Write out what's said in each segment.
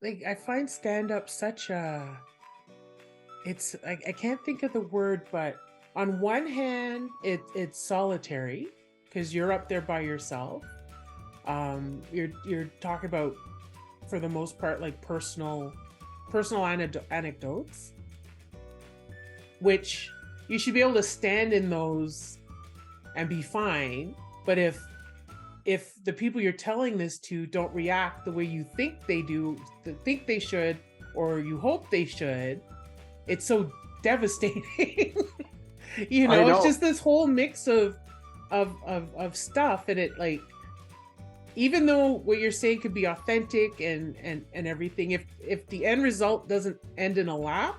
like I find stand up such a it's I can't think of the word, but on one hand it's solitary because you're up there by yourself. You're talking about, for the most part, like personal anecdotes, which you should be able to stand in those and be fine. But if the people you're telling this to don't react the way you think they do, think they should, or you hope they should, it's so devastating. I It's know. just this whole mix of stuff, and it, like, even though what you're saying could be authentic and everything, if the end result doesn't end in a laugh,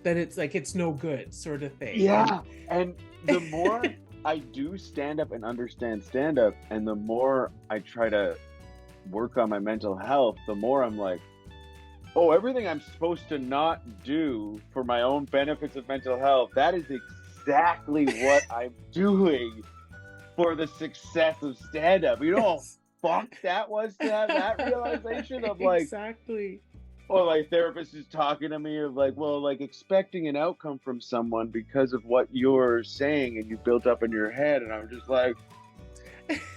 then it's like it's no good, sort of thing. Yeah. And the more I do stand up and understand stand up, and the more I try to work on my mental health, the more I'm like, oh, everything I'm supposed to not do for my own benefits of mental health, that is exactly what I'm doing for the success of stand up. You know Yes. how fuck that was to have that realization of like, Exactly. or like therapist is talking to me of like, well, like expecting an outcome from someone because of what you're saying and you built up in your head. And I'm just like,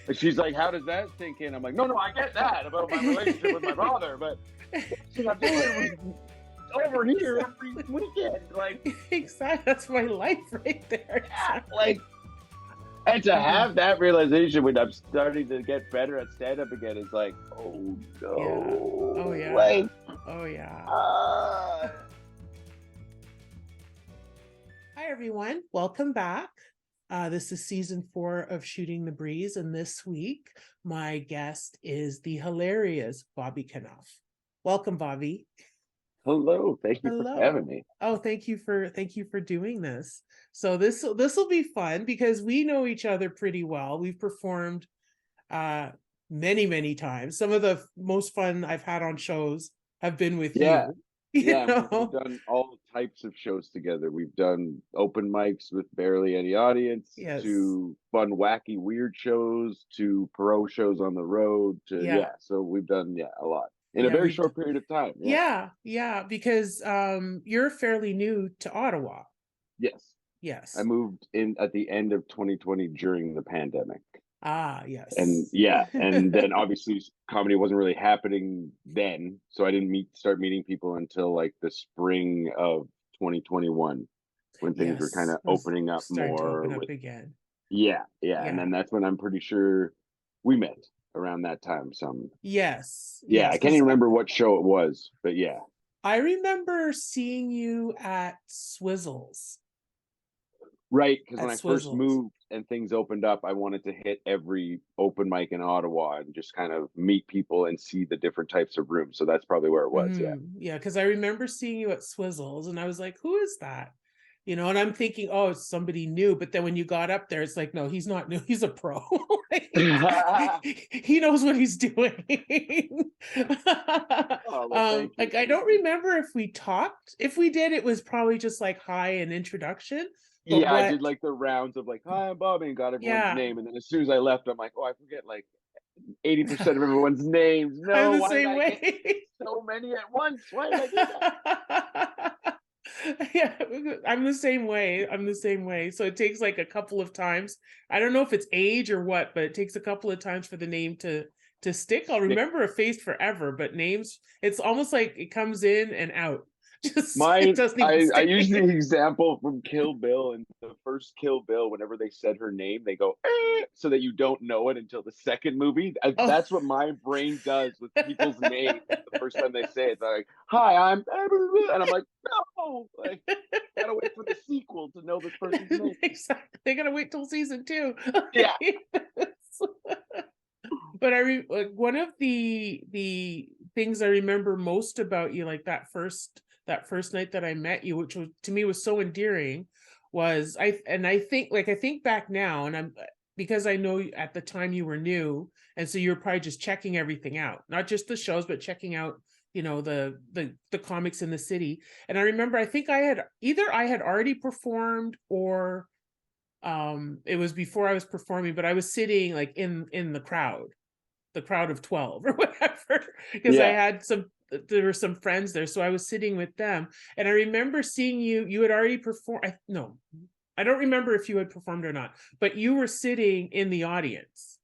and she's like, how does that sink in? I'm like, no, I get that about my relationship with my father, but I'm doing over here every weekend. Like, Exactly. That's my life right there. yeah, Exactly. like, and to Oh, have that realization when I'm starting to get better at stand up again is like, oh yeah. Oh, no, yeah. like, Oh, yeah. uh, Hi, everyone. Welcome back. This is season 4 of Shooting the Breeze, and this week my guest is the hilarious Bobby Knauff. Welcome, Bobby. hello, thank you for having Hello. me. Oh, thank you for doing this. So this will be fun because we know each other pretty well. We've performed uh many times. Some of the most fun I've had on shows have been with Yeah, you. yeah, and we've You know? done all types of shows together. We've done open mics with barely any audience, Yes. to fun, wacky, weird shows, to pro shows on the road, to Yeah. yeah. So we've done a lot in a Yeah, very we've short period of time. Yeah. yeah, because you're fairly new to Ottawa. Yes. I Yes. moved in at the end of 2020 during the pandemic. Ah, And yes. yeah, and then obviously comedy wasn't really happening then, so I didn't start meeting people until like the spring of 2021 when things were kind Yes. of Was opening up starting to more open up with again. yeah, and Yeah. then that's when I'm pretty sure we met around that time. Some Yes. yeah, Yes. I can't Because even remember what show it was, but yeah. I remember seeing you at Swizzles. Right, because when At I first Swizzles. moved and things opened up, I wanted to hit every open mic in Ottawa and just kind of meet people and see the different types of rooms. So that's probably where it was. Yeah. Yeah, because I remember seeing you at Swizzles, and I was like, "Who is that?" And I'm thinking, "Oh, it's somebody new." But then when you got up there, it's like, "No, he's not new. He's a pro. Like, he knows what he's doing." Oh, well, thank you. Like, I Thank don't you. remember if we talked. If we did, it was probably just like hi and introduction. But Yeah, I did what? like the rounds of like, hi, I'm Bobby, and got everyone's Yeah, name. And then as soon as I left, I'm like, oh, I forget like 80% of everyone's names. I'm No, the why did same I get way. so many at once? Why did I do that? Yeah, I'm the same way. I'm the same way. So it takes like a couple of times. I don't know if it's age or what, but it takes a couple of times for the name to stick. I'll Stick. remember a face forever, but names, it's almost like it comes in and out. Just it Mine, doesn't even I use the stay. example from Kill Bill, and the first Kill Bill, whenever they said her name, they go, so that you don't know it until the second movie. Oh. That's what my brain does with people's names the first time they say it. They're like, hi, I'm, and I'm like, no, like, gotta wait for the sequel to know this person's name. Exactly. They gotta wait till season 2. Yeah. But like one of the things I remember most about you, like that first night that I met you, which was to me was so endearing, was I think back now, and I'm because I know at the time you were new, and so you were probably just checking everything out, not just the shows, but checking out the comics in the city. And I remember I think I had already performed, or it was before I was performing, but I was sitting like in the crowd of 12 or whatever, because I Yeah. had some there were some friends there, so I was sitting with them, and I remember seeing you had already performed. No, I don't remember if you had performed or not, but you were sitting in the audience.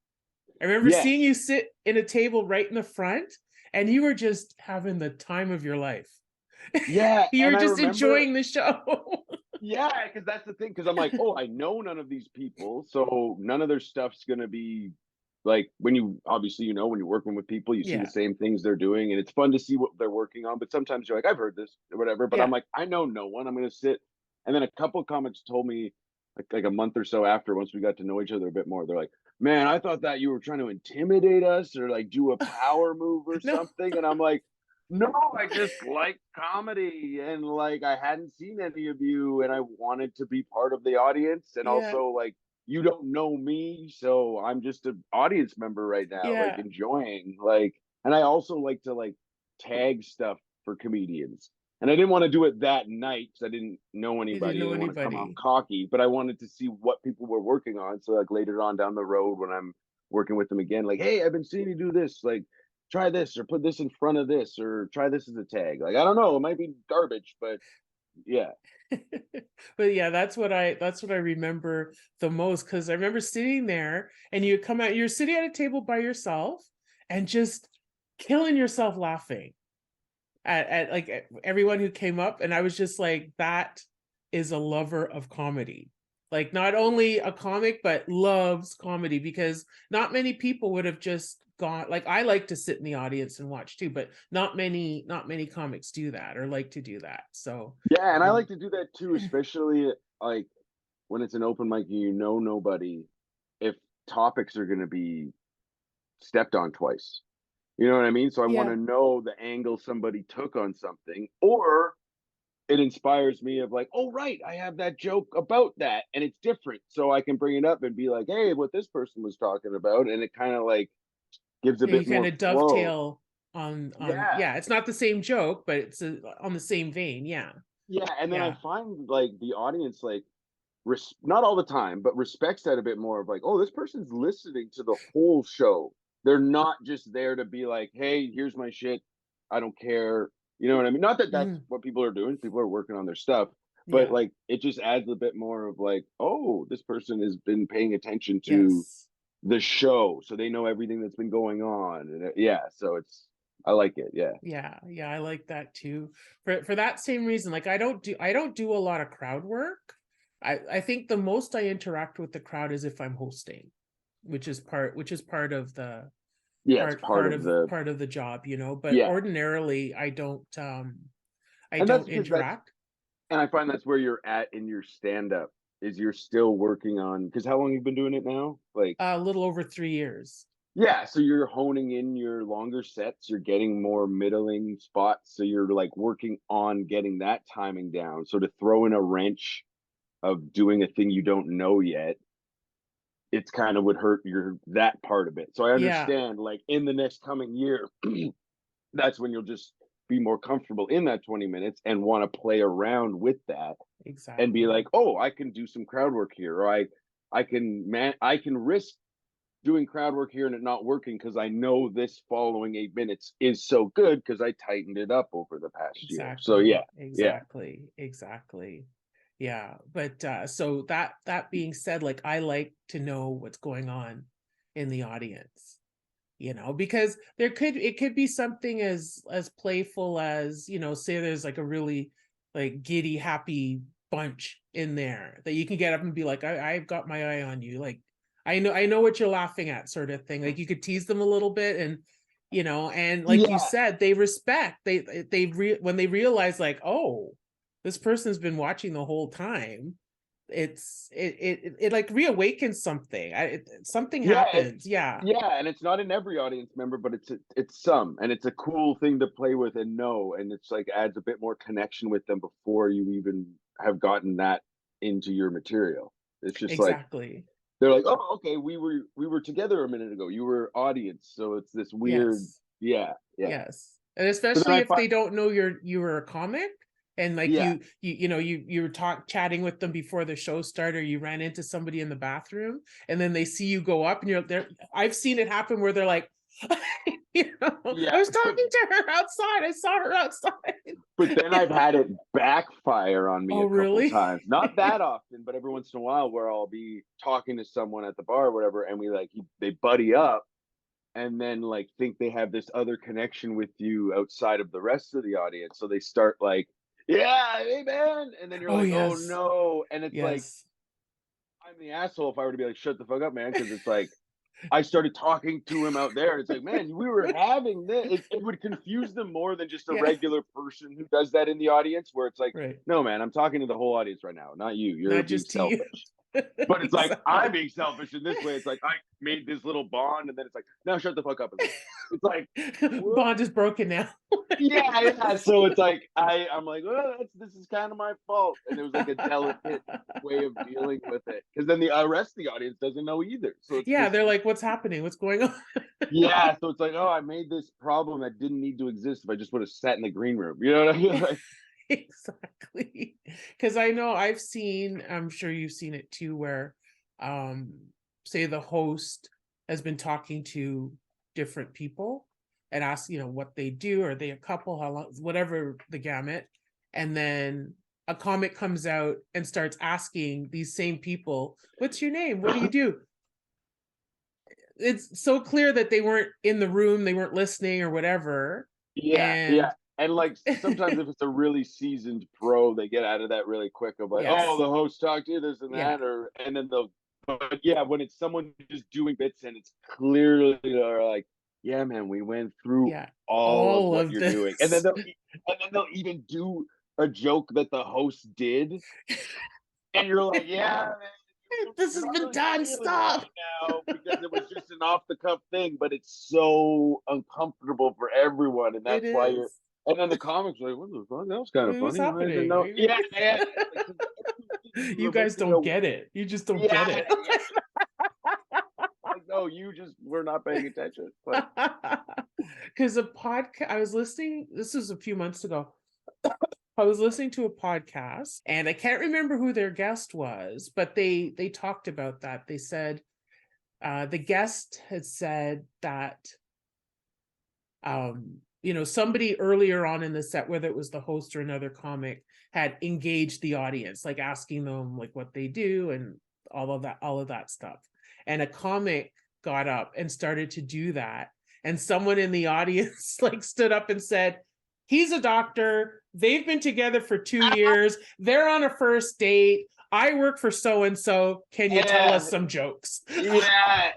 I remember seeing you Yes. sit in a table right in the front, and you were just having the time of your life. Yeah, You were and I just remember, enjoying the show. yeah, because that's the thing. Because I'm like, oh, I know none of these people, so none of their stuff's gonna be like when you obviously when you're working with people, you see the Yeah, same things they're doing, and it's fun to see what they're working on. But sometimes you're like, I've heard this or whatever. But I'm yeah. like, I know no one. I'm gonna sit, and then a couple of comics told me like a month or so after, once we got to know each other a bit more, they're like, man, I thought that you were trying to intimidate us or like do a power move or No, something, and I'm like, no, I just like comedy and like I hadn't seen any of you and I wanted to be part of the audience and yeah, also like you don't know me, so I'm just an audience member right now, like yeah. enjoying like and I also like to like tag stuff for comedians. And I didn't want to do it that night because I didn't know You didn't anybody. I know didn't want to come off anybody. cocky, but I wanted to see what people were working on. So like later on down the road when I'm working with them again, like, hey, I've been seeing you do this. Like try this or put this in front of this or try this as a tag. Like I don't know, it might be garbage, but yeah. But yeah, that's what I remember the most, because I remember sitting there and you come out, you're sitting at a table by yourself and just killing yourself laughing at like everyone who came up, and I was just like, that is a lover of comedy. Like not only a comic but loves comedy, because not many people would have just gone, like I like to sit in the audience and watch too, but not many comics do that or like to do that. So Yeah, and I um, like to do that too, especially like when it's an open mic and you know nobody, if topics are gonna be stepped on twice. You know what I mean? So I want yeah. to know the angle somebody took on something, or it inspires me of like, oh right, I have that joke about that, and it's different, so I can bring it up and be like, hey, what this person was talking about, and it kind of like gives a You bit kind more of flow. dovetail on, Yeah, yeah, it's not the same joke, but it's on the same vein. Yeah, yeah, and then I yeah, find like the audience like not all the time, but respects that a bit more of like, oh, this person's listening to the whole show. They're not just there to be like, hey, here's my shit. I don't care. You know what I mean? Not that that's mhm, what people are doing. People are working on their stuff, but yeah, like it just adds a bit more of like, oh, this person has been paying attention to yes, the show, so they know everything that's been going on. And yeah, so I like it. Yeah. yeah, yeah. I like that too. For that same reason, like I don't do a lot of crowd work. I think the most I interact with the crowd is if I'm hosting, which is part of the Yeah, it's part part part of of the, part of the job, but yeah. ordinarily I And that's don't because that's, interact. and I find that's where you're at in your stand up is you're still working on because how long you've been doing it now? Like A little over 3 years. yeah, so you're honing in your longer sets, you're getting more middling spots, so you're like working on getting that timing down. So to throw in a wrench of doing a thing you don't know yet, it's kind of would hurt your that part of it. So I Yeah, understand like in the next coming year, that's when you'll just be more comfortable in that 20 minutes and want to play around with that and be like, exactly. oh, I can do some crowd work here, or I can risk doing crowd work here and it not working because I know this following 8 minutes is so good because I tightened it up over the past year. So Exactly. yeah, yeah, Exactly. Exactly. Yeah, but so that being said, like I like to know what's going on in the audience, because it could be something as playful as, say there's like a really like giddy, happy bunch in there that you can get up and be like, I've got my eye on you. Like I know what you're laughing at, sort of thing. Like you could tease them a little bit, and like you yeah, said, they respect, when they realize like, oh, this person's been watching the whole time. It like reawakens something. Something yeah. happens. Yeah, Yeah, and it's not in every audience member, but it's some, and it's a cool thing to play with and know, and it's like adds a bit more connection with them before you even have gotten that into your material. It's just like exactly. they're like, oh, okay, we were together a minute ago. You were audience, so it's this weird, Yes. yeah, yeah. Yes. And So then especially I if find, they don't know you were a comic, and like yeah, you were chatting with them before the show started, or you ran into somebody in the bathroom, and then they see you go up and you're there. I've seen it happen where they're like, You know, I Yeah, was talking to her outside. I saw her outside. but then I've had it backfire on me Oh, a couple really? times. Not that often, but every once in a while, where I'll be talking to someone at the bar or whatever, and they buddy up, and then like think they have this other connection with you outside of the rest of the audience, so they start like, "Yeah, hey man," and then you're Oh, like, "Oh yes. no," and it's like Yes. I'm the asshole if I were to be like, "Shut the fuck up, man," because it's like I started talking to him out there. And it's like, man, we were having this. It would confuse them more than just a Yeah. regular person who does that in the audience, where it's like, Right. no, man, I'm talking to the whole audience right now, not you. You're Not being just to you. selfish. But it's like I'm Exactly. being selfish in this way. It's like I made this little bond, and then it's like, now shut the fuck up. It's like, whoop. Bond is broken now. Yeah, yeah. So it's like I'm like, well, this is kind of my fault, and it was like a delicate way of dealing with it, because then the rest of the audience doesn't know either. So it's Yeah, just they're like, what's happening? What's going on? yeah, so it's like, oh, I made this problem that didn't need to exist if I just would have sat in the green room. You know what I mean? Like, Exactly. Because I know I've seen, I'm sure you've seen it too, where say the host has been talking to different people and ask, what they do. Are they a couple? How long? Whatever the gamut. And then a comic comes out and starts asking these same people, what's your name? What do you do? It's so clear that they weren't in the room, they weren't listening or whatever. yeah, yeah. And And like sometimes if it's a really seasoned pro, they get out of that really quick of like, oh, yes, the host talked to you, this and yeah, that, or and then they'll but yeah, when it's someone just doing bits and it's clearly they're like, yeah, man, we went through yeah, all of all what of you're doing. And then this. they'll even do a joke that the host did. And you're like, yeah, man, This you're has not been really done. feeling it Stop. right now because it was just an off the cuff thing, but it's so uncomfortable for everyone, and It that's why you're. is. And then the comics are like, what the fuck? That was kind of What's funny. I didn't happening? know. Yeah, yeah. Like, 'cause You you're guys making don't get it. You just don't yeah, get it. yeah. Like, no, you just were not paying attention. But Because a podcast, I was listening, this was a few months ago. I was listening to a podcast and I can't remember who their guest was, but they talked about that. They said the guest had said that somebody earlier on in the set, whether it was the host or another comic, had engaged the audience, like asking them like what they do and all of that stuff. And a comic got up and started to do that. And someone in the audience like stood up and said, he's a doctor. They've been together for 2 years. They're on a first date. I work for so-and-so. Can you tell yeah, us some jokes? yeah,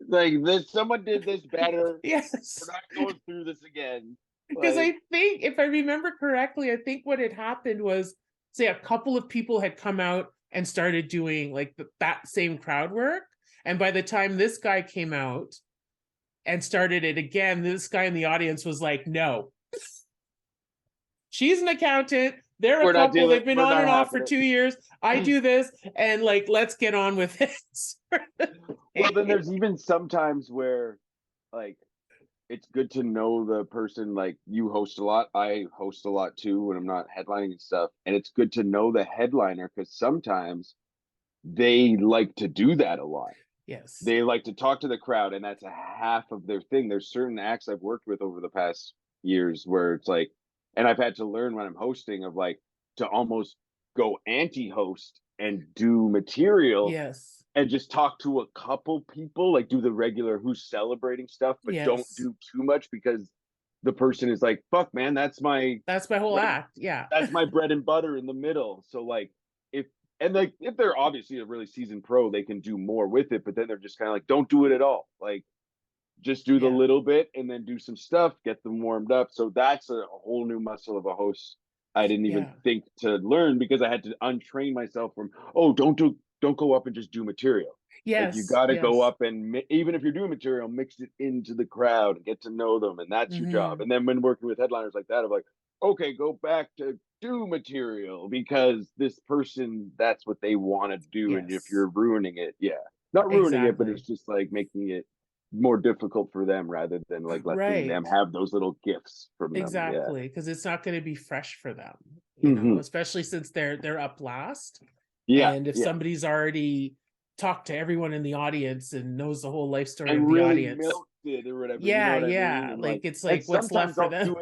like this. Someone did this better. Yes. We're not going through this again. Because Like, I think, if I remember correctly, I think what had happened was, say, a couple of people had come out and started doing like that same crowd work. And by the time this guy came out and started it again, this guy in the audience was like, no, she's an accountant. They're a we're not couple. dealing. They've been We're on not and off for having 2 years. I it. do this. And like, let's get on with it. Well, then there's even sometimes where, like, it's good to know the person. Like, you host a lot, I host a lot too when I'm not headlining and stuff. And it's good to know the headliner because sometimes they like to do that a lot. Yes. They like to talk to the crowd, and that's a half of their thing. There's certain acts I've worked with over the past years where it's like, and I've had to learn when I'm hosting of like to almost go anti-host and do material Yes. and just talk to a couple people, like do the regular who's celebrating stuff, but don't Yes. do too much because the person is like, fuck, man, that's my whole bread, act. Yeah. that's my bread and butter in the middle. So like if and like if they're obviously a really seasoned pro, they can do more with it, but then they're just kind of like, don't do it at all. Like just do the Yeah. little bit and then do some stuff, get them warmed up. So that's a whole new muscle of a host I didn't even Yeah. think to learn because I had to untrain myself from, oh, don't go up and just do material. Like you Yes. got to go Yes. up and even if you're doing material, mix it into the crowd and get to know them, and that's your job. Mm-hmm. And then when working with headliners like that, I'm like, okay, go back to do material because this person, that's what they want to do. And if Yes. you're ruining it, yeah, not ruining it, but Exactly. it's just like making it more difficult for them rather than like letting them Right. have those little gifts from them. Yeah. Exactly. Because it's not going to be fresh for them, Hmm. especially since they're up last. Yeah. And if Yeah. somebody's already talked to everyone in the audience and knows the whole life story of And the really audience. hosted or whatever, you know Yeah, what I mean? yeah. And Like like, it's and like what's left for them.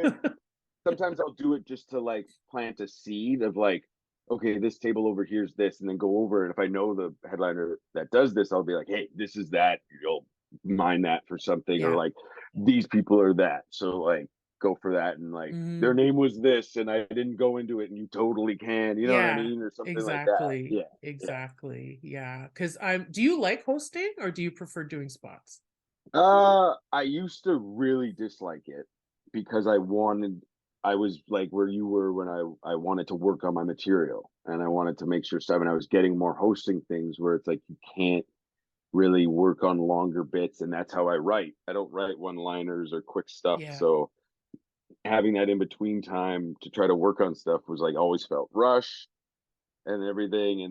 sometimes I'll do it just to like plant a seed of like, okay, this table over here's this, and then go over. And if I know the headliner that does this, I'll be like, hey, this is that. You'll mine that for something, or Yeah. like these people are that. So like go for that, and like their Hmm. name was this, and I didn't go into it, and you totally can. You know what I Yeah, mean, or something like that. exactly. Yeah, yeah. Exactly. Yeah. Because do you like hosting or do you prefer doing spots? I used to really dislike it because I was like where you were when I wanted to work on my material, and I wanted to make sure stuff, and I was getting more hosting things where it's like you can't really work on longer bits, and that's how I write. I don't write one-liners or quick stuff, Yeah. so having that in between time to try to work on stuff was like always felt rushed and everything.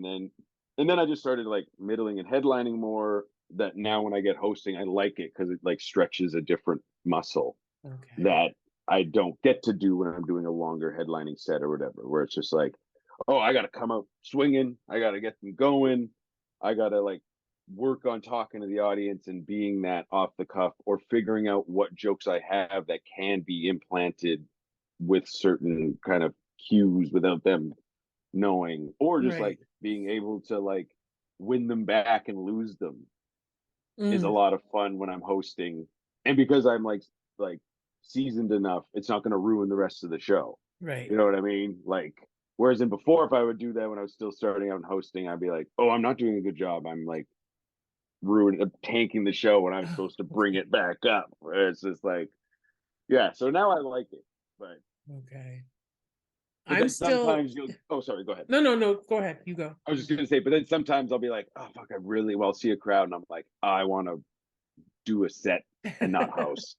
And then I just started like middling and headlining more. That now when I get hosting, I like it because it like stretches a different muscle Okay. that I don't get to do when I'm doing a longer headlining set or whatever, where it's just like, oh, I got to come out swinging, I got to get them going, I got to like work on talking to the audience and being that off the cuff, or figuring out what jokes I have that can be implanted with certain kind of cues without them knowing, or just Right. like being able to like win them back and lose them is a Mm, lot of fun when I'm hosting. And because I'm like seasoned enough, it's not going to ruin the rest of the show. right. You know what I mean? Like, whereas in before, if I would do that when I was still starting out in hosting, I'd be like, oh, I'm not doing a good job. I'm like ruining, tanking the show when I'm supposed to bring Okay. it back up. It's just like, yeah. So now I like it, Okay. but I'm then still sometimes you'll. Oh, sorry. Go ahead. no, no, no. Go ahead. You go. I was just gonna say, but then sometimes I'll be like, oh fuck, I really well see a crowd, and I'm like, oh, I want to do a set and not host.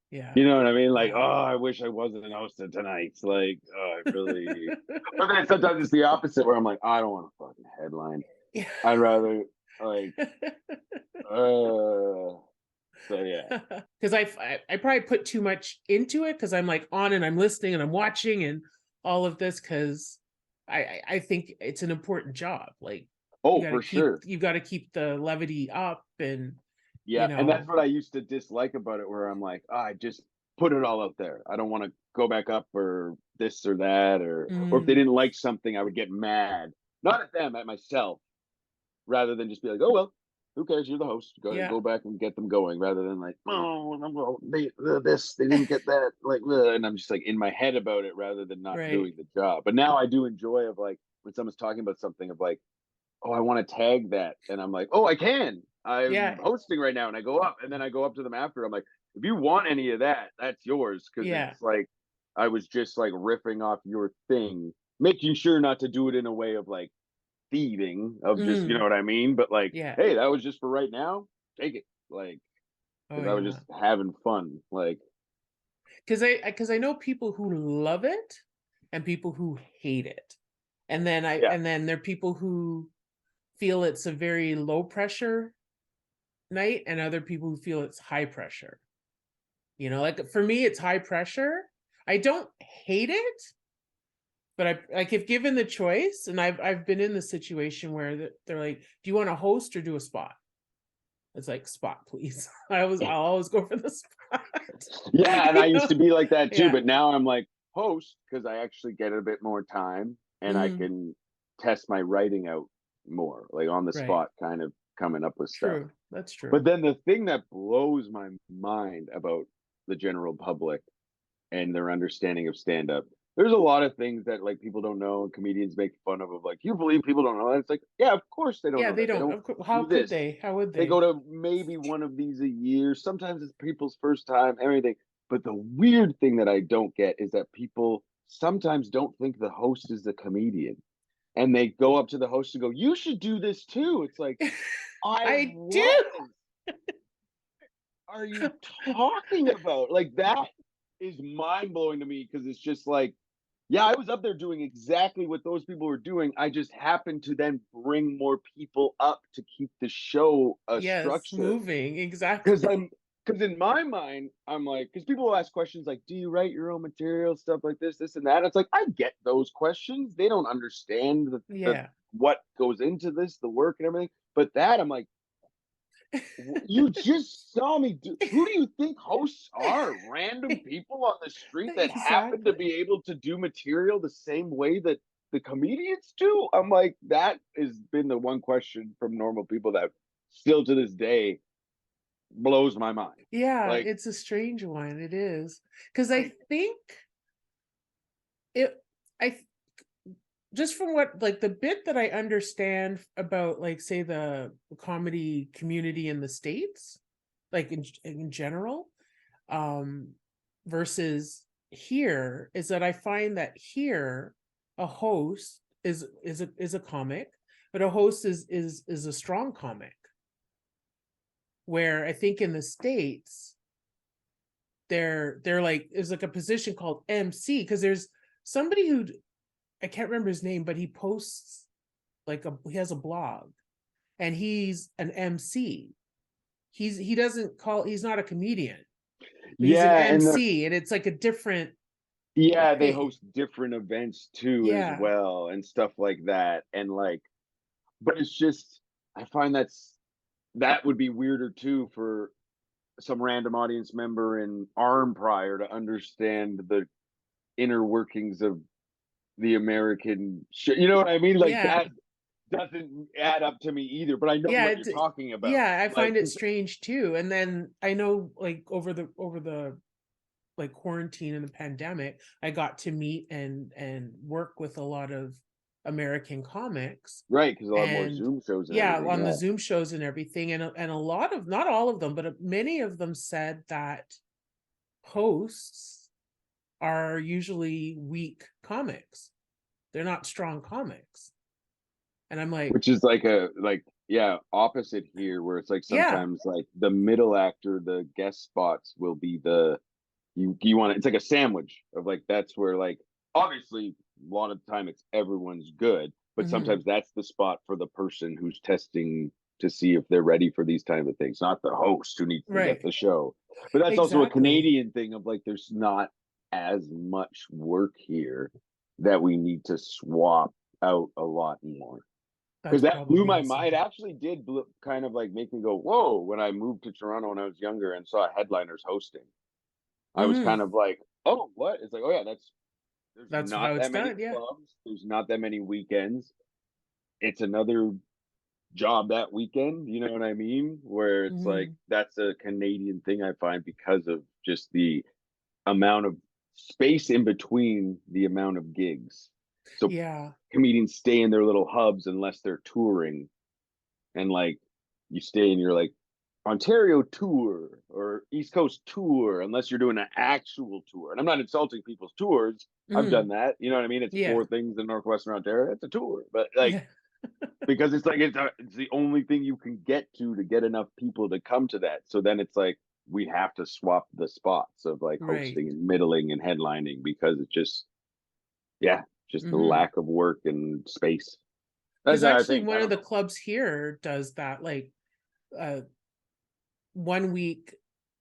Yeah. You know what I mean? Like, oh, Yeah. I wish I wasn't hosting tonight. It's like, oh, I really. But then sometimes it's the opposite where I'm like, I don't want to fucking headline. Yeah. I'd rather like, so yeah, Because I probably put too much into it because I'm like on and I'm listening and I'm watching and all of this because I think it's an important job. Like oh, for sure. you got to keep the levity up and you Yeah, and that's know what I used to dislike about it, where I'm like, oh, I just put it all out there. I don't want to go back up or this or that, or if they mm, didn't like something, I would get mad, not at them, at myself, rather than just be like, oh well, who cares? You're the host. yeah, Go back and get them going, rather than like, oh, they didn't get that, like, and I'm just like in my head about it rather than not right, doing the job. But now I do enjoy of like when someone's talking about something of like, oh, I want to tag that, and I'm like, oh, I can. I'm yeah, hosting right now, and I go up, and then I go up to them after. I'm like, if you want any of that, that's yours, because yeah, it's like I was just like riffing off your thing, making sure not to do it in a way of like thieving, of just, you know mm, what I mean? But like, yeah, hey, that was just for right now. Take it, like, oh because I was yeah. just having fun. Like, Because I know people who love it and people who hate it, yeah, and then there are people who feel it's a very low pressure night and other people who feel it's high pressure. You know, like for me, it's high pressure. I don't hate it, but I like if given the choice, and I've been in the situation where they're like, "Do you want to host or do a spot?" It's like spot, please. I'll always go for the spot. yeah. And I You used know? to be like that too, Yeah. but now I'm like host because I actually get a bit more time, and I Mm, can test my writing out more, like on the right. spot, kind of coming up with stuff. True. That's But true. then the thing that blows my mind about the general public and their understanding of stand up, there's a lot of things that like people don't know and comedians make fun of like, you believe people don't know that? It's like, yeah, of course they don't Yeah, know they that. They don't. don't Of course, how do could this. they? How would They they? go to maybe one of these a year. Sometimes it's people's first time, everything. But the weird thing that I don't get is that people sometimes don't think the host is the comedian. And they go up to the host and go, you should do this too. It's like, I I do. was. Are you talking about? Like, that is mind blowing to me, because it's just like, yeah, I was up there doing exactly what those people were doing. I just happened to then bring more people up to keep the show a Yes, structure. moving Because exactly. because in my mind, I'm like, because people will ask questions like, do you write your own material, stuff like this, and that. It's like, I get those questions. They don't understand the Yeah. what goes into this, the work and everything. But that, I'm like, You just saw me do. Who do you think hosts are? Random people on the street that happen to Exactly. be able to do material the same way that the comedians do? I'm like, that has been the one question from normal people that still to this day blows my mind. Yeah, Like, it's a strange one. It is. Because I like think it, I just from what like the bit that I understand about like say the comedy community in the States, like in general, um, versus here is that I find that here a host is a comic, but a host is a strong comic. Where I think in the States they're like there's like a position called MC because there's somebody who I can't remember his name, but he posts like he has a blog and he's an MC. He doesn't call he's not a comedian, but he's an yeah, and MC and it's like a different yeah, they thing. host different events too as Yeah. well and stuff like that. And like, but it's just I find that would be weirder too for some random audience member in arm prior to understand the inner workings of the American you know what I mean? Like Yeah. that doesn't add up to me either, but I know Yeah, what you're talking about. yeah, I Like find it strange too. And then I know like over the like quarantine and the pandemic, I got to meet and work with a lot of American comics. right, because a lot more And Zoom shows and yeah, everything. on the Yeah. Zoom shows and everything. And a lot of not all of them, but many of them said that hosts are usually weak comics. They're not strong comics. And I'm like, Which is like yeah, opposite here where it's like yeah, sometimes like the middle actor, the guest spots will be the you want it's like a sandwich of like that's where like obviously a lot of the time it's everyone's good, but mhm, sometimes that's the spot for the person who's testing to see if they're ready for these type of things, not the host who needs to get right, the show. But that's also a exactly. Canadian thing of like there's not as much work here that we need to swap out a lot more because That's that blew probably my it. mind. Actually, did kind of like make me go, "Whoa!" When I moved to Toronto when I was younger and saw headliners hosting, I was Mhm. kind of like, "Oh, what?" It's like, "Oh yeah, that's there's That's not how it's that many done. Yeah. clubs. There's not that many weekends. It's another job that weekend." You know what I mean? Where it's like Mhm. that's a Canadian thing I find because of just the amount of space in between the amount of gigs. So Yeah. comedians stay in their little hubs unless they're touring and like you stay and you're like Ontario tour or East Coast tour, unless you're doing an actual tour. And I'm not insulting people's tours. I've done Mhm. that. You know what I mean? It's Yeah. four things in Northwestern Ontario. It's a tour, but like Yeah. because it's like it's the only thing you can get to get enough people to come to that. So then it's like we have to swap the spots of like Right. hosting and middling and headlining because it's just yeah, just the Mhm. lack of work and space. That's Because what I actually think. I one of don't the know. clubs here does that. Like uh 1 week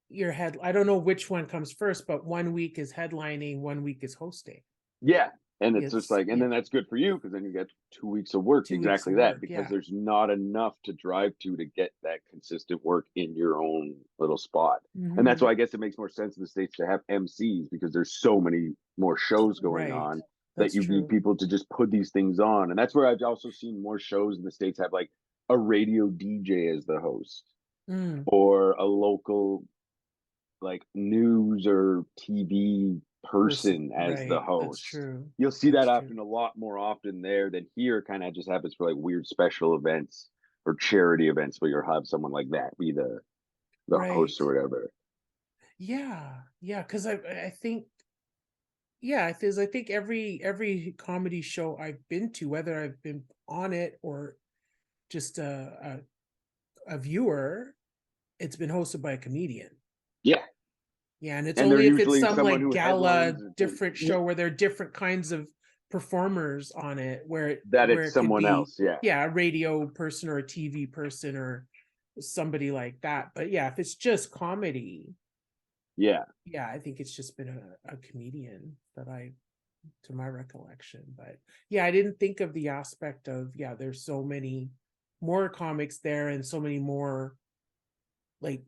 your head I don't know which one comes first, but 1 week is headlining, 1 week is hosting. Yeah. And it's just It's like, and yeah, then that's good for you because then you get 2 weeks of work. 2 weeks Exactly of that, work. because Yeah. there's not enough to drive to get that consistent work in your own little spot. And that's Hmm. why I guess it makes more sense in the States to have MCs because there's so many more shows going Right. on that That's you need true. people to just put these things on. And that's where I've also seen more shows in the States have like a radio DJ as the host Mm. or a local like news or TV Person. person as the Right. That's host. true. You'll see that That's true. happen a lot more often there than here. Kind of just happens for like weird special events or charity events where you'll have someone like that be the host Right. or whatever. Yeah. Yeah. Because I think yeah, because I think every comedy show I've been to, whether I've been on it or just a viewer, it's been hosted by a comedian. Yeah, Yeah, and it's and they're only if it's usually some someone like who gala headlines different show where there are different kinds of performers on it, that where it's it could someone be else. Yeah, yeah, a radio person or a TV person or somebody like that. But yeah, if it's just comedy, yeah, yeah, I think it's just been a comedian that I to my recollection. But yeah, I didn't think of the aspect of yeah, there's so many more comics there and so many more like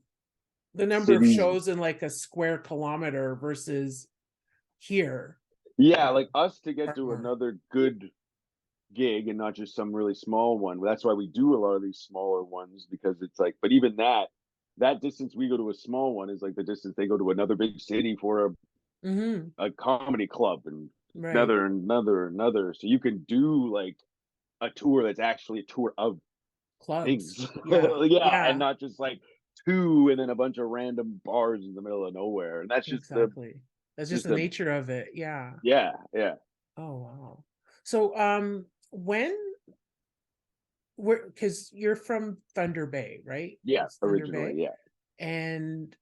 the number of cities. shows in like a square kilometer versus here. Yeah, like us to get Far to more. another good gig and not just some really small one. That's why we do a lot of these smaller ones, because it's like, but even that distance we go to a small one is like the distance they go to another big city for Mm-hmm. a comedy club, and Right. another. So you can do like a tour that's actually a tour of Clubs. things. Yeah. Yeah, and Yeah. not just like two and then a bunch of random bars in the middle of nowhere. And that's Exactly. That's just just the the nature of it. Yeah. yeah, yeah. Oh wow. So when we're because you're from Thunder Bay, right? Yeah, It's Thunder originally, Bay. yeah. And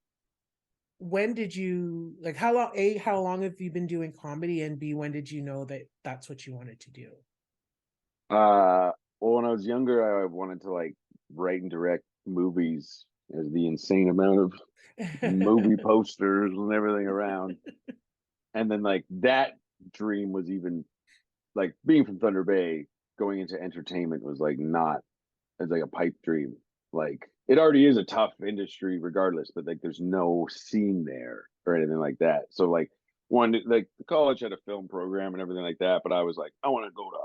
when did you like how long how long have you been doing comedy, and B, when did you know that that's what you wanted to do? Well, when I was younger, I wanted to like write and direct movies, as the insane amount of movie posters and everything around. And then like that dream was even like being from Thunder Bay, going into entertainment was like not as like a pipe dream. Like it already is a tough industry regardless, but like there's no scene there or anything like that. So like one like the college had a film program and everything like that, but I was like, I want to go to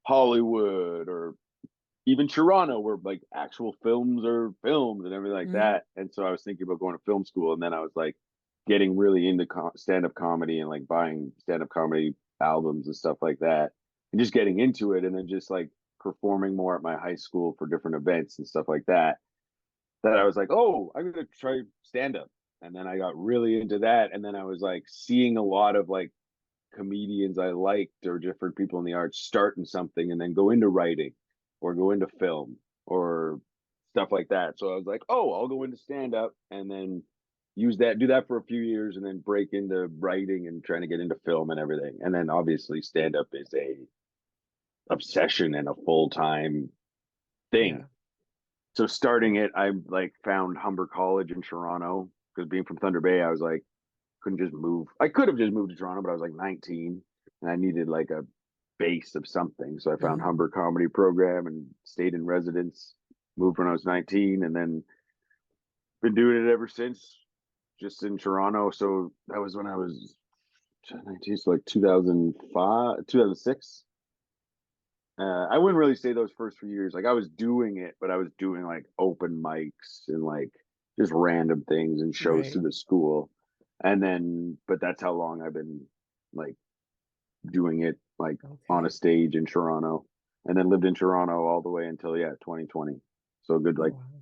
Hollywood or even Toronto, where like actual films are filmed and everything like Mhm. that. And so I was thinking about going to film school, and then I was like getting really into stand-up comedy and like buying stand-up comedy albums and stuff like that, and just getting into it, and then just like performing more at my high school for different events and stuff like that. That I was like, oh, I'm gonna try stand-up, and then I got really into that, and then I was like seeing a lot of like comedians I liked or different people in the arts starting something and then go into writing or go into film or stuff like that. So I was like, oh, I'll go into stand up and then do that for a few years and then break into writing and trying to get into film and everything. And then obviously stand up is a obsession and a full-time thing. Yeah. So starting it, I like found Humber College in Toronto, because being from Thunder Bay, I was like, couldn't just move. I could have just moved to Toronto, but I was like 19 and I needed like a base of something. So I found Mhm. Humber Comedy Program and stayed in residence. Moved when I was 19 and then been doing it ever since, just in Toronto. So that was when I was 19, so like 2005, 2006. I wouldn't really say those first few years. Like I was doing it, but I was doing like open mics and like just random things and shows Right. through the school. And then, but that's how long I've been like doing it like on a Okay. stage in Toronto, and then lived in Toronto all the way until 2020. So a good Oh like wow.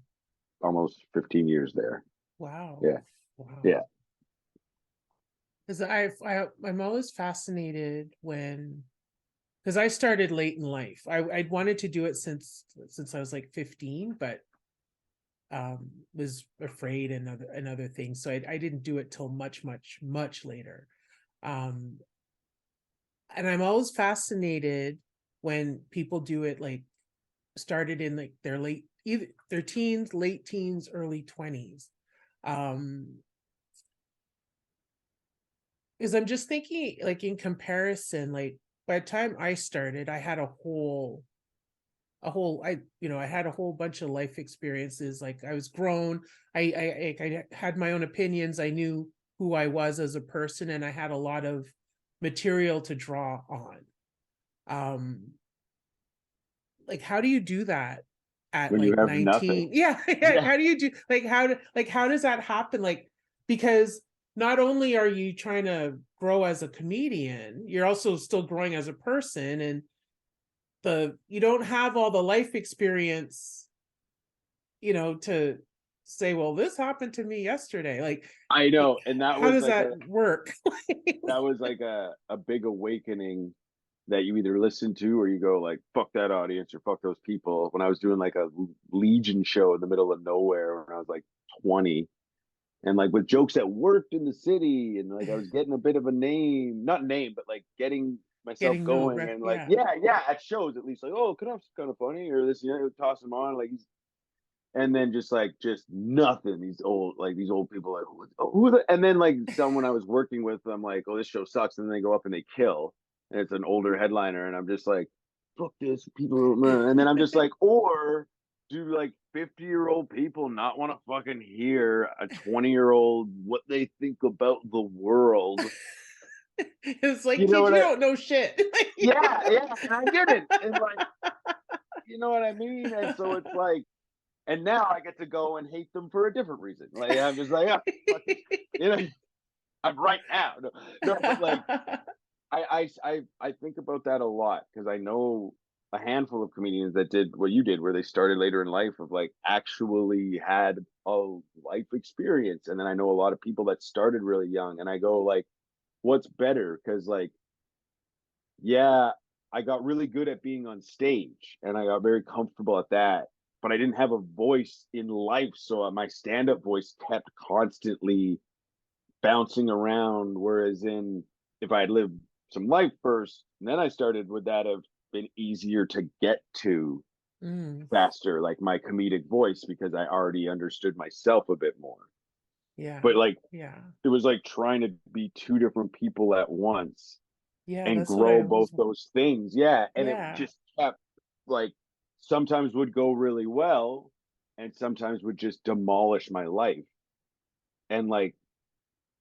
almost 15 years there. Wow. Yeah, Wow. yeah. Because I'm always fascinated when because I started late in life. I'd wanted to do it since I was like 15, but was afraid and other things. So I didn't do it till much later. Um and I'm always fascinated when people do it like started in like their late either their teens, late teens, early 20s. Um because I'm just thinking like in comparison, like by the time I started, I had I had a whole bunch of life experiences. Like I was grown. I had my own opinions. I knew who I was as a person, and I had a lot of material to draw on. Um, like how do you do that at When you like have nothing. 19? Yeah, yeah. Yeah, How do you do like how does that happen? Like because not only are you trying to grow as a comedian, you're also still growing as a person, and the you don't have all the life experience, to say, well, this happened to me yesterday. Like, I know, and how does that work? that was like a big awakening that you either listen to or you go like fuck that audience or fuck those people. When I was doing like a Legion show in the middle of nowhere when I was like 20, and like with jokes that worked in the city, and like I was getting a bit of a name, not name, but like getting myself Getting no going, rec, and like yeah. yeah at shows at least like, oh, Knopf's kind of funny, or this, toss him on like he's, and then just nothing, these old people like who the, and then like someone I was working with, I'm like, oh, this show sucks, and then they go up and they kill, and it's an older headliner, and I'm just like, fuck this people, and then I'm just like, or do like 50-year-old people not want to fucking hear a 20-year-old what they think about the world? It's like, You know kid, what you I don't know shit. Yeah, yeah, and I didn't. And like, you know what I mean? And so it's like, and now I get to go and hate them for a different reason. Like I'm just like, fuck it. You know, I'm right now. No, no, but like I think about that a lot because I know a handful of comedians that did what you did, where they started later in life, of like actually had a life experience. And then I know a lot of people that started really young, and I go like, what's better? Because like, yeah, I got really good at being on stage and I got very comfortable at that, but I didn't have a voice in life. So my stand up voice kept constantly bouncing around. Whereas if I had lived some life first, and then I started, would that have been easier to get to Mm, faster, like my comedic voice, because I already understood myself a bit more. yeah. But like, Yeah. it was like trying to be two different people at once Yeah. and That's what grow I both was. those things. Yeah. And it Yeah. just kept like, sometimes would go really well and sometimes would just demolish my life. And like,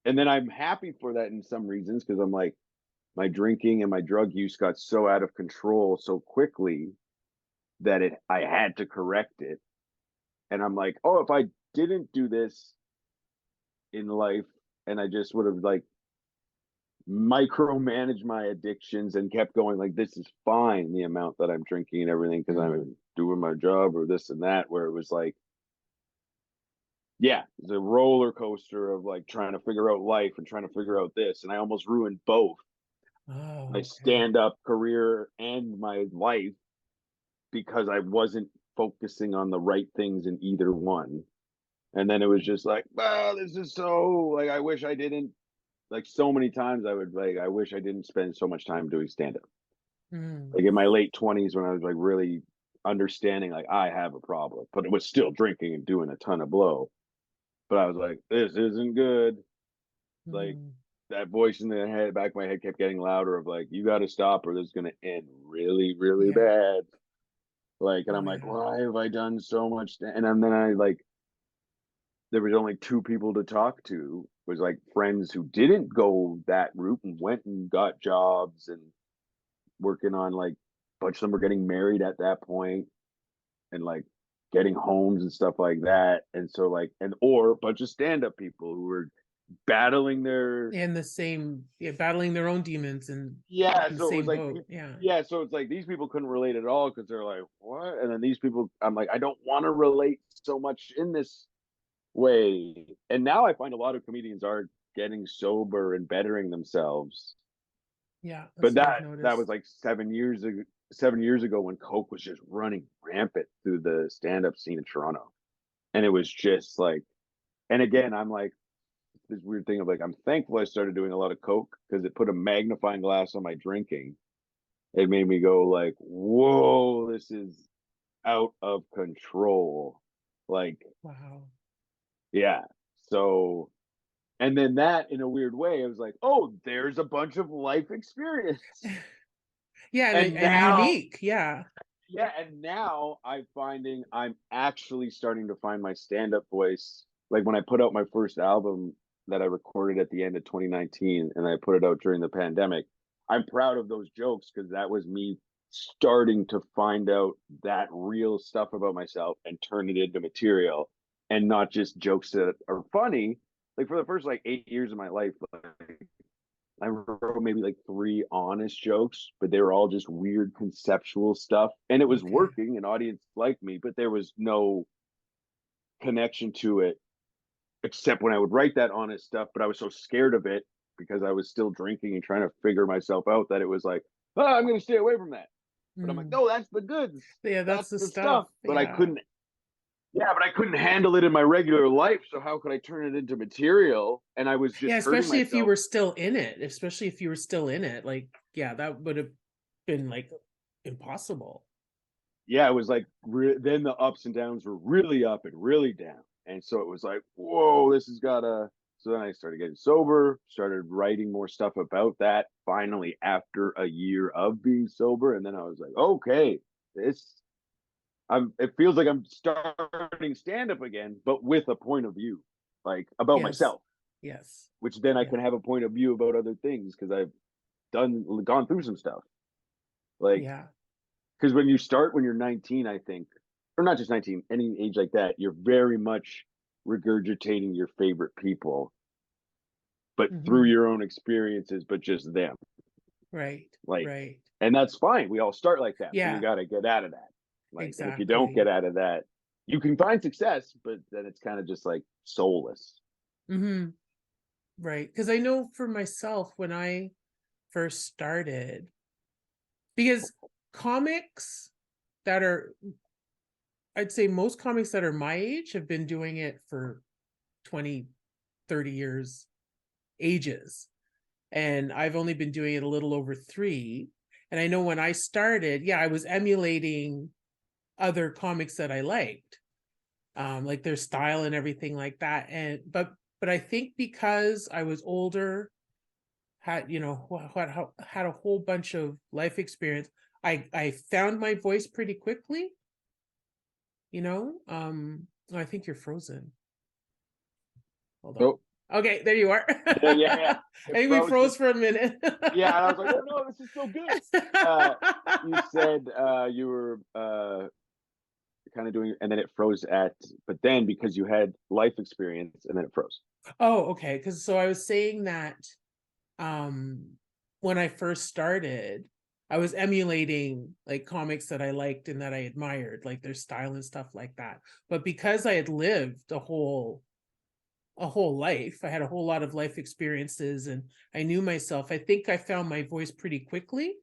and then I'm happy for that in some reasons, because I'm like, my drinking and my drug use got so out of control so quickly that I had to correct it. And I'm like, oh, if I didn't do this in life and I just would have like micromanaged my addictions and kept going like, this is fine, the amount that I'm drinking and everything, because Mm, I'm doing my job or this and that, where it was like, yeah, it's a roller coaster of like trying to figure out life and trying to figure out this. And I almost ruined both my oh, okay. stand up career and my life because I wasn't focusing on the right things in either one. And then it was just like, wow, this is so like, I wish I didn't, like so many times I would like, I wish I didn't spend so much time doing stand up. Mm, Like in my late 20s when I was like really understanding like I have a problem, but it was still drinking and doing a ton of blow. But I was like, this isn't good. Like mm, that voice in the head, back of my head kept getting louder of like, you got to stop or this is going to end really, really yeah. bad. Like, and I'm Oh, like, yeah. why have I done so much? And then I like, there was only two people to talk to, was like friends who didn't go that route and went and got jobs and working on like, a bunch of them were getting married at that point and like getting homes and stuff like that. And so like, and or a bunch of stand-up people who were battling their, And the same, yeah, battling their own demons and yeah, in the so it was same like boat. Yeah. yeah, so it's like these people couldn't relate at all because they're like, what? And then these people, I'm like, I don't want to relate so much in this way. And now I find a lot of comedians are getting sober and bettering themselves. Yeah. But That's what I've that was noticed. like 7 years ago. 7 years ago, when Coke was just running rampant through the stand-up scene in Toronto, and it was just like, and again, I'm like, this weird thing of like, I'm thankful I started doing a lot of Coke because it put a magnifying glass on my drinking. It made me go like, whoa, this is out of control. Like, Wow. yeah. So, and then that in a weird way, I was like, oh, there's a bunch of life experience. Yeah. And And now, unique. Yeah. yeah, and now I'm finding I'm actually starting to find my stand-up voice. Like when I put out my first album that I recorded at the end of 2019 and I put it out during the pandemic, I'm proud of those jokes because that was me starting to find out that real stuff about myself and turn it into material and not just jokes that are funny. Like for the first like 8 years of my life, like I wrote maybe like three honest jokes, but they were all just weird conceptual stuff. And it was Okay. working, and audience liked me, but there was no connection to it except when I would write that honest stuff. But I was so scared of it because I was still drinking and trying to figure myself out that it was like, oh, I'm going to stay away from that. But I'm like, Mm. no, that's the goods. Yeah. That's That's the the stuff. stuff. But I Yeah. couldn't, yeah, but I couldn't handle it in my regular life. So how could I turn it into material? And I was Yeah. just hurting Especially if you myself. were still in it. Especially if you were still in it. Like, yeah, that would have been like impossible. Yeah, it was like then the ups and downs were really up and really down. And so it was like, whoa, this has got to. So then I started getting sober, started writing more stuff about that finally after a year of being sober. And then I was like, okay, this it feels like I'm starting stand up again, but with a point of view, like about Yes. myself, Yes. which then I Yeah. can have a point of view about other things because I've gone through some stuff. Like, Yeah. because when you start when you're 19, I think, or not just 19, any age like that, you're very much regurgitating your favorite people, but through Hmm. your own experiences, but just them. Right. Like, Right. and that's fine. We all start like that, but you Yeah. got to get out of that. Like, and if you don't get Exactly. out of that, you can find success, but then it's kind of just like soulless. Hmm. Right. Because I know for myself when I first started, because comics that are, I'd say most comics that are my age have been doing it for 20, 30 years, ages. And I've only been doing it a little over 3. And I know when I started, yeah, I was emulating other comics that I liked, like their style and everything like that. And but I think because I was older, had had a whole bunch of life experience, I found my voice pretty quickly. I think you're frozen. Hold on. Oh, Okay, there you are. yeah, yeah, yeah. I It think we froze. froze for a minute. Yeah, and I was like, oh no, this is so good. Uh, you said you were kind of doing, and then it froze but then because you had life experience, and then it froze. Oh, okay. Because so I was saying that um when I first started, I was emulating like comics that I liked and that I admired, like their style and stuff like that. But because I had lived a whole life, I had a whole lot of life experiences and I knew myself. I think I found my voice pretty quickly.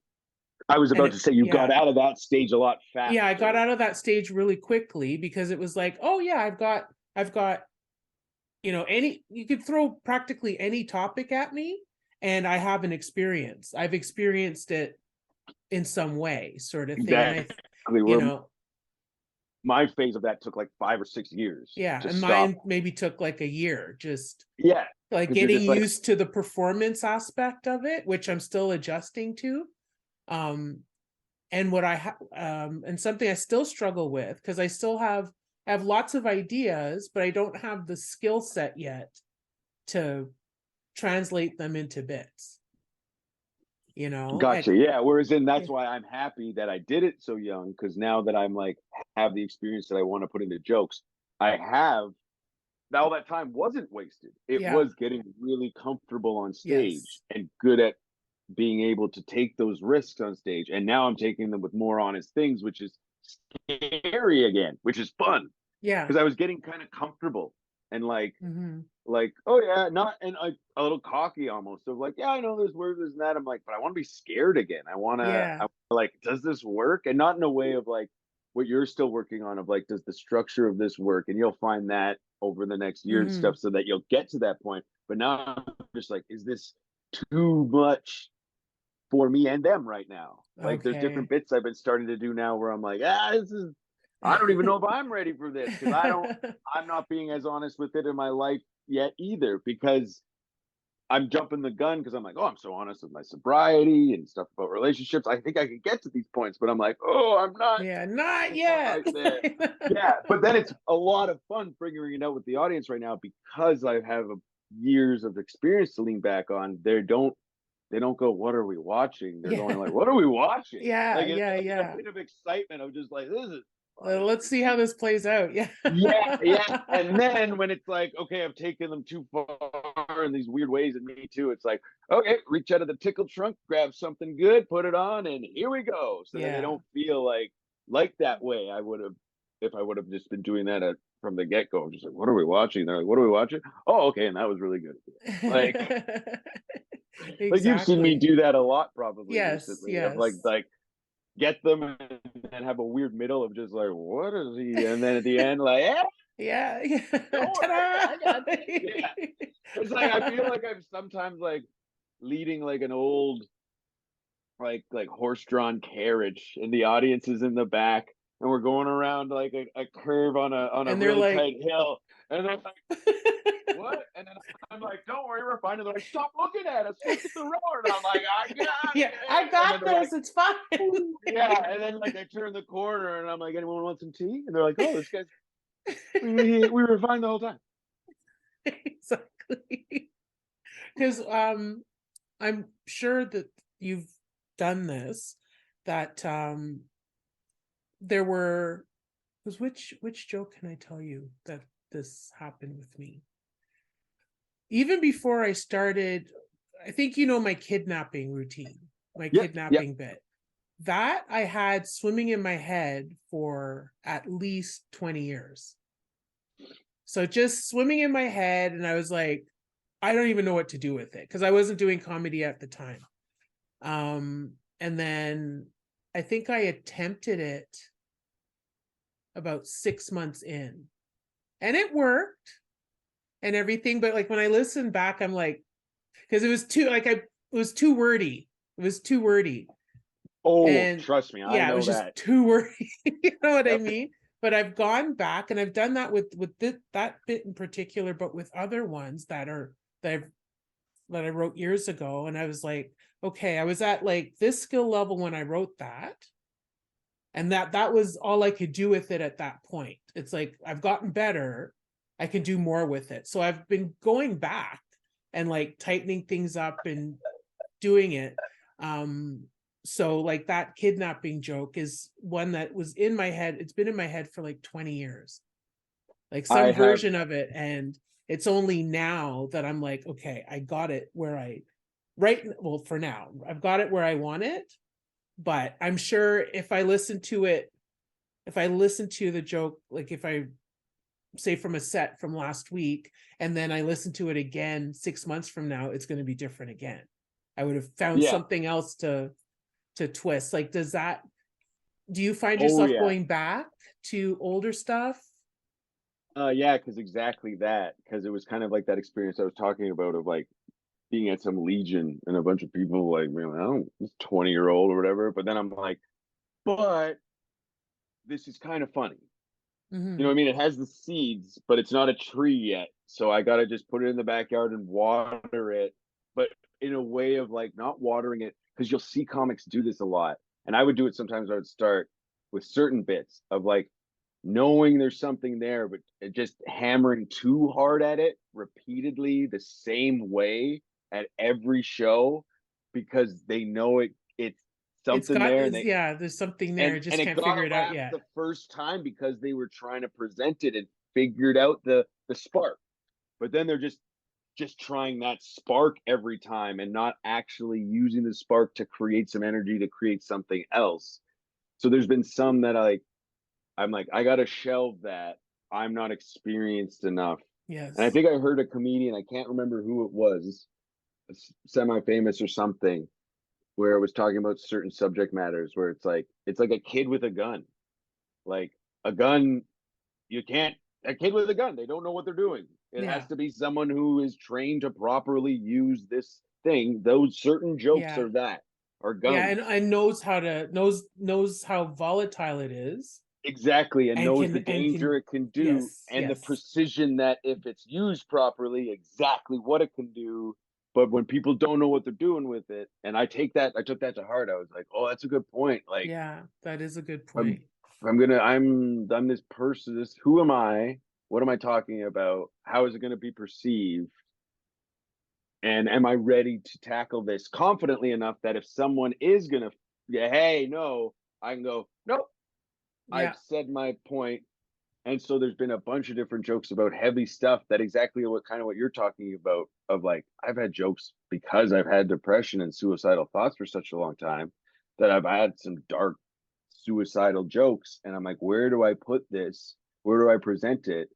I was And about to say you got yeah, out of that stage a lot yeah, I got faster. out of that stage really quickly because it was like, oh yeah, I've got any, you could throw practically any topic at me and I have an experience. I've experienced it in some way, sort of thing. And Exactly. you Where know, my phase of that took like 5 or 6 years yeah, to and stop. mine maybe took like a year, just Yeah, like because you're getting just like, used to the performance aspect of it, which I'm still adjusting to. Um, and what and something I still struggle with because I have lots of ideas, but I don't have the skill set yet to translate them into bits. And gotcha. Yeah. Whereas in yeah, that's why I'm happy that I did it so young, because now that I'm like have the experience that I want to put into jokes, I have all that time wasn't wasted. It yeah, was getting really comfortable on stage yes, and good at being able to take those risks on stage. And now I'm taking them with more honest things, which is scary again, which is fun yeah, because I was getting kind of comfortable and hmm, like, oh yeah, not and a little cocky almost of like, yeah, I know there's words and that. I'm like, but I want to be scared again. yeah, Like, does this work? And not in a way of like what you're still working on of like, does the structure of this work? And you'll find that over the next year and hmm, stuff so that you'll get to that point. But now I'm just like, is this too much for me and them right now? Like, there's different okay. bits I've been starting to do now where I'm like, this is, I don't even know if I'm ready for this because I'm not being as honest with it in my life yet either because I'm jumping the gun because I'm like, oh, I'm so honest with my sobriety and stuff about relationships. I think I can get to these points, but I'm like, oh, I'm not Yeah, not yet. quite there. Yeah, but then it's a lot of fun figuring it out with the audience right now because I have years of experience to lean back on. They don't go, what are we watching? They're Yeah, going like, what are we watching? yeah, Like yeah, it's like a yeah. bit of excitement of just like, this is fun. Let's see how this plays out. Yeah. Yeah, yeah. And then when it's like, okay, I've taken them too far in these weird ways, and me too, it's like, okay, reach out of the tickle trunk, grab something good, put it on, and here we go. So then they Yeah. don't feel like that way I would have if I would have just been doing that from the get go. Just like, what are we watching? They're like, what are we watching? Oh, okay, and that was really good. Like you've seen me Exactly. do that a lot probably Yes, recently of yes. like get them and then have a weird middle of just like, what is he? And then at the end, like, eh, Yeah, yeah. don't worry, I got this. Yeah. It's like I feel Ta-da! like I'm sometimes like leading like an old like horse-drawn carriage and the audience is in the back and we're going around like a curve on a And they're really like, tight hill, and they're like, what? And then I'm like, don't worry, we're fine. And they're like, stop looking at us, look at the road. And I'm like, I got yeah, I it. And got then they're this. like, It's fine. ooh, yeah. And then like I turn the corner, and I'm like, anyone want some tea? And they're like, oh, this guy's we were fine the whole time. Exactly. Because I'm sure that you've done this, that there were, because which joke can I tell you that this happened with me? Even before I started, I think you know my kidnapping routine, my Yep, yep. kidnapping bit. That I had swimming in my head for at least 20 years. So just swimming in my head, and I was like, I don't even know what to do with it, because I wasn't doing comedy at the time. And then I think I attempted it about 6 months in, and it worked and everything. But like when I listen back, I'm like, because it was too like it was too wordy. It was too wordy. Oh, And trust me, I yeah, it know was just that. too wordy. You know what I Yep. mean? But I've gone back and I've done that with that bit in particular, but with other ones that I wrote years ago. And I was like, okay, I was at like this skill level when I wrote that. And that was all I could do with it at that point. It's like I've gotten better. I can do more with it. So I've been going back and like tightening things up and doing it. So like that kidnapping joke is one that was in my head. It's been in my head for like 20 years, like I some have. version of it. And it's only now that I'm like, okay, I got it where right. Well, for now, I've got it where I want it. But I'm sure if I listen to it, if I listen to the joke, like if I say from a set from last week, and then I listen to it again 6 months from now, it's going to be different again. I would have found Yeah. something else to twist. Like, do you find Oh yourself yeah. going back to older stuff? Yeah, because exactly that. Because it was kind of like that experience I was talking about of like being at some legion and a bunch of people like, man, I don't, this 20-year-old or whatever. But then I'm like, but this is kind of funny. You know Mm-hmm. what I mean? It has the seeds, but it's not a tree yet. So I got to just put it in the backyard and water it, but in a way of like not watering it, because you'll see comics do this a lot. And I would do it sometimes. I would start with certain bits of like knowing there's something there, but just hammering too hard at it repeatedly the same way at every show because they know it's It's something got there and this, yeah, there's something there. and Just it can't got figure a it out laugh yet. the first time because they were trying to present it and figured out the spark. But then they're just trying that spark every time and not actually using the spark to create some energy to create something else. So there's been some that I'm like, I gotta shelve that. I'm not experienced enough. And I Yes. think I heard a comedian, I can't remember who it was, semi-famous or something, where it was talking about certain subject matters where it's like a kid with a gun. Like a gun, you can't a kid with a gun, they don't know what they're doing. It has Yeah. to be someone who is trained to properly use this thing. Those certain jokes Yeah. are that are Yeah. And guns. knows how to knows how volatile it is, Exactly, and knows the and danger can, it can do yes, and the yes. precision that if it's used properly, exactly what it can do. But when people don't know what they're doing with it, and I took that to heart. I was like, oh, that's a good point. Like, Yeah, that is a good I'm, point. I'm this person. This, who am I? What am I talking about? How is it going to be perceived? And am I ready to tackle this confidently enough that if someone is going to, yeah, hey, no, I can go, nope, Yeah. I've said my point. And so there's been a bunch of different jokes about heavy stuff that exactly what kind of what you're talking about of like, I've had jokes because I've had depression and suicidal thoughts for such a long time that I've had some dark suicidal jokes. And I'm like, where do I put this? Where do I present it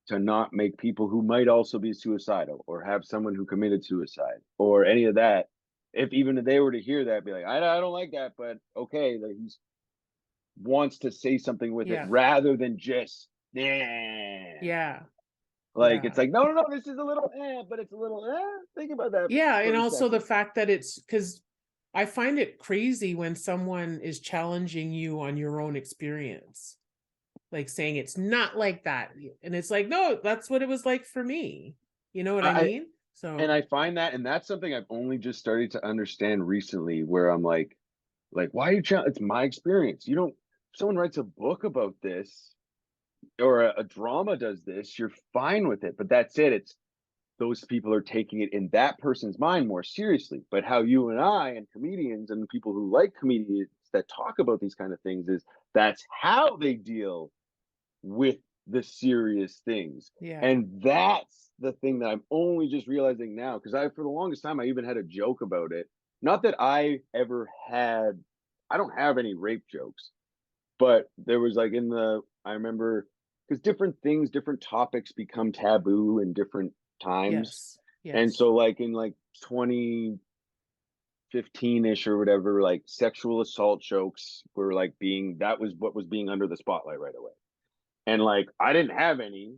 to not make people who might also be suicidal or have someone who committed suicide or any of that? If even if they were to hear that, be like, I don't like that, but okay, like he's wants to say something with it Yeah. rather than just yeah. Yeah. Like Yeah. it's like no, this is a little but it's a little think about that Yeah. for And a also the second. fact that it's because I find it crazy when someone is challenging you on your own experience, like saying it's not like that. And it's like, no, that's what it was like for me. You know what I I mean? and So, I find that, and that's something I've only just started to understand recently, where I'm like, why are you trying? It's my experience. You don't. If someone writes a book about this, or a drama does this, you're fine with it. But that's it. It's those people are taking it in that person's mind more seriously. But how you and I and comedians and people who like comedians that talk about these kind of things is that's how they deal with the serious things. yeah. And that's the thing that I'm only just realizing now, because I, for the longest time, I even had a joke about it. Not that I ever had, I don't have any rape jokes, but there was like I remember, because different things, different topics become taboo in different times. Yes. And Yes. so, like, in like 2015-ish or whatever, like sexual assault jokes were like that was what was being under the spotlight right away. And like, I didn't have any,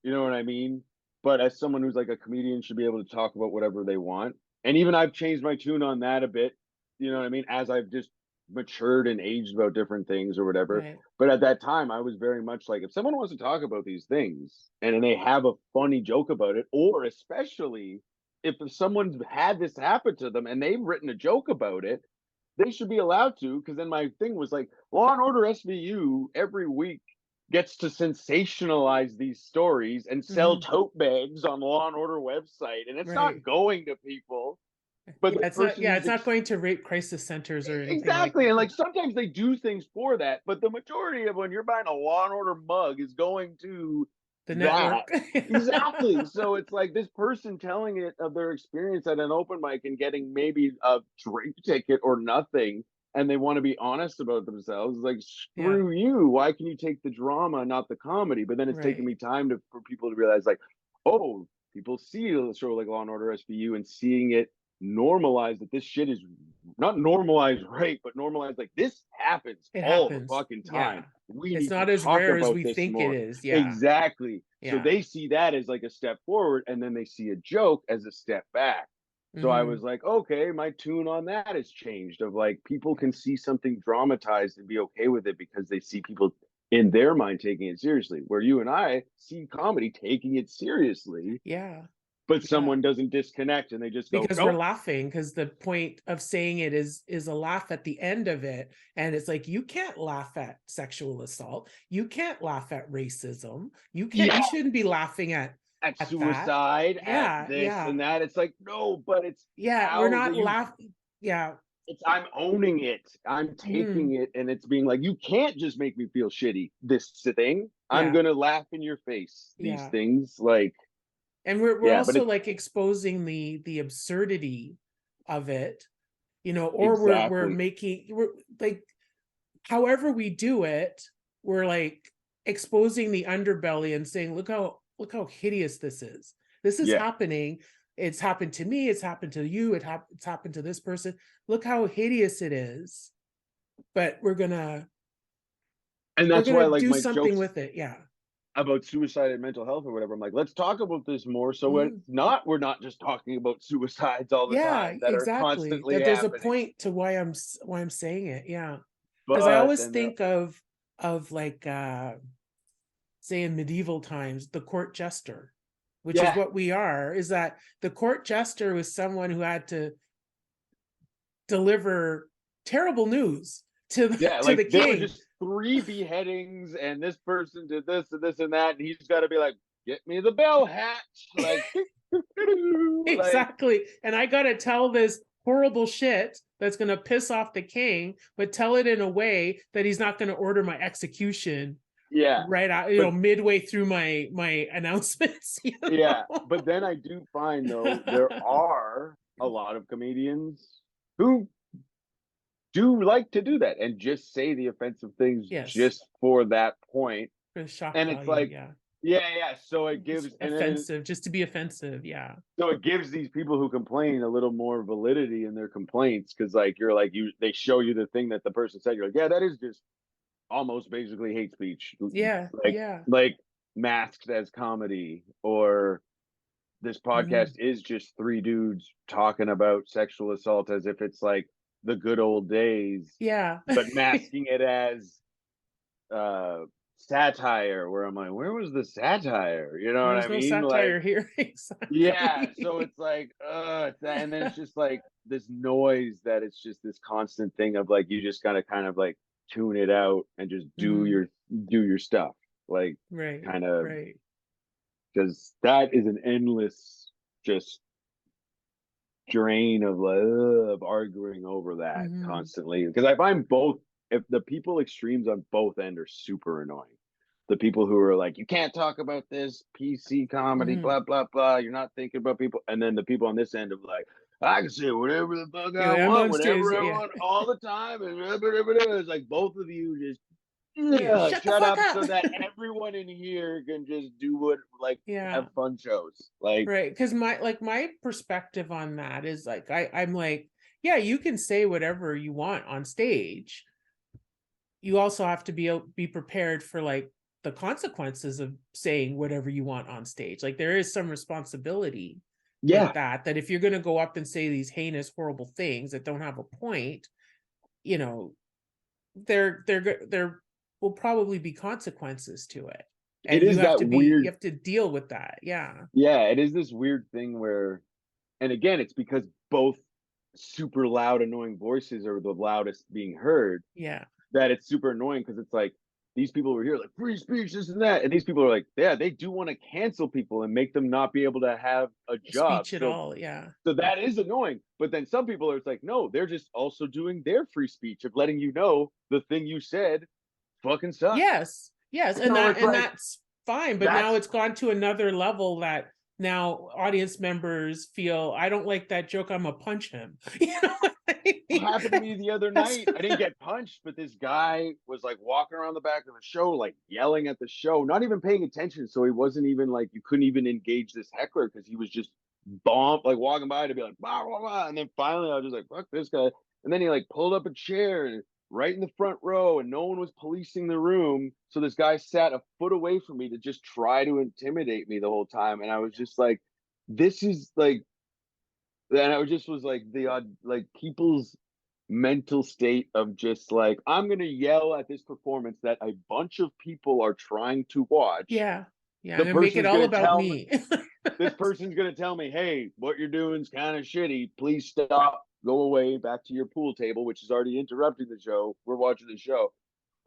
you know what I mean? But as someone who's like a comedian should be able to talk about whatever they want. And even I've changed my tune on that a bit, you know what I mean? As I've just matured and aged about different things or whatever. Right. But at that time, I was very much like, if someone wants to talk about these things and they have a funny joke about it, or especially if someone's had this happen to them and they've written a joke about it, they should be allowed to. Because then my thing was like, Law and Order SVU every week gets to sensationalize these stories and sell Hmm. tote bags on Law and Order website, and it's not Right. going to people. But Yeah. the It's not, person yeah, who's it's not going to rape crisis centers or anything like exactly, that. and Yeah. like sometimes they do things for that, but the majority of when you're buying a Law and Order mug is going to The that. network. Exactly. So it's like this person telling it of their experience at an open mic and getting maybe a drink ticket or nothing, and they want to be honest about themselves. Like, Yeah. screw you. Why can you take the drama, not the comedy? But then it's taken Right. me time for people to realize, like, oh, people see a show like Law and Order SVU and seeing it normalized, that this shit is not normalized right, but normalized like this happens It all the happens. fucking time. Yeah. We It's need to not as talk rare as about we this think it more. is. Yeah. Exactly. So Yeah. they see that as like a step forward, and then they see a joke as a step back. So I Hmm. was like, okay, my tune on that has changed. Of like, people Yeah. can see something dramatized and be okay with it because they see people in their mind taking it seriously. Where you and I see comedy taking it seriously, Yeah. but Yeah. someone doesn't disconnect and they just go, Because we're nope. laughing, because the point of saying it is a laugh at the end of it. And it's like, you can't laugh at sexual assault, you can't laugh at racism, you Yeah, shouldn't be laughing at at that. suicide, at Yeah, this yeah, and that. It's like, no, but it's yeah, we're how not that you laughing. Yeah. it's I'm owning it. I'm Mhm. taking it, and it's being like, you can't just make me feel shitty. This thing. I'm Yeah, gonna laugh in your face. These yeah. things, like, And we're yeah, but also it's like exposing the absurdity of it, or we're exactly, making, we're like, however we do it, we're like exposing the underbelly and saying, look how hideous this is. This is yeah. happening. It's happened to me. It's happened to you. It's happened to this person. Look how hideous it is. But And we're that's why, gonna like, do my something jokes with it. Yeah. about suicide and mental health or whatever, I'm like, let's talk about this more. So Mhm. we're not just talking about suicides all the Yeah, time that are exactly. constantly That there's a happening. point to why I'm saying it. Yeah. Because I But always then there, think of like say in medieval times, the court jester, which is yeah, what we are. Is that the court jester was someone who had to deliver terrible news to yeah, to like the there were king. just three beheadings, and this person did this and this and that, and he's got to be like, "Get me the bell hatch," like, like, Exactly. And I got to tell this horrible shit that's going to piss off the king, but tell it in a way that he's not going to order my execution yeah. right out, But midway through my announcements. yeah, but then I do find though there are a lot of comedians who do like to do that and just say the offensive things Yes, just for that point, for shock and it's value. like, Yeah, yeah, yeah. So it it's gives, and then offensive just to be offensive. Yeah. so it gives these people who complain a little more validity in their complaints, because like you're like, they show you the thing that the person said, you're like, yeah, that is just almost basically hate speech, Yeah. like Yeah. like masked as comedy, or this podcast Hmm. is just three dudes talking about sexual assault as if it's like the good old days, Yeah. but masking it as satire, where I'm like, where was the satire? You know There what was I no mean? Like, satire here. yeah, so Exactly. it's like, it's that, and then it's just like this noise that it's just this constant thing of like you just gotta kind of like tune it out and just Mhm. do your stuff, like Right, kind of, right. because that is an endless just drain of like of arguing over that Mhm, constantly. Because I find both, if the people extremes on both end are super annoying. The people who are like, you can't talk about this PC comedy, mhm. blah blah blah. You're not thinking about people, and then the people on this end of like, I can say whatever the fuck Yeah, I when I'm want, on stage, whenever I yeah. want, all the time, and blah, blah, blah, blah. It's like both of you just, Yeah, yeah, shut the shut fuck up up. so that everyone in here can just do what, like, Yeah, have fun shows. Like, right. Because my perspective on that is like I'm like, yeah, you can say whatever you want on stage. You also have to be prepared for like the consequences of saying whatever you want on stage. Like there is some responsibility with yeah, that if you're going to go up and say these heinous, horrible things that don't have a point, you know, there will probably be consequences to it, it and is that you weird. have to deal with that. Yeah, Yeah, it is this weird thing where, and again, it's because both super loud, annoying voices are the loudest being heard, yeah. that it's super annoying because it's like these people were here like free speech, this and that, and these people are like, yeah, they do want to cancel people and make them not be able to have a job. Speech at So all. Yeah. that is annoying. But then some people are, it's like, no, they're just also doing their free speech of letting you know the thing you said fucking sucks. Yes, yes, So it's and like, that's fine, but now that's it's gone to another level that now audience members feel, I don't like that joke, Imma punch him. You know what I what mean? happened to me the other That's night. I didn't get punched, but this guy was like walking around the back of the show, like yelling at the show, not even paying attention. So he wasn't even like, you couldn't even engage this heckler because he was just like walking by to be like, blah, blah, blah. And then finally I was just like, fuck this guy. And then he like pulled up a chair right in the front row, and no one was policing the room. So this guy sat a foot away from me to just try to intimidate me the whole time. And I was just like, this is like, and I just was like the like people's mental state of just like, I'm gonna yell at this performance that a bunch of people are trying to watch. yeah, yeah, I'm The gonna make it person's all gonna about tell me, me. this person's gonna tell me, hey, what you're doing is kind of shitty. Please stop. Go away back to your pool table, which is already interrupting the show. We're watching the show.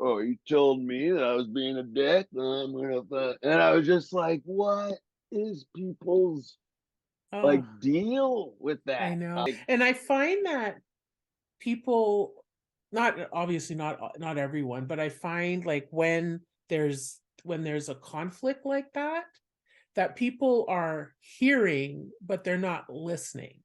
Oh, you told me that I was being a dick. And I was just like, what is people's like Oh, deal with I that? know, Like, and I find that people, not obviously not everyone, but I find like when there's a conflict like that people are hearing but they're not listening,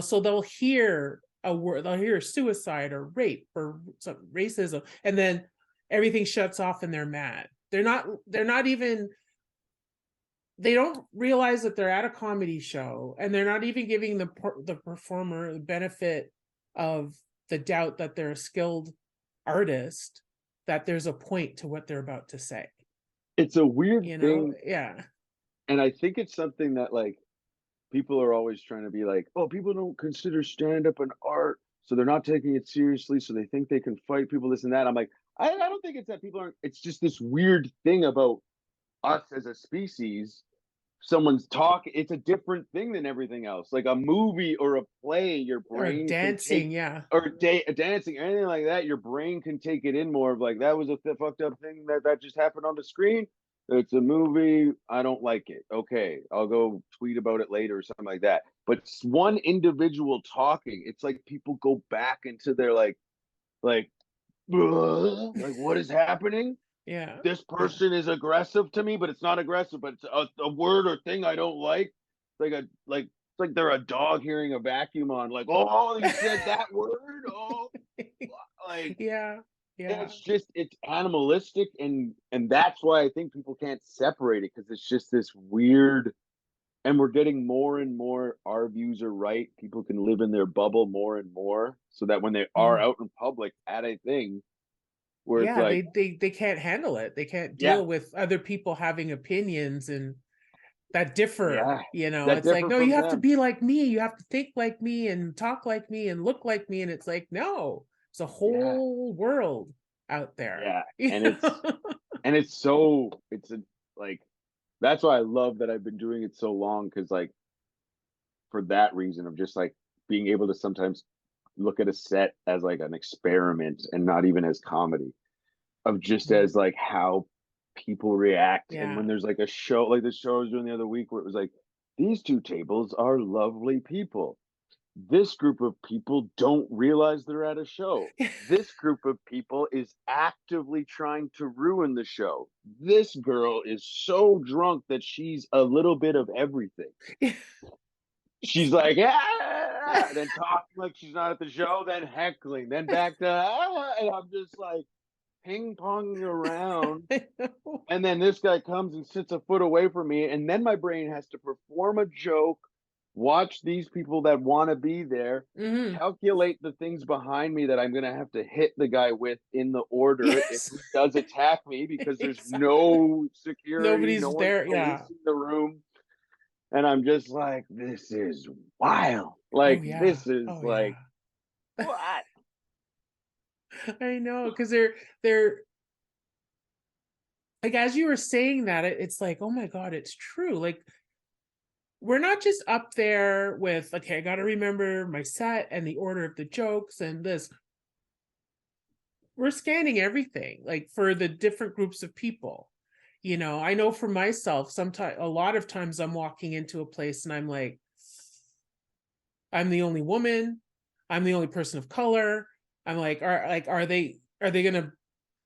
so they'll hear a word, they'll hear suicide or rape or some racism, and then everything shuts off and they're mad. They're not even, they don't realize that they're at a comedy show, and they're not even giving the performer the benefit of the doubt that they're a skilled artist, that there's a point to what they're about to say. it's a weird thing, Yeah. and I think it's something that like people are always trying to be like, oh, people don't consider stand up an art, so they're not taking it seriously, so they think they can fight people, this and that. I'm like, I don't think it's that people aren't. It's just this weird thing about us as a species. Someone's talk, it's a different thing than everything else. Like a movie or a play, your Or brain can take, dancing, yeah. or dancing, anything like that, your brain can take it in more of like, that was a fucked up thing that just happened on the screen. It's a movie, I don't like it, okay, I'll go tweet about it later or something like that. But one individual talking, it's like people go back into their like like what is happening. Yeah, This yeah. person is aggressive to me, but it's not aggressive, but it's a word or thing I don't like. It's like they're a dog hearing a vacuum on, like, oh, you said that word. Oh, like, Yeah, yeah. it's animalistic, and that's why I think people can't separate it, because it's just this weird, and we're getting more and more our views are right. People can live in their bubble more and more, so that when they are Mhm. out in public at a thing where it's Yeah, like, they can't handle it. They can't yeah, deal with other people having opinions, and that differ, Yeah, that it's like, differ no, from you have to them. be like me, you have to think like me and talk like me and look like me, and it's like, no, it's a Yeah, whole world out there. yeah, and it's so it's a, like that's why I love that I've been doing it so long, because like for that reason of just like being able to sometimes look at a set as like an experiment and not even as comedy, of just as like how people react. And when Yeah. there's like a show like the show I was doing the other week where it was like, these two tables are lovely people, this group of people don't realize they're at a show, this group of people is actively trying to ruin the show, this girl is so drunk that she's a little bit of everything, she's like, yeah, then talking like she's not at the show, then heckling, then back to, and I'm just like ping ponging around. I know. And then this guy comes and sits a foot away from me, and then my brain has to perform a joke, watch these people that want to be there, Mhm. calculate the things behind me that I'm going to have to hit the guy with in the order if Yes. he does attack me, because there's Exactly. no security, no Nobody's one's there. Yeah. policing the room. And I'm just like, this is wild. Oh Like, yeah. this is Oh like, yeah. what? I know, because they're like, as you were saying that, it's like, oh my God, it's true. Like, we're not just up there with, okay, I got to remember my set and the order of the jokes and this. We're scanning everything, like for the different groups of people. I know for myself, sometimes, a lot of times I'm walking into a place and I'm like, I'm the only woman, I'm the only person of color. I'm like, are they gonna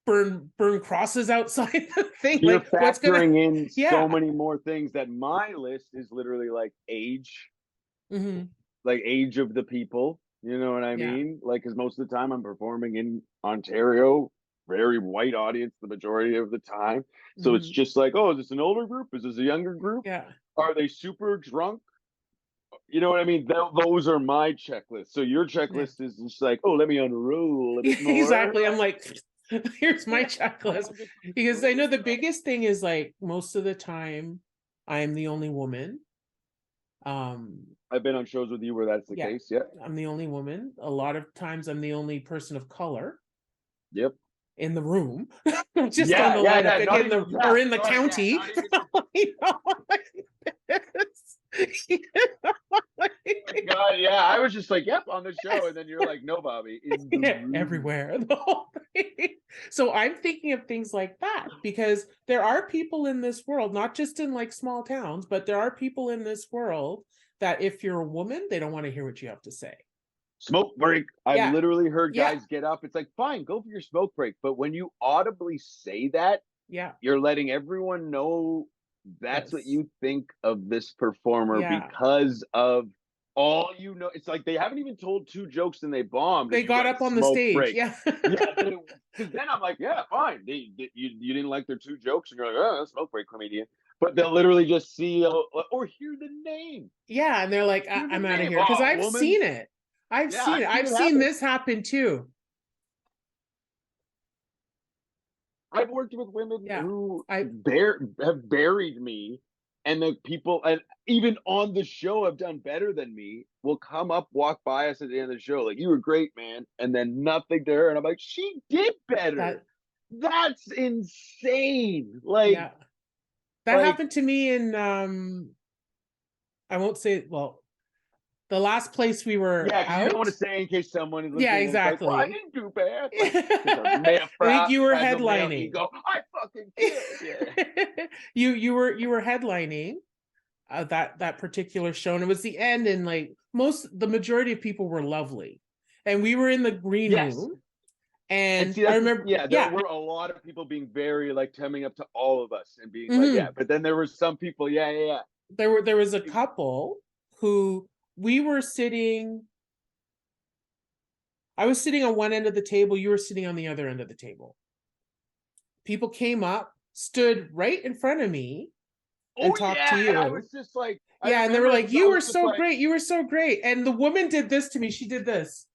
burn crosses outside the thing? You're Like, what's gonna, factoring in yeah. so many more things that my list is literally Hmm. like age of the people. You know what I Yeah. mean? Like, because most of the time I'm performing in Ontario, very white audience the majority of the time. So it's Hmm. just like, oh, is this an older group? Is this a younger group? Yeah. Are they super drunk? You know what I mean? Those are my checklists. So your Yeah. checklist is just like, oh, let me unroll a bit more. Exactly. I'm like, here's my And checklist. I'm just Because I know the like, biggest thing is, like, most of the time I am the only woman. Um, I've been on shows with you where that's the yeah, case. Yeah. I'm the only woman. A lot of times I'm the only person of color Yep. in the room, just on Yeah, the yeah, lineup, yeah. like Not in even, the, yeah. or in the Sorry, yeah, county. not even. You know, like this. My God, yeah. I was just like, yep, on the show, and then you're like, no, Bobby, in the Yeah, room. everywhere. The whole thing. So I'm thinking of things like that, because there are people in this world, not just in like small towns, but there are people in this world that if you're a woman, they don't want to hear what you have to say. Smoke break. I've Yeah. literally heard Yeah. guys get up. It's like, fine, go for your smoke break. But when you audibly say that, Yeah. you're letting everyone know that's what Yes. you think of this performer Yeah. because of all you know. It's like they haven't even told two jokes and they bombed, They and you got went up on the smoke stage. break. Yeah. Yeah, because then I'm like, yeah, fine. You didn't like their two jokes, and you're like, oh, smoke break comedian. But they'll literally just see or hear the name. Yeah. And they're like, Hear the I'm out of name. here. Because Oh, I've woman. seen it. I've Yeah, seen I've it. seen I've it seen happen. this happen too. I've worked with women Yeah. who I have buried me, and the people, and even on the show, have done better than me. Will come up, walk by us at the end of the show, like, "You were great, man," and then nothing to her, and I'm like, "She did better." that That's insane. yeah. That Like, happened to me in I won't say, well, the last place we were yeah, because you don't want out. to say in case someone is Yeah, listening and it's like, "Well, I exactly. didn't do bad," like, because of I male think proud, you were fragile male headlining. ego. I fucking killed. Yeah. You were headlining that particular show, and it was the end, and like the majority of people were lovely, and we were in the green Yes. room, And and see, I that's remember, yeah, there yeah. were a lot of people being very like coming up to all of us and being like, yeah. Mhm. But then there were some people, yeah, yeah, There was a yeah. couple who we were sitting. I was sitting on one end of the table, you were sitting on the other end of the table. People came up, stood right in front of me, and Oh talked yeah, to and I you. was just like, I Yeah, and they were remember like, because I "You were was just so like, great. You were so great." And the woman did this to me. She did this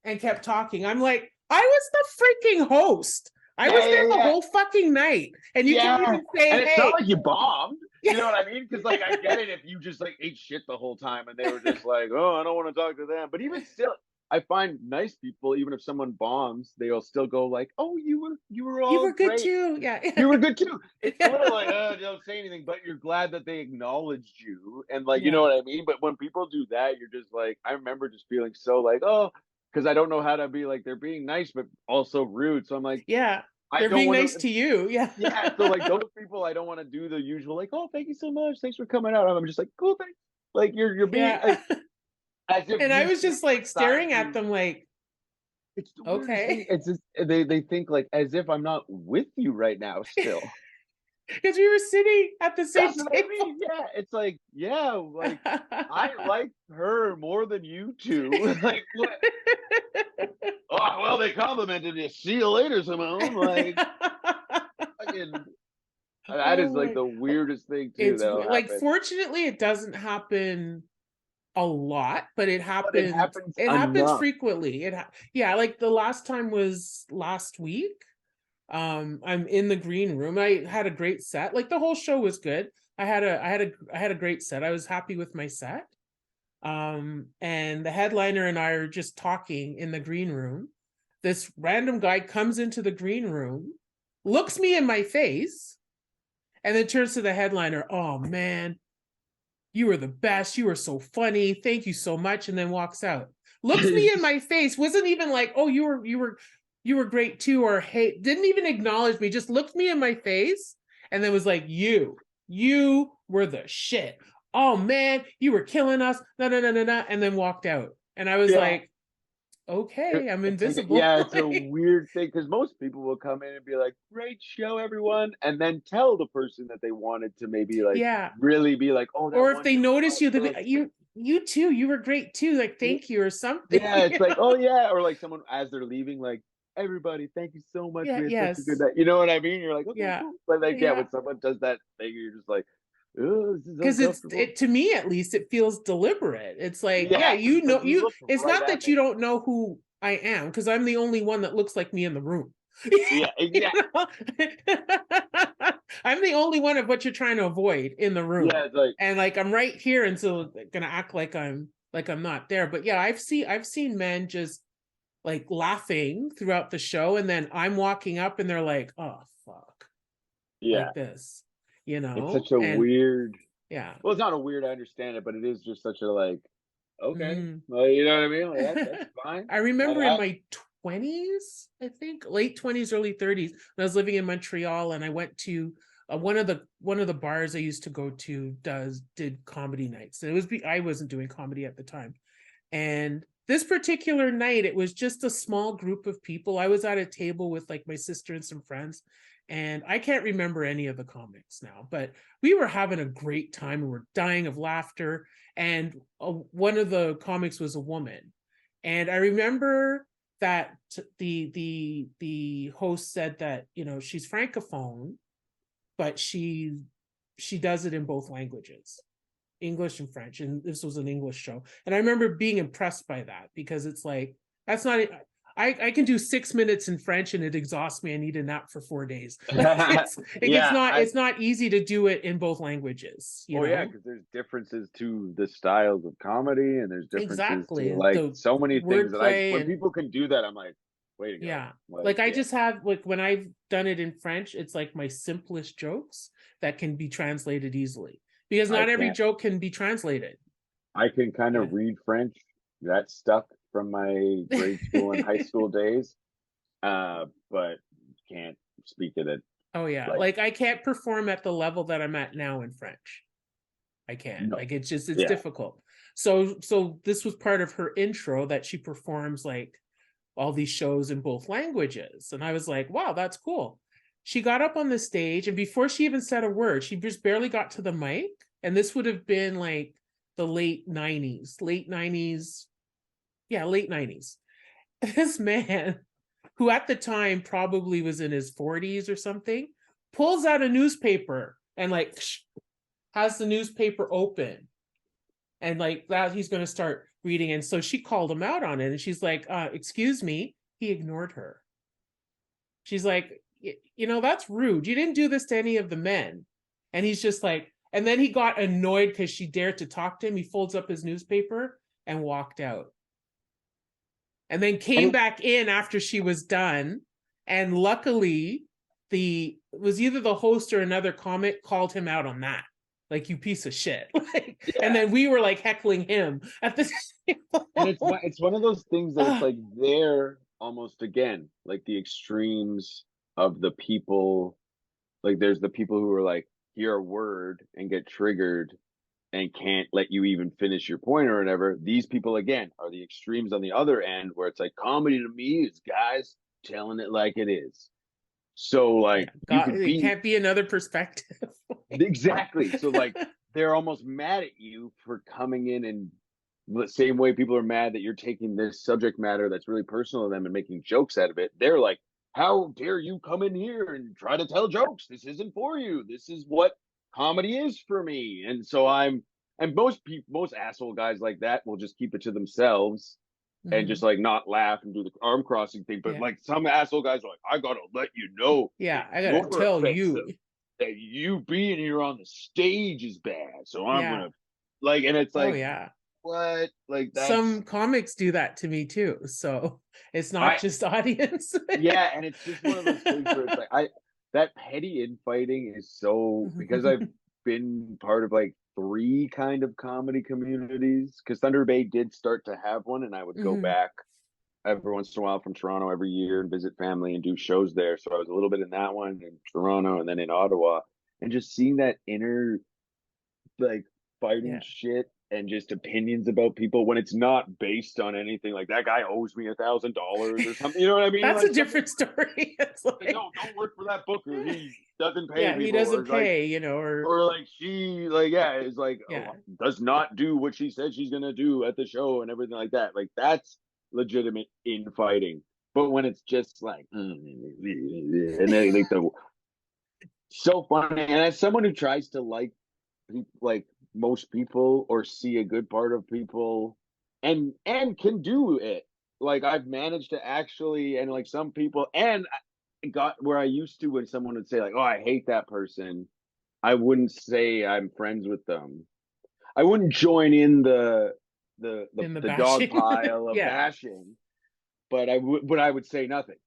and kept talking. I'm like, I was the freaking host. I yeah, was there yeah, the yeah, whole fucking night. And you can't yeah. even say, And it's not hey. like you bombed. You know what I mean? Because like I get it if you just like ate shit the whole time and they were just like, oh, I don't want to talk to them. But even still, I find nice people, even if someone bombs, they'll still go like, oh, you were You all were good great. too. Yeah. You were good too. It's a Yeah. little like, don't say anything, but you're glad that they acknowledged you. And like, you know Yeah. what I mean? But when people do that, you're just like, I remember just feeling so like, oh, because I don't know how to be like, they're being nice, but also rude. So I'm like, Yeah. I They're don't being want nice to, to you. Yeah. yeah. So like those people, I don't want to do the usual, like, oh, thank you so much. Thanks for coming out. I'm just like, cool, thanks. Like you're being Yeah. like, as if And I me was sitting just like beside staring at you. them like, It's the weirdest okay. thing. It's just they think like as if I'm not with you right now still. Because we were sitting at the same That's what I table. mean. Yeah, it's like, yeah, like I like her more than you two. Like what? Oh, well, they complimented me. See you later, Simone. Like fucking, that is Oh like my, the weirdest thing too it's that'll like, happen. fortunately it doesn't happen a lot, but But it happens it happens enough. frequently. Yeah, like the last time was last week. I'm in the green room. I had a great set. Like the whole show was good. I had a great set. I was happy with my set. And the headliner and I are just talking in the green room. This random guy comes into the green room, looks me in my face, and then turns to the headliner. Oh man, you were the best. You were so funny. Thank you so much. And then walks out. Looks me in my face. Wasn't even like, oh, you were great too, or hey, didn't even acknowledge me. Just looked me in my face and then was like, you were the shit. Oh man, you were killing us. No, no, no, no, no. And then walked out. And I was Yeah. like, okay, I'm It's like invisible. yeah, it's a weird thing because most people will come in and be like, "Great show, everyone," and then tell the person that they wanted to maybe like Yeah. really be like, "Oh, that Or if one they show was notice you, they'll awesome." be, you too, you were great too. Like, Y- thank you or something. Yeah, it's like, "Oh yeah," or like someone as they're leaving, like, "Everybody, thank you so much. Yeah, We had such a good yes. night." You know what I mean? You're like, "Okay, Yeah. cool," but like, yeah, Yeah. when someone does that thing, you're just like, "Oh, this is Because uncomfortable." it to me at least it feels deliberate. It's like, yeah, Yeah, because you it's like know, you you, looked it's right not at that me. you don't know who I am, because I'm the only one that looks like me in the room. Yeah, You exactly. know? I'm the only one of what you're trying to avoid in the room. Yeah, it's like And like I'm right here, and so gonna act like I'm not there. But yeah, I've seen men just like laughing throughout the show, and then I'm walking up and they're like, oh fuck, yeah, like this, it's such a and weird. yeah. Well, it's not a weird. I understand it, but it is just such a like. Okay, Mm. well, you know what I mean. Like that's fine. I remember in my 20s, I think late 20s, early 30s, when I was living in Montreal, and I went to one of the bars I used to go to did comedy nights. I wasn't doing comedy at the time, and this particular night it was just a small group of people. I was at a table with like my sister and some friends, and I can't remember any of the comics now, but we were having a great time. We were dying of laughter, and one of the comics was a woman, and I remember that the host said that, she's francophone, but she does it in both languages, English and French, and this was an English show. And I remember being impressed by that, because it's like, that's not, I can do 6 minutes in French and it exhausts me. I need a nap for 4 days. Yeah, It's not easy to do it in both languages, oh yeah, because there's differences to the styles of comedy, and there's differences to exactly, like the so many things that I wordplay. when And people can do that, I'm like, way to go. yeah, Like, like I yeah, just have, like, when I've done it in French, it's like my simplest jokes that can be translated easily, because I not every can't. joke can be translated. I can kind Yeah. of read French. That stuck from my grade school and high school days, but can't speak it. Oh yeah. Like, Like I can't perform at the level that I'm at now in French. I can't. no, Like it's yeah, difficult. So this was part of her intro, that she performs like all these shows in both languages. And I was like, wow, that's cool. She got up on the stage, and before she even said a word, she just barely got to the mic. And this would have been like the late 90s. Late 90s. Yeah, late 90s. This man, who at the time probably was in his 40s or something, pulls out a newspaper and like has the newspaper open, and like that he's going to start reading. And so she called him out on it, and she's like, excuse me. He ignored her. She's like, that's rude. You didn't do this to any of the men. And he's just like, And then he got annoyed because she dared to talk to him. He folds up his newspaper and walked out. And then came back in after she was done. And luckily, it was either the host or another comic called him out on that. Like, you piece of shit. Like, Yeah. And then we were like heckling him at the And it's one of those things that it's like they're almost, again, like the extremes of the people. Like, there's the people who are like, hear a word and get triggered and can't let you even finish your point or whatever. These people, again, are the extremes on the other end, where it's like, comedy to me is guys telling it like it is. So like, you could it can't be another perspective. exactly. So like, they're almost mad at you for coming in, and the same way people are mad that you're taking this subject matter that's really personal to them and making jokes out of it. They're like, how dare you come in here and try to tell jokes? This isn't for you. This is what comedy is for me. And so and most asshole guys like that will just keep it to themselves and just like not laugh and do the arm crossing thing. But like, some asshole guys are like, I gotta let you know. Yeah, I gotta tell you that you being here on the stage is bad. So I'm gonna like, and it's like, what? Like, that's... Some comics do that to me too. So it's not just audience. Yeah, and it's just one of those things where it's like, that petty infighting is so, because I've been part of like 3 kind of comedy communities, because Thunder Bay did start to have one, and I would go back every once in a while from Toronto every year and visit family and do shows there. So I was a little bit in that one in Toronto and then in Ottawa, and just seeing that inner like fighting shit and just opinions about people when it's not based on anything. Like, that guy owes me $1,000 or something. You know what I mean? That's like, a different story. It's like, no, don't work for that booker. He doesn't pay people. He doesn't pay, like, you know, or like, she like, is like, does not do what she said she's gonna do at the show and everything like that. Like, that's legitimate infighting. But when it's just like, and then like so funny. And as someone who tries to like most people, or see a good part of people, and can do it, like, I've managed to actually, and like, some people, and I got where I used to, when someone would say like, oh, I hate that person, I wouldn't say I'm friends with them. I wouldn't join in the dog pile of bashing, but I would say nothing,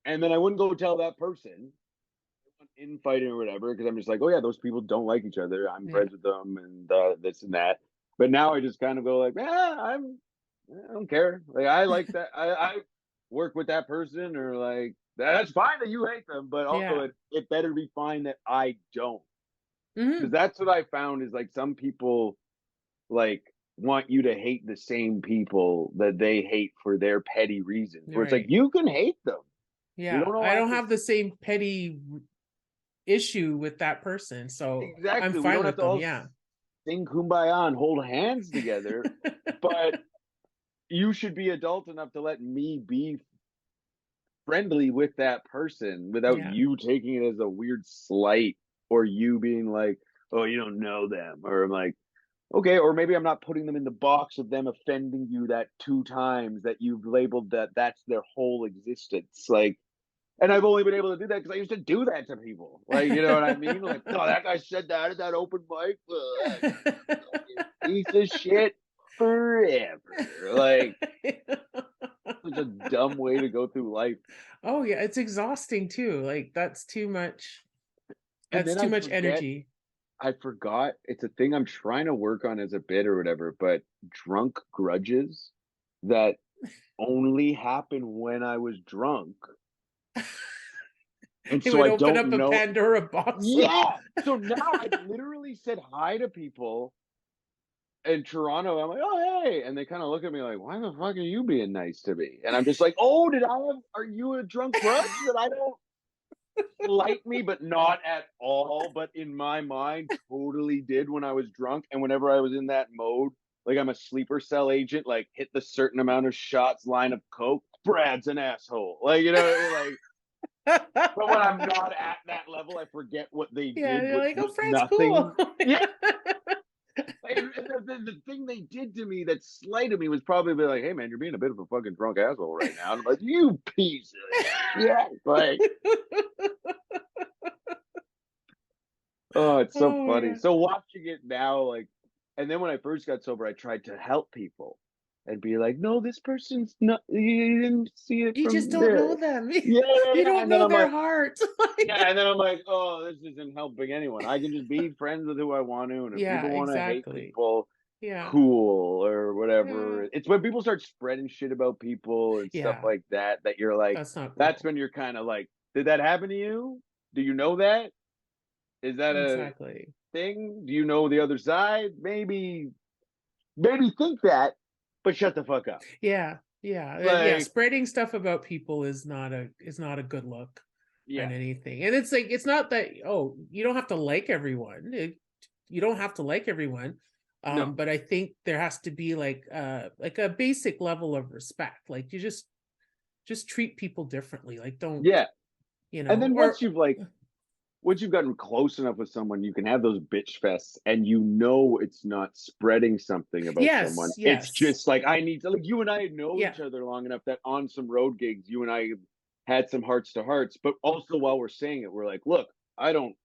and then I wouldn't go tell that person infighting or whatever, because I'm just like, oh yeah, those people don't like each other. I'm friends with them, and this and that. But now I just kind of go like, I don't care. Like, I like that. I work with that person, or like, that's fine that you hate them, but also it better be fine that I don't. Because that's what I found, is like, some people like want you to hate the same people that they hate for their petty reasons. Where it's like, you can hate them. Yeah, I don't have the same petty issue with that person, so I'm fine with them. Sing kumbaya and hold hands together, but you should be adult enough to let me be friendly with that person without you taking it as a weird slight, or you being like, oh, you don't know them, or I'm like, okay, or maybe I'm not putting them in the box of them offending you that 2 times that you've labeled that's their whole existence. Like, and I've only been able to do that because I used to do that to people. Like, you know what I mean? Like, oh, that guy said that at that open mic. Piece of shit forever. Like, such a dumb way to go through life. Oh yeah, it's exhausting too. Like, that's too much. That's too much energy. I forgot. It's a thing I'm trying to work on as a bit or whatever, but drunk grudges that only happen when I was drunk. And so I don't open up a Pandora box. Yeah. So now I literally said hi to people in Toronto. I'm like, oh, hey. And they kind of look at me like, why the fuck are you being nice to me? And I'm just like, oh, are you a drunk grudge that I don't like me, but not at all, but in my mind totally did when I was drunk. And whenever I was in that mode, like, I'm a sleeper cell agent, like, hit the certain amount of shots, line of coke, Brad's an asshole. Like, you know, like, but when I'm not at that level, I forget what they did. You're like, oh, Fred's nothing. Cool. Yeah. And the thing they did to me that slighted me was probably be like, hey man, you're being a bit of a fucking drunk asshole right now. And I'm like, you piece of shit. Like, Oh, it's so Oh my funny. god. So watching it now, like, and then when I first got sober, I tried to help people and be like, no, this person's not, you didn't see it You just from don't know there. them. Yeah, yeah, You yeah. don't And then know I'm their like, heart. yeah, and then I'm like, oh, this isn't helping anyone. I can just be friends with who I want to, and if Yeah, people want to hate exactly. people, Yeah. cool or Yeah. whatever. It's when people start spreading shit about people and stuff Yeah. like that that you're like, That's not that's cool. when you're kind of like, did that happen to you? Do you know that? Is that a Exactly. thing? Do you know the other side? Maybe think that, but shut the fuck up. Yeah. Yeah. Yeah. Like, Spreading stuff about people is not a good look yeah, on anything. And it's like it's not that, oh, you don't have to like everyone. You don't have to like everyone. no, But I think there has to be like a basic level of respect. Like you just treat people differently. Like don't, yeah. And then or once you've gotten close enough with someone, you can have those bitch fests, and you know it's not spreading something about someone. yes, It's yes. just like I need to. Like you and I know Yeah. each other long enough that on some road gigs, you and I had some hearts to hearts. But also while we're saying it, we're like, look, I don't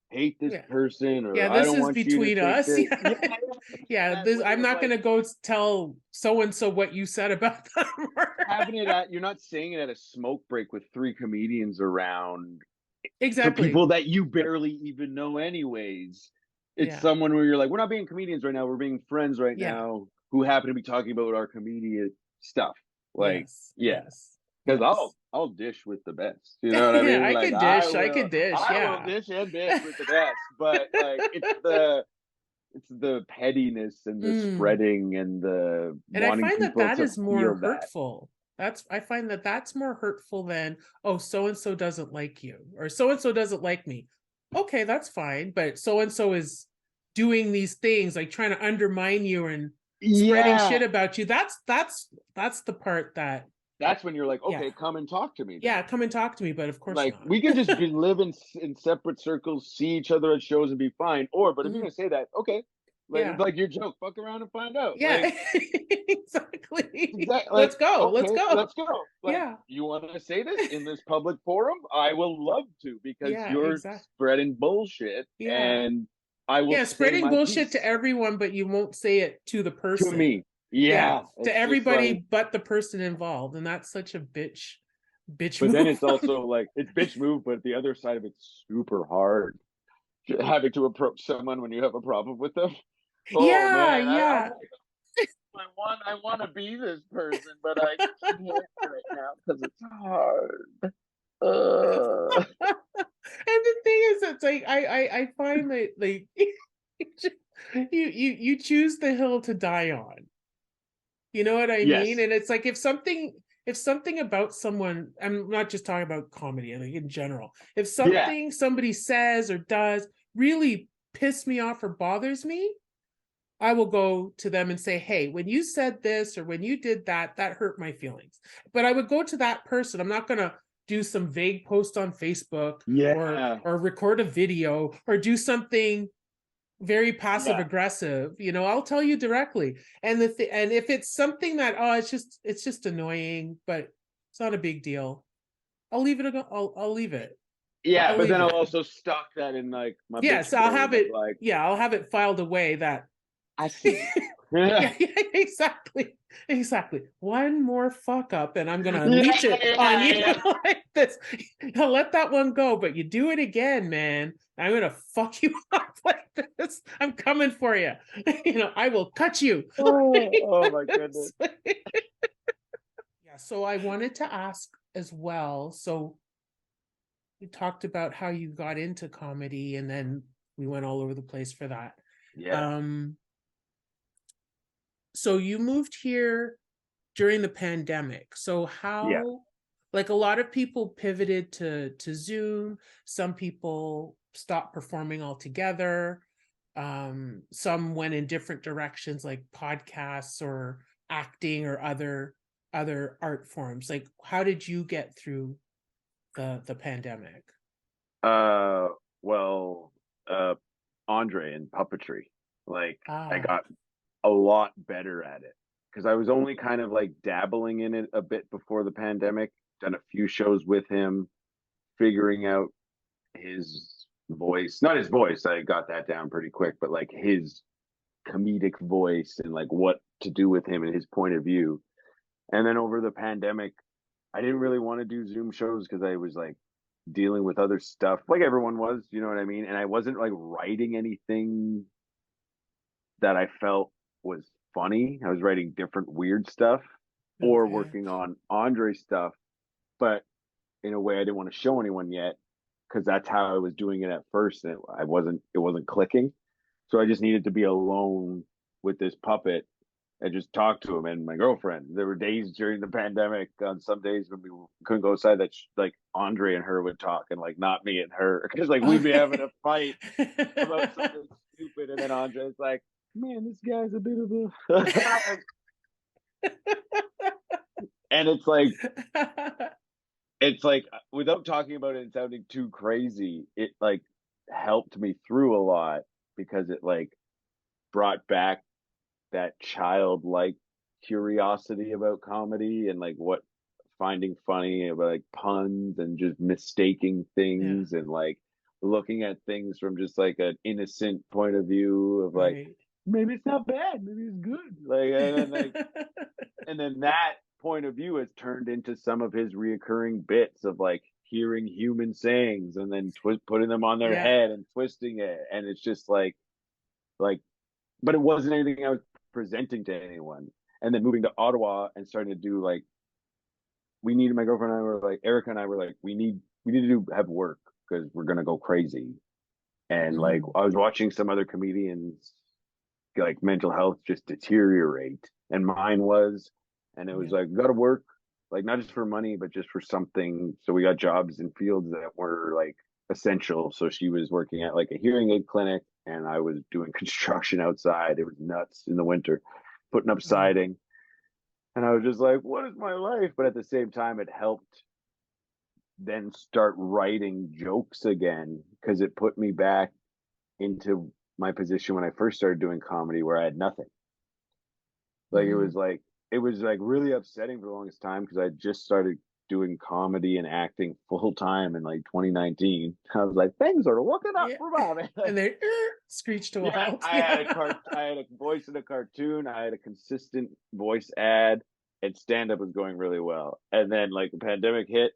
hate this Yeah. person, Yeah, or I this don't is want you to between think us. this. Yeah. Yeah, yeah. Yeah, That this way I'm of not like gonna go tell so and so what you said about them. having it at, you're not saying it at a smoke break with three comedians around for Exactly. people that you barely even know anyways. It's Yeah. someone where you're like, we're not being comedians right now, we're being friends right Yeah. now who happen to be talking about our comedian stuff. Like, Yes. yeah. Yes. Because Yes. I'll dish with the best. You know what I Yeah, mean? I Like could dish. I could dish. I will Yeah. dish and dish with the best. But like it's the pettiness and the Mm. spreading and the And I wanting find that people that to is more feel that. hurtful. I find that that's more hurtful than, oh, so and so doesn't like you or so and so doesn't like me. Okay, that's fine, but so and so is doing these things like trying to undermine you and spreading Yeah. shit about you. That's the part that, That's when you're like, yeah. okay, come and talk to me then. Yeah, come and talk to me, but of course Like not. we could just be live in separate circles, see each other at shows and be fine. Or, but if you're Mhm. gonna say that, okay, like Yeah. it's like your joke, fuck around and find out. Yeah. Exactly. Exactly. Let's Like, go. Let's okay, go. let's go. Like, Yeah. you want to say this in this public forum? I will love to because Yeah, you're exactly. spreading bullshit, Yeah. and I will Yeah, say spreading my bullshit to piece everyone, but you won't say it to the to person. me. Yeah, Yeah, to it's just everybody like, but the person involved, and that's such a bitch but then move. it's also like it's bitch move, but the other side of it's super hard having to approach someone when you have a problem with them. Oh Yeah, man, yeah. I want to be this person, but I can't right now because it's hard. Uh, And the thing is, it's like I find that like you choose the hill to die on. You know what I mean? yes, And it's like if something about someone, I'm not just talking about comedy, like in general. If yeah, something somebody says or does really piss me off or bothers me, I will go to them and say, "Hey, when you said this or when you did that, that hurt my feelings." But I would go to that person. I'm not going to do some vague post on Facebook yeah, or record a video or do something very passive yeah, aggressive. I'll tell you directly. And if it's something that, oh, it's just annoying, but it's not a big deal, I'll leave it. I'll leave it. yeah. I'll But leave then I'll it. also stock that in like my bitch Yes, I'll brain have of it. like, Yeah, I'll have it filed away that. I see you. Yeah, Yeah, yeah, exactly. Exactly. One more fuck up and I'm gonna yeah, unleash it on yeah, you yeah. like this. I'll let that one go, but you do it again, man. I'm gonna fuck you up like this. I'm coming for you. I will cut you. Oh my goodness. Yeah, so I wanted to ask as well. So we talked about how you got into comedy and then we went all over the place for that. Yeah, Um, so you moved here during the pandemic. So yeah. how, like a lot of people pivoted to Zoom, some people stopped performing altogether. Some went in different directions like podcasts or acting or other art forms. Like how did you get through the pandemic? Uh, well, uh, Andre and puppetry. Like I Ah, got a lot better at it because I was only kind of like dabbling in it a bit before the pandemic, done a few shows with him, figuring out his voice, not his voice, I got that down pretty quick, but like his comedic voice and like what to do with him and his point of view. And then over the pandemic, I didn't really want to do Zoom shows because I was like dealing with other stuff, like everyone was, you know what I mean? And I wasn't like writing anything that I felt was funny. I was writing different weird stuff or Okay. working on Andre stuff, but in a way I didn't want to show anyone yet because that's how I was doing it at first, and it wasn't clicking. So I just needed to be alone with this puppet and just talk to him and my girlfriend. There were days during the pandemic, on some days when we couldn't go outside, that like Andre and her would talk, and like not me and her, because like we'd be having a fight about something stupid, and then Andre's like, "Man, this guy's a bit of a," and it's like without talking about it and sounding too crazy, it like helped me through a lot because it like brought back that childlike curiosity about comedy and like what finding funny about like puns and just mistaking Yeah, things and like looking at things from just like an innocent point of view of like right. maybe it's not bad, maybe it's good, like, and then like and then that point of view has turned into some of his reoccurring bits of like hearing human sayings and then putting them on their Yeah. head and twisting it, and it's just like but it wasn't anything I was presenting to anyone. And then moving to Ottawa and starting to do like my girlfriend and I were like, Erica and I were like, we need to have work because we're gonna go crazy. And like Mhm. I was watching some other comedians like mental health just deteriorate, and mine was, and it was Yeah. like got to work, like not just for money but just for something. So we got jobs in fields that were like essential. So she was working at like a hearing aid clinic and I was doing construction outside. It was nuts in the winter, putting up Yeah. siding, and I was just like, what is my life? But at the same time it helped then start writing jokes again because it put me back into my position when I first started doing comedy where I had nothing. Like Mhm. it was like really upsetting for the longest time because I just started doing comedy and acting full time in like 2019. I was like, things are looking up Yeah. for Bobby. And they screech to a Yeah, halt. Yeah. I had a voice in a cartoon, I had a consistent voice ad, and stand up was going really well. And then like the pandemic hit,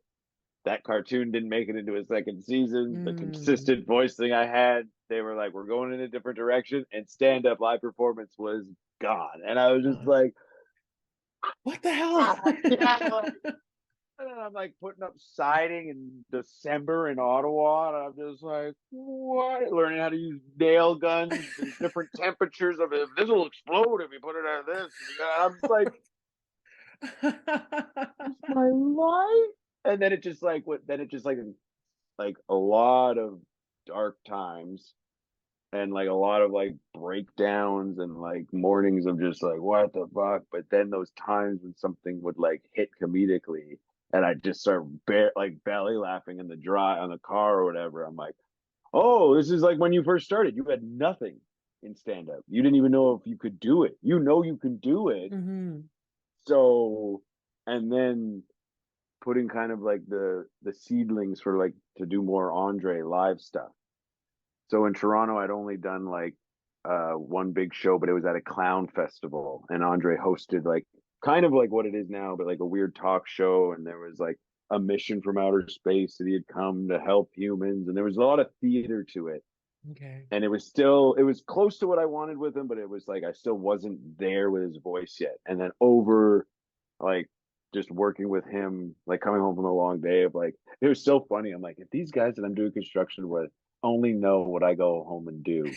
that cartoon didn't make it into a second season. The Mm. consistent voice thing I had, they were like, we're going in a different direction, and stand up live performance was gone. And I was just Uh, like, what the hell? ah, yeah. And then I'm like putting up siding in December in Ottawa, and I'm just like, what? Learning how to use nail guns and different temperatures of it. This will explode if you put it at this. And I'm just like, this is my life. And then it just like what? Then it just like a lot of dark times and like a lot of like breakdowns and like mornings of just like what the fuck. But then those times when something would like hit comedically and I just start like belly laughing in the dry on the car or whatever, I'm like, oh, this is like when you first started, you had nothing in stand up, you didn't even know if you could do it, you know, you can do it. Mhm. So and then putting kind of like the seedlings for like to do more Andre live stuff. So in Toronto, I'd only done like one big show, but it was at a clown festival, and Andre hosted like kind of like what it is now, but like a weird talk show, and there was like a mission from outer space that he had come to help humans, and there was a lot of theater to it. Okay. And it was close to what I wanted with him, but it was like I still wasn't there with his voice yet. And then over like just working with him, like coming home from a long day of like, it was so funny. I'm like, if these guys that I'm doing construction with only know what I go home and do,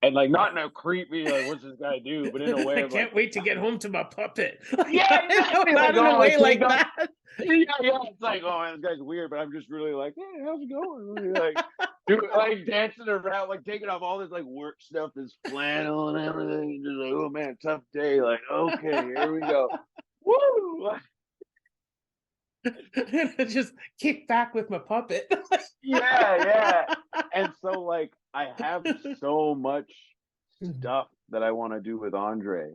and like not in a creepy like what's this guy do, but in a way I of like, can't wait to get home to my puppet. Like, yeah, exactly, like not in a oh, I way take like off. that. Yeah, yeah, it's like oh man, this guy's weird, but I'm just really like, hey, how's it going? Like, dude, like dancing around, like taking off all this like work stuff, this flannel and everything, and just like, oh man, tough day. Like, okay, here we go. Woo! Just kick back with my puppet. Yeah, yeah. And so like I have so much stuff that I want to do with Andre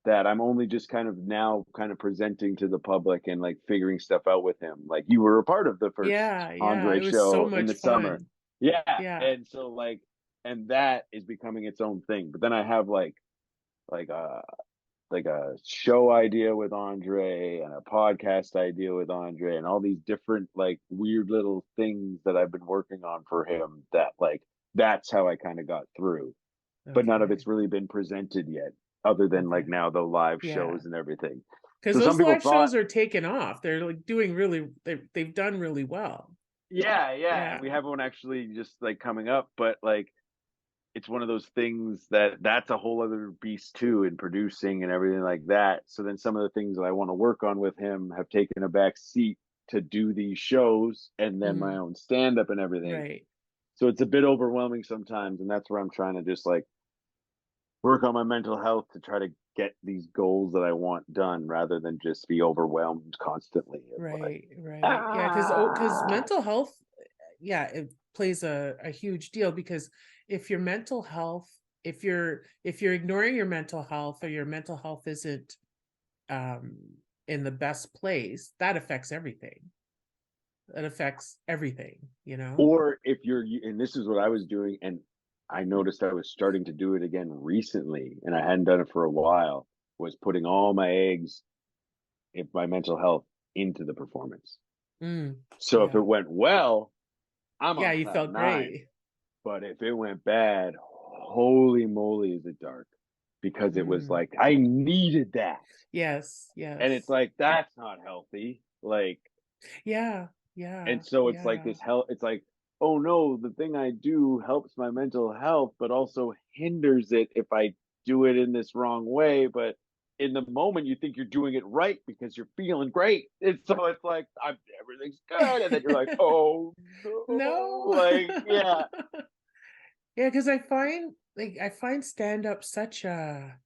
that I'm only just kind of now kind of presenting to the public and like figuring stuff out with him. Like you were a part of the first Yeah, yeah, Andre it was so show in much the summer. fun. Yeah. Yeah. And so like, and that is becoming its own thing. But then I have like a like a show idea with Andre and a podcast idea with Andre and all these different like weird little things that I've been working on for him that like that's how I kind of got through. But none of Okay. it's really been presented yet, other than like Okay. now the live Yeah. shows and everything. Because So some those people live thought, shows are taking off. They're like doing really, they've done really well. yeah, yeah, and Yeah. we have one actually just like coming up, but like it's one of those things that that's a whole other beast too in producing and everything like that. So then some of the things that I want to work on with him have taken a back seat to do these shows and then my Hmm. own stand up and everything. Right. So it's a bit overwhelming sometimes, and that's where I'm trying to just like work on my mental health to try to get these goals that I want done rather than just be overwhelmed constantly of like, Right. Right. Yeah. Because ah, mental health, yeah, it plays a huge deal because if your mental health, if you're ignoring your mental health or your mental health isn't um in the best place, that affects everything. That affects everything, you know? or if you're, and this is what I was doing, and I noticed I was starting to do it again recently, and I hadn't done it for a while, was putting all my eggs, if my mental health, into the performance. Mm, So if it yeah. went well, I'm Yeah, on you cloud felt nine. great. But if it went bad, holy moly, is it dark? Because it was Mm, like I needed that, yes, and it's yes. like that's not healthy. Like, Yeah, yeah, and so it's like yeah. this hell. It's like, oh no, the thing I do helps my mental health, but also hinders it if I do it in this wrong way. But in the moment, you think you're doing it right because you're feeling great. And so it's like everything's good, and then you're like, oh no, No. like yeah, Yeah, because I find stand up such a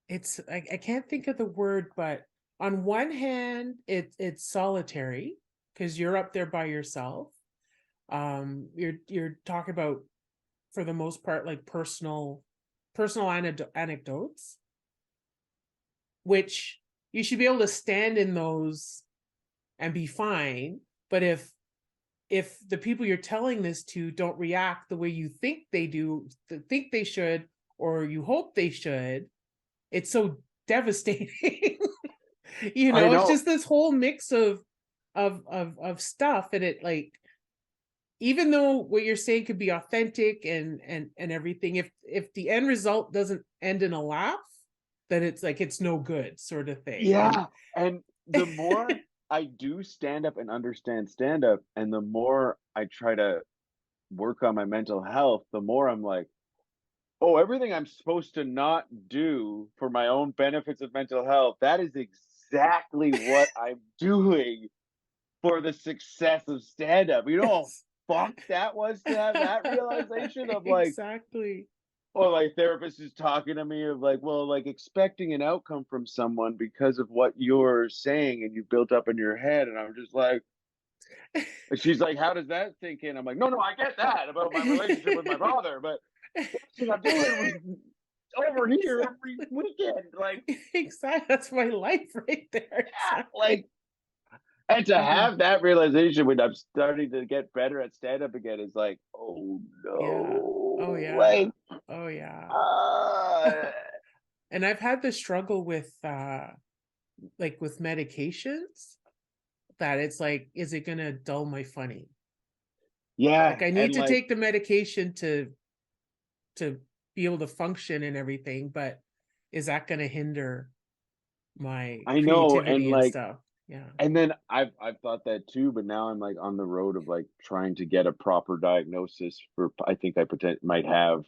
it's I can't think of the word, but on one hand, it's solitary because you're up there by yourself. You're talking about for the most part like personal anecdotes, which you should be able to stand in those and be fine. But if the people you're telling this to don't react the way you think they do, think they should, or you hope they should, it's so devastating. You I know, it's know. just this whole mix of stuff, and it like even though what you're saying could be authentic and everything, if the end result doesn't end in a laugh, then it's like it's no good sort of thing. Yeah. And the more I do stand up and understand stand up, and the more I try to work on my mental health, the more I'm like, oh, everything I'm supposed to not do for my own benefits of mental health, that is exactly what I'm doing for the success of stand up. You know Yes. how fuck that was to have that realization of like, Exactly. or like therapist is talking to me of like, well, like expecting an outcome from someone because of what you're saying and you built up in your head. And I'm just like, and she's like, how does that sink in? I'm like, no, no, I get that about my relationship with my father, but what I'm doing was over here every weekend. Like, Exactly. That's my life right there. yeah, Exactly. like, and to Uh, have that realization when I'm starting to get better at stand up again is like, oh yeah. Oh no, yeah. like, Oh yeah. uh, And I've had the struggle with like with medications that it's like, is it gonna dull my funny? yeah, Like I and need to like, take the medication to be able to function and everything, but is that gonna hinder my I know, and creativity and like, stuff? Yeah. and then I've thought that too, but now I'm like on the road of like trying to get a proper diagnosis for I think I might have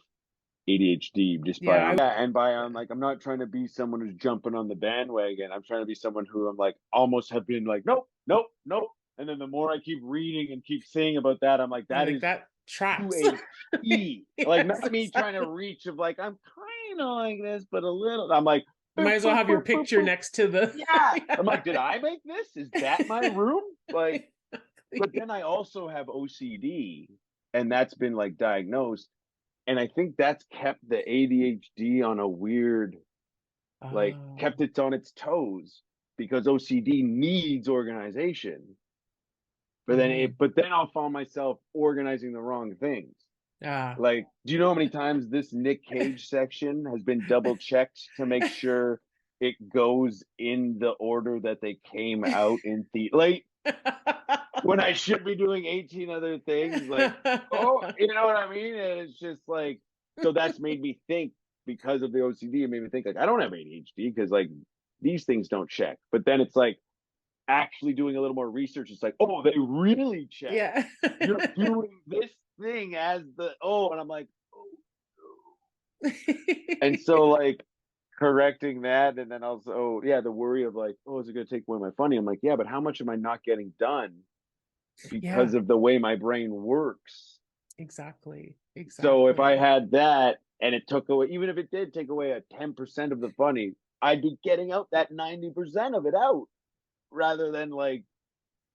ADHD just by Yeah, on yeah, and by on yeah. like I'm not trying to be someone who's jumping on the bandwagon. I'm trying to be someone who I'm like almost have been like nope, nope, nope. And then the more I keep reading and keep saying about that, I'm like You're that like is that to tracks. a T. Like Yes, not me trying to exactly. reach of like I'm kind of like this, but a little. I'm like You boop, might as well boop, have your boop, boop, picture boop. next to the Yeah. I'm yeah. like, did I make this? Is that my room? Like, but Exactly. then I also have OCD, and that's been like diagnosed. And I think that's kept the ADHD on a weird, like, kept Oh, it on its toes because OCD needs organization. but then I'll find myself organizing the wrong things. Ah. Like, do you know how many times this Nick Cage section has been double checked to make sure it goes in the order that they came out in the like when I should be doing 18 other things, like, oh, you know what I mean? And it's just like, so that's made me think, because of the OCD, it made me think like I don't have ADHD because like these things don't check. But then it's like actually doing a little more research. It's like, oh, they really check. Yeah. You're doing this thing as the and I'm like, oh. And so like correcting that, and then also the worry of like, oh, is it going to take away my funny? I'm like, yeah, but how much am I not getting done because Yeah, of the way my brain works? exactly. So if I Exactly. had that and it took away, even if it did take away a 10% of the funny, I'd be getting out that 90% of it out, rather than like,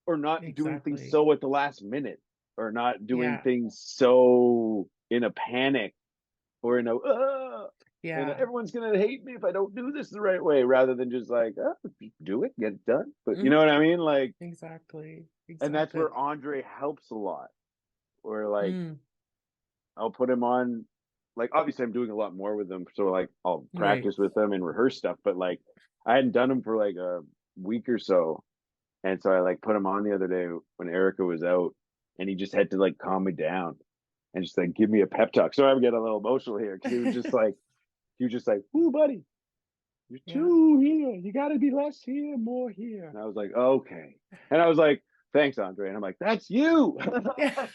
or not doing things Exactly. so at the last minute, or not doing Yeah. things so in a panic, or in a and Yeah. everyone's gonna hate me if I don't do this the right way, rather than just like, do it, get it done. But you Mhm. know what I mean? Like, Exactly. and that's Exactly. where Andre helps a lot. Where like Mm, I'll put him on, like obviously I'm doing a lot more with him, so like I'll right. practice with him and rehearse stuff. But like I hadn't done him for like a week or so, and so I like put him on the other day when Erica was out, and he just had to like calm me down and just like give me a pep talk. So I'm getting a little emotional here because he was just like, "Ooh, buddy, you're Yeah. too here. You got to be less here, more here." And I was like, "Okay," and I was like, "Thanks, Andre," and I'm like, "That's you." Yeah.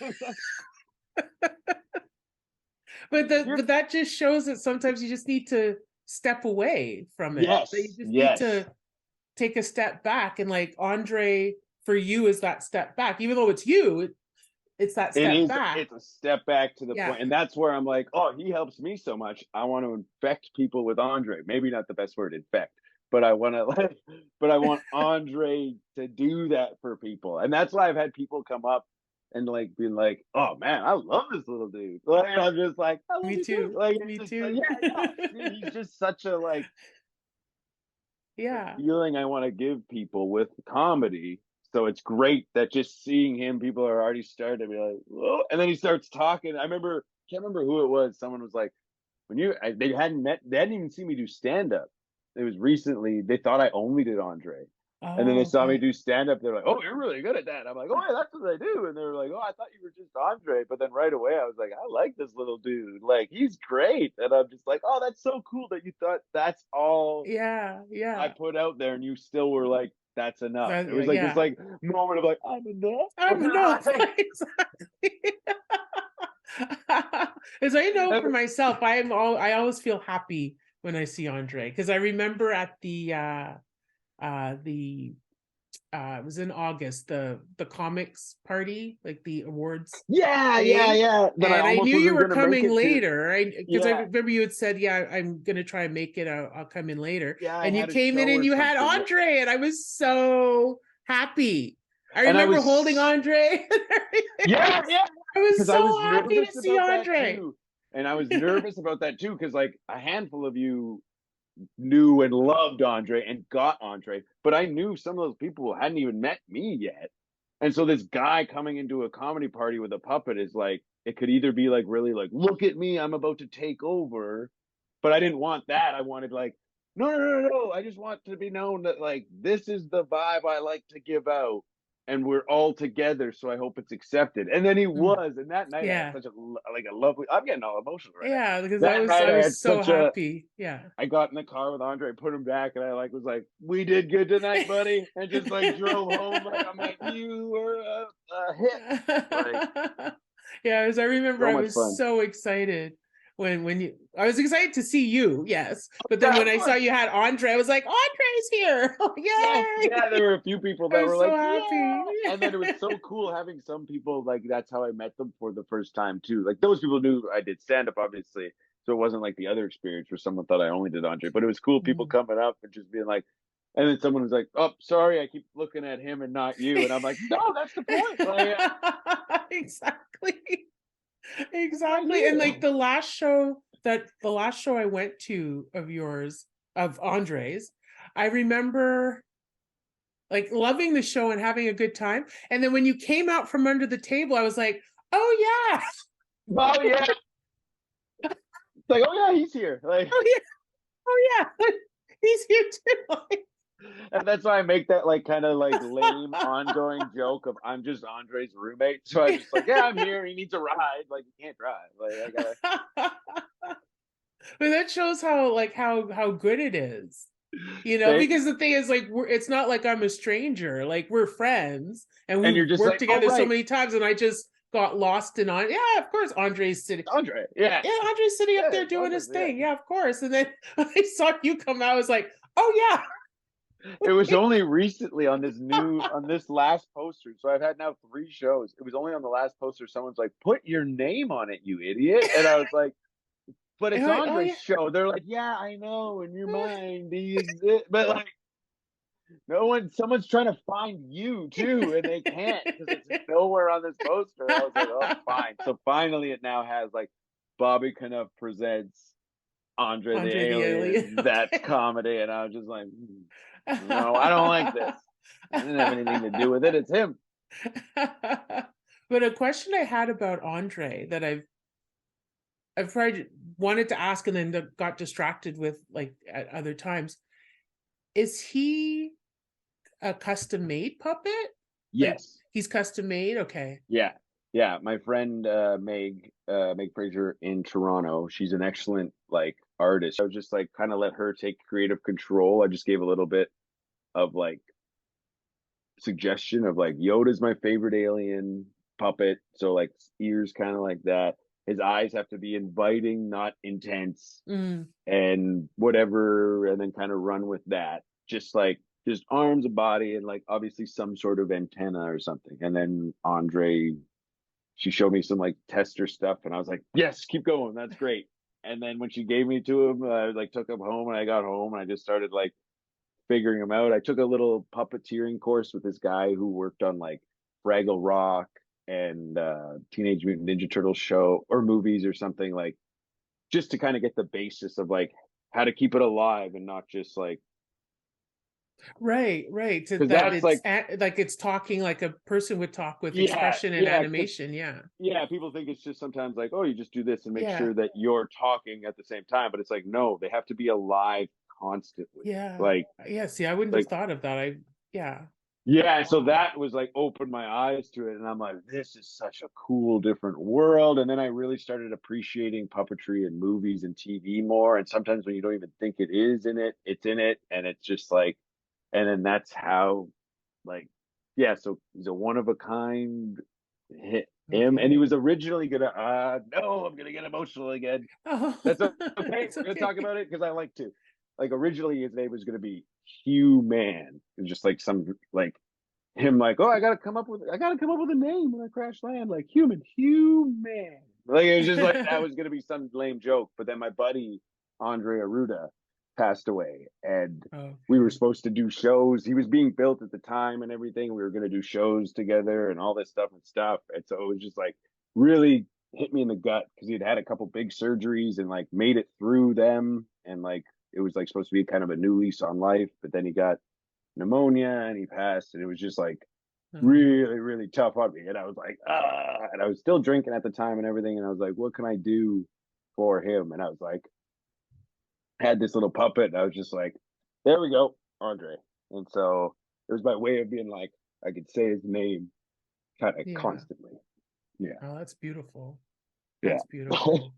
You're But that just shows that sometimes you just need to step away from it. That you yes, just need yes. to take a step back, and like Andre for you is that step back. Even though it's you, it's that It step is. back. It's a step back to the Yeah. point, and that's where I'm like, oh, he helps me so much. I want to infect people with Andre. Maybe not the best word, infect, but I want to like, but I want Andre to do that for people, and that's why I've had people come up and like being like, oh man, I love this little dude. Like, and I'm just like, I love Me you too. too. Like, Me it's just like, too. yeah. He's just such a like the Yeah. feeling I want to give people with comedy. So it's great that just seeing him, people are already starting to be like, whoa. And then he starts talking. Can't remember who it was. Someone was like, they hadn't met, they hadn't even seen me do stand up. It was recently, they thought I only did Andre. And then they Oh, saw me okay. do stand up. They're like, oh, you're really good at that. I'm like, oh, yeah, that's what I do. And they were like, oh, I thought you were just Andre. But then right away, I was like, I like this little dude. Like, he's great. And I'm just like, oh, that's so cool that you thought that's all Yeah. I Yeah. put out there, and you still were like, "That's enough." It was like this Yeah. like moment of like, "I'm I'm no, enough." exactly. As I know for myself, I always feel happy when I see Andre, because I remember at the it was in August, the comics party, like the awards Yeah, thing. yeah. That I And I almost knew you wasn't were gonna make coming it to. later. Because I Yeah, remember you had said, "Yeah, I'm gonna try and make it. I'll come in later." yeah. I And you had a came show in and or you had something. Yeah, Andre, and I was so happy. I and I remember holding was. Andre. And everything. Yeah, I was because I so was happy to nervous see about that Andre. too, and I was nervous about that too because like a handful of you knew and loved Andre and got Andre, but I knew some of those people hadn't even met me yet. And so this guy coming into a comedy party with a puppet is like, it could either be like really like, look at me, I'm about to take over. But I didn't want that. I wanted like, no. I just want to be known that like this is the vibe I like to give out. And we're all together, so I hope it's accepted. And then he Mm, was, and that night I had yeah. such a lovely. I'm getting all emotional right Yeah, because now. I That was night I I was had so such a happy. Yeah. I got in the car with Andre, put him back, and I like was like, "We did good tonight, buddy," and just like drove home. Like I'm like, "You were a hit!" Like Yeah, as I remember, so I much was fun. so excited when you. I was excited to see you, yes, but then Yeah, when of I saw course. you had Andre, I was like, Andre's here! Oh, Yes, yay! yeah. There were a few people I that were was so like, happy. "Yeah," and then it was so cool having some people like that's how I met them for the first time too. Like those people knew I did stand up, obviously, so it wasn't like the other experience where someone thought I only did Andre. But it was cool people Mhm. coming up and just being like, and then someone was like, "Oh, sorry, I keep looking at him and not you," and I'm like, "No, that's the point. Like, Exactly. it's not Exactly. And like you." the last show I went to of yours, of Andre's, I remember like loving the show and having a good time. And then when you came out from under the table, I was like, oh yeah, Oh yeah, it's like, oh yeah, he's here. Like, oh yeah, oh yeah, he's here too. and that's why I make that like kind of like lame ongoing joke of I'm just Andre's roommate. So I just like, yeah, I'm here. He needs a ride. Like he can't drive. Like I gotta. But that shows how like how good it is. You know, They, because the thing is, like, it's not like I'm a stranger. Like, we're friends, and and we've you're just worked like, oh together so right, many times, and I just got lost in on. Yeah, of course, Andre's sitting. Andre. Yeah, Yeah, Andre's sitting up yeah, there it's doing Andre. his Yeah. thing. Yeah, of course. And then when I saw you come out, I was like, oh It was only recently on this last poster. So I've had now 3 shows. It was only on the last poster. Someone's like, "Put your name on it, you idiot!" And I was like, "But yeah, it's like, oh Andre's show." They're like, "Yeah, I know. In your mind, he exists." But like, no one. Someone's trying to find you too, and they can't because it's nowhere on this poster. I was like, "Oh, yeah. fine." So finally, it now has like Bobby Knauff presents Andre the Andre the alien. Alien. That's Okay. comedy, and I was just like, no, I don't like this. I didn't have anything to do with it. It's him. But a question I had about Andre that I've tried wanted to ask and then got distracted with like at other times. Is he a custom made puppet? Like Yes. he's custom made? Okay. Yeah. Yeah. My friend Meg Fraser in Toronto, she's an excellent like artist. I was just like kind of let her take creative control. I just gave a little bit of like suggestion of like Yoda's my favorite alien puppet. So like ears kind of like that. His eyes have to be inviting, not intense, Mm, and whatever, and then kind of run with that. Just arms, a body, and like obviously some sort of antenna or something. And then Andre, she showed me some like tester stuff, and I was like, yes, keep going, that's great. And then when she gave me to him, I like took him home, and I got home, and I just started like figuring him out. I took a little puppeteering course with this guy who worked on like Fraggle Rock and Teenage Mutant Ninja Turtles show or movies or something, like just to kind of get the basis of like how to keep it alive and not just like, right, right. So because that that's it's like, like it's talking like a person would talk with yeah, expression and yeah, because animation. Yeah. yeah, people think it's just sometimes like, oh, you just do this and make Yeah. sure that you're talking at the same time, but it's like, no, they have to be alive constantly. Yeah. like Yeah. See, I wouldn't have like thought of that. Yeah. Yeah, so that was like opened my eyes to it, and I'm like, this is such a cool, different world. And then I really started appreciating puppetry in movies and TV more. And sometimes when you don't even think it is in it, it's in it, and it's just like, and then that's how, like, yeah. So he's a one of a kind. Him, and he Okay. was originally gonna. No, I'm gonna get emotional again. Oh, That's okay. it's We're gonna okay. talk about it because I like to. Like originally, his name was gonna be Hugh Man. It was just like some like him like, oh, I gotta come up with a name when I crash land, like human. Like it was just like that was gonna be some lame joke. But then my buddy Andre Aruda passed away, and we were Okay. supposed to do shows. He was being built at the time and everything. We were gonna do shows together and all this stuff. And so it was just like really hit me in the gut because he'd had a couple big surgeries and like made it through them, and like it was like supposed to be kind of a new lease on life. But then he got pneumonia and he passed, and it was just like Oh, really really tough on me. And I was like, and I was still drinking at the time and everything, and I was like, what can I do for him? And I was like, had this little puppet, and I was just like, there we go, Andre. And so it was my way of being like, I could say his name kind of yeah. constantly. Yeah. Oh, that's beautiful. Yeah. That's beautiful.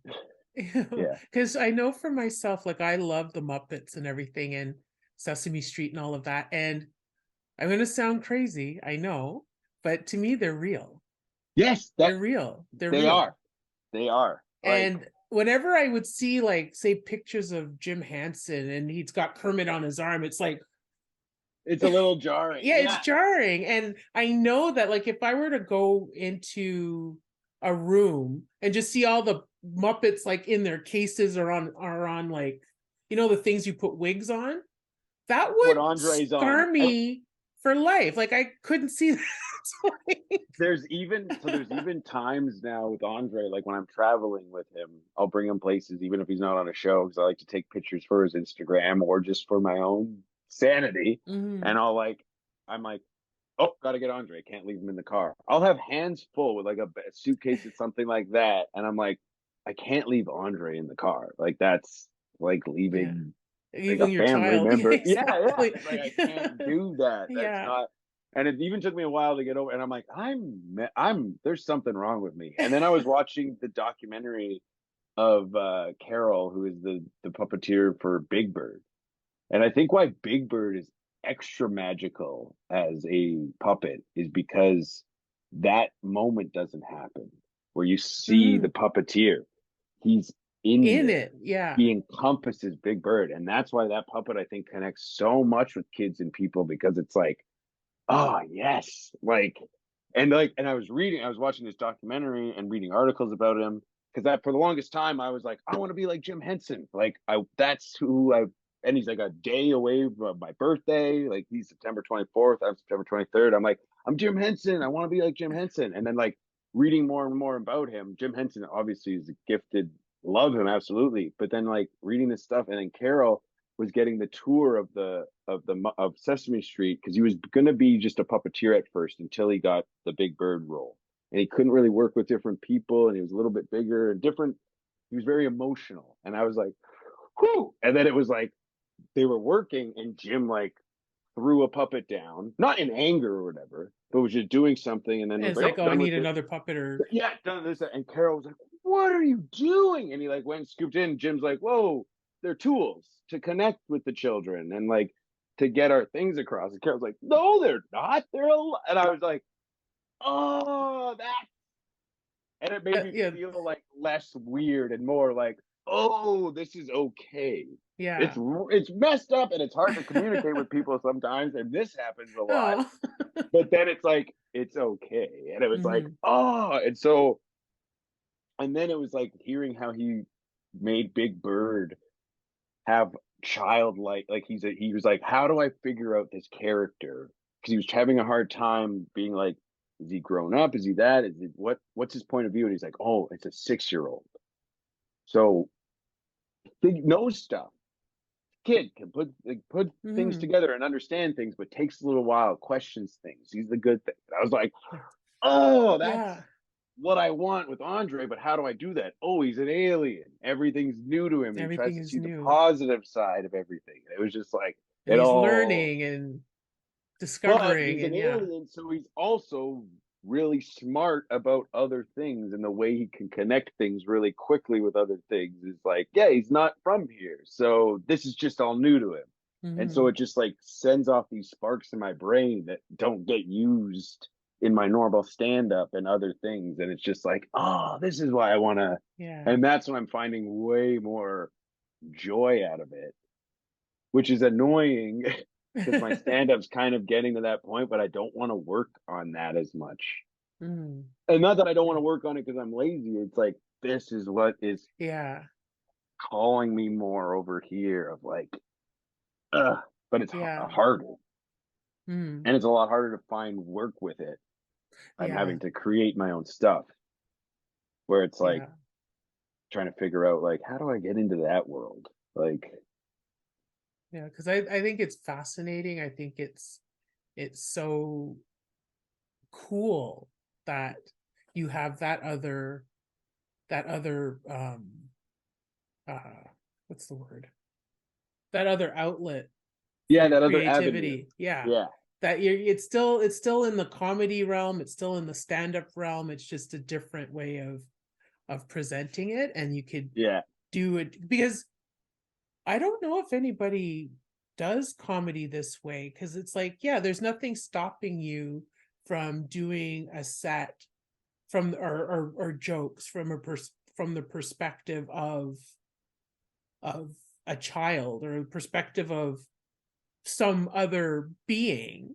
Yeah. Because I know for myself, like I love the Muppets and everything and Sesame Street and all of that. And I'm gonna sound crazy, I know, but to me, they're real. Yes, that They're real. They're they real. are. They are. Like And whenever I would see, like, say, pictures of Jim Henson and he's got Kermit on his arm, it's like, it's a little jarring. yeah, it's Yeah. jarring. And I know that, like, if I were to go into a room and just see all the Muppets like in their cases or on like, the things you put wigs on, that would What Andre's on. scar me for life. Like I couldn't see that. There's even times now with Andre, like when I'm traveling with him, I'll bring him places even if he's not on a show because I like to take pictures for his Instagram or just for my own sanity. Mhm. And I'll like I'm like, oh, gotta get Andre. Can't leave him in the car. I'll have hands full with like a suitcase or something like that, and I'm like, I can't leave Andre in the car. Like that's like Yeah. leaving like a Leaving your family child. Yeah, member. Yeah, yeah. exactly. It's like I can't do that. That's Yeah. not. And it even took me a while to get over. And I'm like, I'm. There's something wrong with me. And then I was watching the documentary of Carol, who is the puppeteer for Big Bird. And I think why Big Bird is extra magical as a puppet is because that moment doesn't happen where you see the Mhm. puppeteer. He's in In there. it. Yeah. He encompasses Big Bird. And that's why that puppet, I think, connects so much with kids and people because it's like, oh, yes. And I was watching this documentary and reading articles about him because that for the longest time I was like, I want to be like Jim Henson. That's who I, and he's like a day away from my birthday. Like he's September 24th, I'm September 23rd. I'm like, I'm Jim Henson. I want to be like Jim Henson. And then like reading more and more about him, Jim Henson obviously is a gifted, love him absolutely. But then like reading this stuff, and then Carol was getting the tour of Sesame Street because he was going to be just a puppeteer at first until he got the Big Bird role, and he couldn't really work with different people, and he was a little bit bigger and different. He was very emotional, and I was like, whew. And then it was like they were working, and Jim like threw a puppet down, not in anger or whatever, but was just doing something, and then And was it's like, like, oh, oh, I done need with it. another puppet or Yeah, done this. And Carol was like, what are you doing? And he like went and scooped in. Jim's like, whoa, they're tools to connect with the children and like to get our things across. And Carol's like, no, they're not. And I was like, oh, that. And it made me yeah. feel like less weird and more like, oh, this is okay. Yeah. It's messed up and it's hard to communicate with people sometimes, and this happens a lot. Oh. But then it's like it's okay, and it was like, Mhm. oh, and so, and then it was like hearing how he made Big Bird have childlike, like he was like, how do I figure out this character? Because he was having a hard time being like, is he grown up? Is he that? Is it what's his point of view? And he's like, oh, it's a 6-year-old. So he knows stuff. Kid can put things Mhm. together and understand things, but takes a little while, questions things. He's the good thing. I was like, oh, that's Yeah. what I want with Andre, but how do I do that? Oh, he's an alien. Everything's new to him. And he tries Everything to is see the new. positive side of everything. And it was just like And it he's all, learning and but discovering he's an and yeah. alien, so he's also really smart about other things, and the way he can connect things really quickly with other things is like, yeah, he's not from here, so this is just all new to him. And so Mhm. it just like sends off these sparks in my brain that don't get used in my normal stand up and other things, and it's just like, oh, this is why I want to. Yeah. And that's when I'm finding way more joy out of it, which is annoying because my stand-up's kind of getting to that point, but I don't want to work on that as much. Mhm. And not that I don't want to work on it because I'm lazy. It's like this is what is Yeah. calling me more over here of like, ugh, but it's Yeah. harder, Mhm. and it's a lot harder to find work with it. I'm Yeah. having to create my own stuff where it's like Yeah. trying to figure out like how do I get into that world? Like, Yeah. Because I think it's fascinating. I think it's so cool that you have that other uh what's the word, that other outlet yeah, for that other avenue. creativity. Yeah, Yeah, that you're it's still in the comedy realm, it's still in the stand-up realm, it's just a different way of presenting it, and you could yeah. do it because I don't know if anybody does comedy this way, because it's like, yeah, there's nothing stopping you from doing a set from or jokes from the perspective of a child, or a perspective of some other being.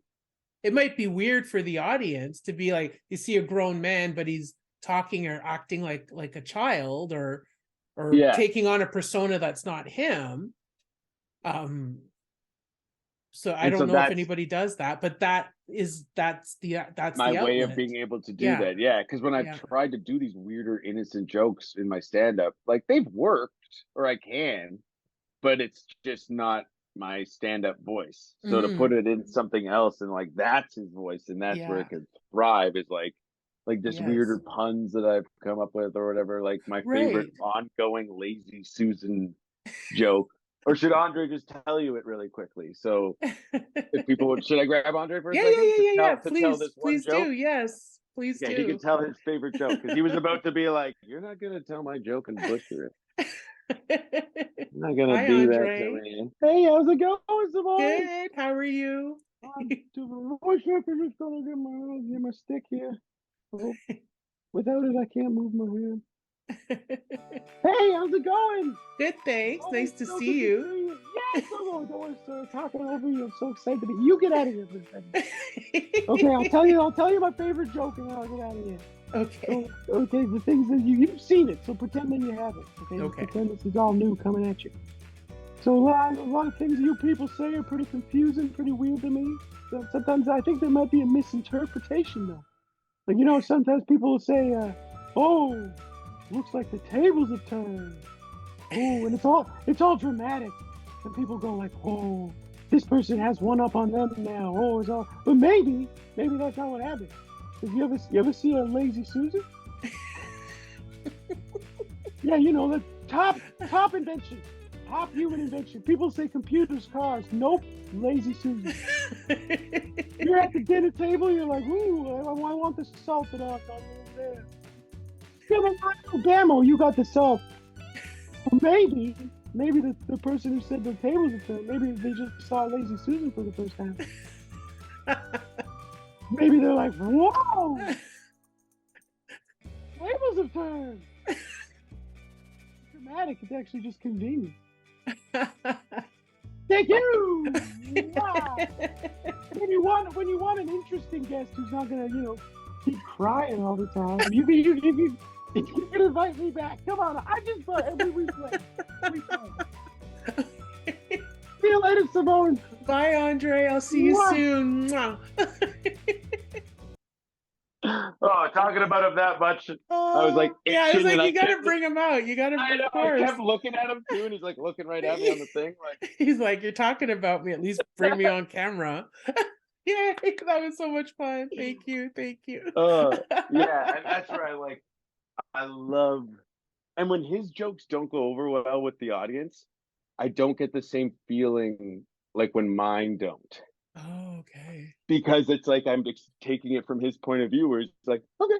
It might be weird for the audience to be like, you see a grown man but he's talking or acting like a child, or Yeah. taking on a persona that's not him. um so I And don't so know if that's anybody does that, but that's my the way of outlet. being able to do Yeah. that. Yeah, because when I've Yeah. tried to do these weirder, innocent jokes in my stand up, like they've worked or I can, but it's just not my stand-up voice. So to Mm, put it in something else and like that's his voice and that's where yeah. it could thrive is like just weirder Yes. puns that I've come up with or whatever. Like my favorite Right. ongoing lazy Susan joke. Or should Andre just tell you it really quickly? So if people would, should I grab Andre for a Yeah, yeah, second yeah, yeah, yeah. to tell Please, this one please joke? do. Yes, please Yeah, he could do. tell his favorite joke because he was about to be like, "You're not gonna tell my joke and butcher it. You're not gonna Hi, do that to Andre. me." Hey, how's it going, Simone? Good. How are you? I'm doing voice work. I'm just gonna get my stick here. Oh, without it, I can't move my hand. Hey, how's it going? Good, thanks. Oh, Nice to so good see to you. see you. Yes, hello, don't worry, sir. Talking over you. I'm so excited to be. You get out of here for a second. Okay, I'll tell you. I'll tell you my favorite joke, and then I'll get out of here. Okay. So, okay, the things that you've seen it, so pretend that you haven't. Okay, Okay. pretend this is all new coming at you. So a lot of things you people say are pretty confusing, pretty weird to me. So sometimes I think there might be a misinterpretation though. Like sometimes people will say, "Oh, looks like the tables have turned." Oh, and it's all dramatic, and people go like, "Oh, this person has one up on them now." Oh, it's all, but maybe that's not what happened. If you ever see a lazy Susan? Yeah, the top invention, top human invention. People say computers, cars. Nope, lazy Susan. You're at the dinner table. You're like, ooh, I want the salted off on there. Yeah, but Gamo, you got the salt. Well, maybe the person who said the tables are turned, maybe they just saw lazy Susan for the first time. Maybe they're like, whoa, tables have turned. Dramatic. It's actually just convenient. Thank you. Wow. When you want an interesting guest who's not gonna keep crying all the time, you can invite me back. Come on, I just thought every week. See you later, Simone. Bye, Andre. I'll see you Mwah. soon. Mwah. Oh, talking about him that much, I was like Yeah, I was itching, like, and you gotta bring him out. You gotta, I know, of I course. kept looking at him too, and he's like looking right at me on the thing, like He's like, you're talking about me. At least bring me on camera. Yeah, that was so much fun. Thank you. Thank you. yeah, and that's where I love, and when his jokes don't go over well with the audience, I don't get the same feeling like when mine don't. Oh, okay. Because it's like I'm taking it from his point of view, where he's like, okay,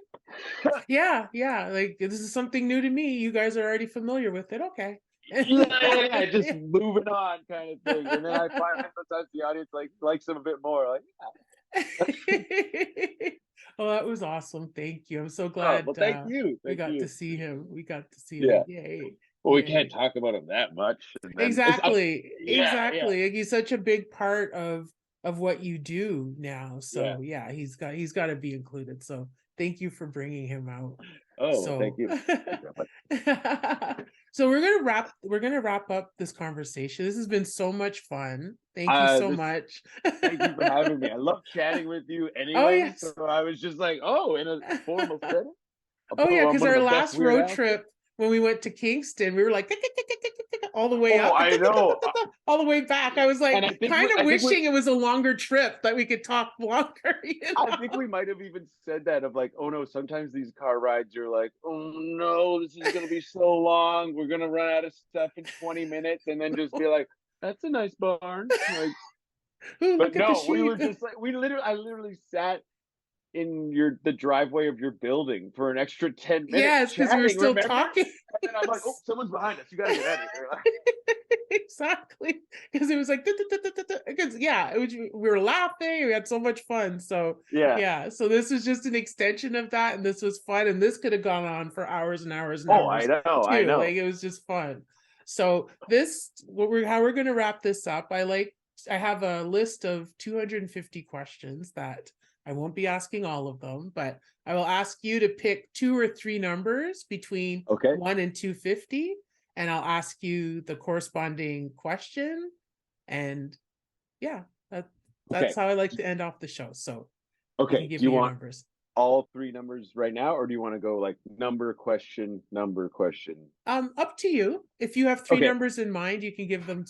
Yeah, yeah. Like this is something new to me. You guys are already familiar with it. Okay. yeah, just moving on kind of thing. And then I find sometimes the audience likes him a bit more. Like, Oh, that was awesome. Thank you. I'm so oh, glad well, thank you, we thank got to you. see him. We got to see him. Yeah. Yay. Well, we can't Yay. talk about him that much. And then Exactly. yeah, yeah, Exactly. Like he's such a big part of what you do now. yeah. So yeah, he's got to be included. So thank you for bringing him out. Oh, well, thank So you. so we're gonna wrap up this conversation. This has been so much fun. Thank you so much. Thank you for having me. I love chatting with you Oh anyway. yes. So I was just like, oh, in a formal setting. Oh yeah, I'm because one of our the best last Weird road Al. trip when we went to Kingston, we were like all the way Oh, up, I know. all the way back. I was like And kind of I think wishing it was a longer trip that we could talk longer. I think we might have even said that of like, oh no, sometimes these car rides you're like, oh no, this is gonna be so long. We're gonna run out of stuff in 20 minutes, and then just be like, that's a nice barn. Like, Ooh, but look at the no, we sheep. were just like, I literally sat in the driveway of your building for an extra 10 minutes Yes, because we were chatting, still remember? talking. And then I'm like, oh, someone's behind us. You gotta get out of here. Exactly, because it was like because yeah, we were laughing. We had so much fun. So Yeah. yeah, so this was just an extension of that, and this was fun. And this could have gone on for hours and hours and Oh, I hours know, I too. know. Like it was just fun. So this, how we're gonna wrap this up. I have a list of 250 questions that I won't be asking all of them, but I will ask you to pick 2 or 3 numbers between Okay. 1 and 250, and I'll ask you the corresponding question. And yeah, that's Okay. how I like to end off the show. So you Okay. can give Do you me your want numbers. all 3 numbers right now, or do you want to go like number question? Up to you. If you have 3 Okay. numbers in mind, you can give them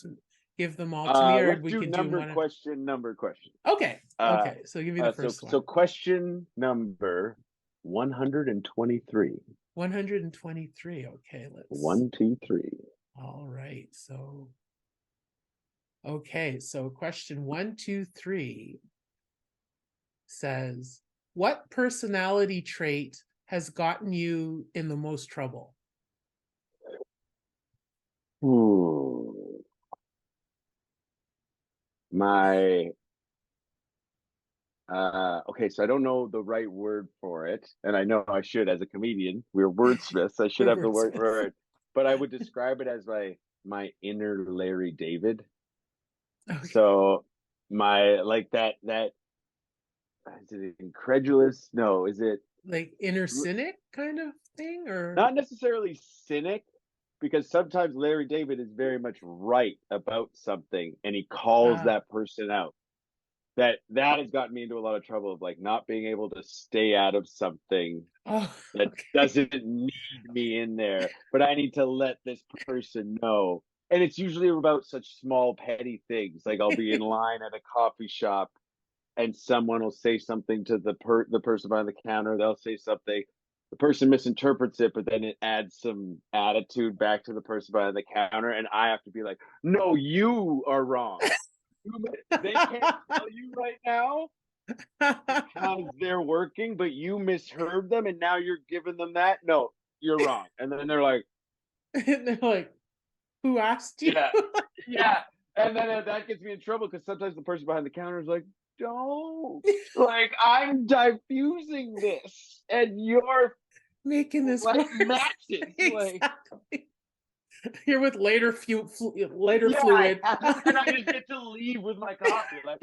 give them all to me, or Let's we do could do number one? question, number question. Okay. Okay. So give me the So first one. so question number 123. 123. Okay. Let's. 123. All right. So. Okay. So question 123 says, what personality trait has gotten you in the most trouble? Ooh. My okay, so I don't know the right word for it, and I know I should as a comedian. We're wordsmiths. I should We're have the word wordsmiths. for it, but I would describe it as my inner Larry David. Okay. So my like that is it incredulous? No, is it Like inner cynic kind of thing, or not necessarily cynic? Because sometimes Larry David is very much right about something, and he calls uh that person out. That has gotten me into a lot of trouble of like not being able to stay out of something oh, that okay. doesn't need me in there, but I need to let this person know. And it's usually about such small petty things. Like I'll be in line at a coffee shop and someone will say something to the person behind the counter, they'll say something, the person misinterprets it, but then it adds some attitude back to the person behind the counter, and I have to be like, no, you are wrong. They can't tell you right now because they're working, but you misheard them and now you're giving them that. No, you're wrong. And then they're like, And they're like, who asked you? yeah, yeah. And then that gets me in trouble because sometimes the person behind the counter is like, don't. Like, I'm diffusing this and you're Making this like worse. matches. Like, Exactly. You're with later later yeah, fluid. and I just get to leave with my coffee. Like,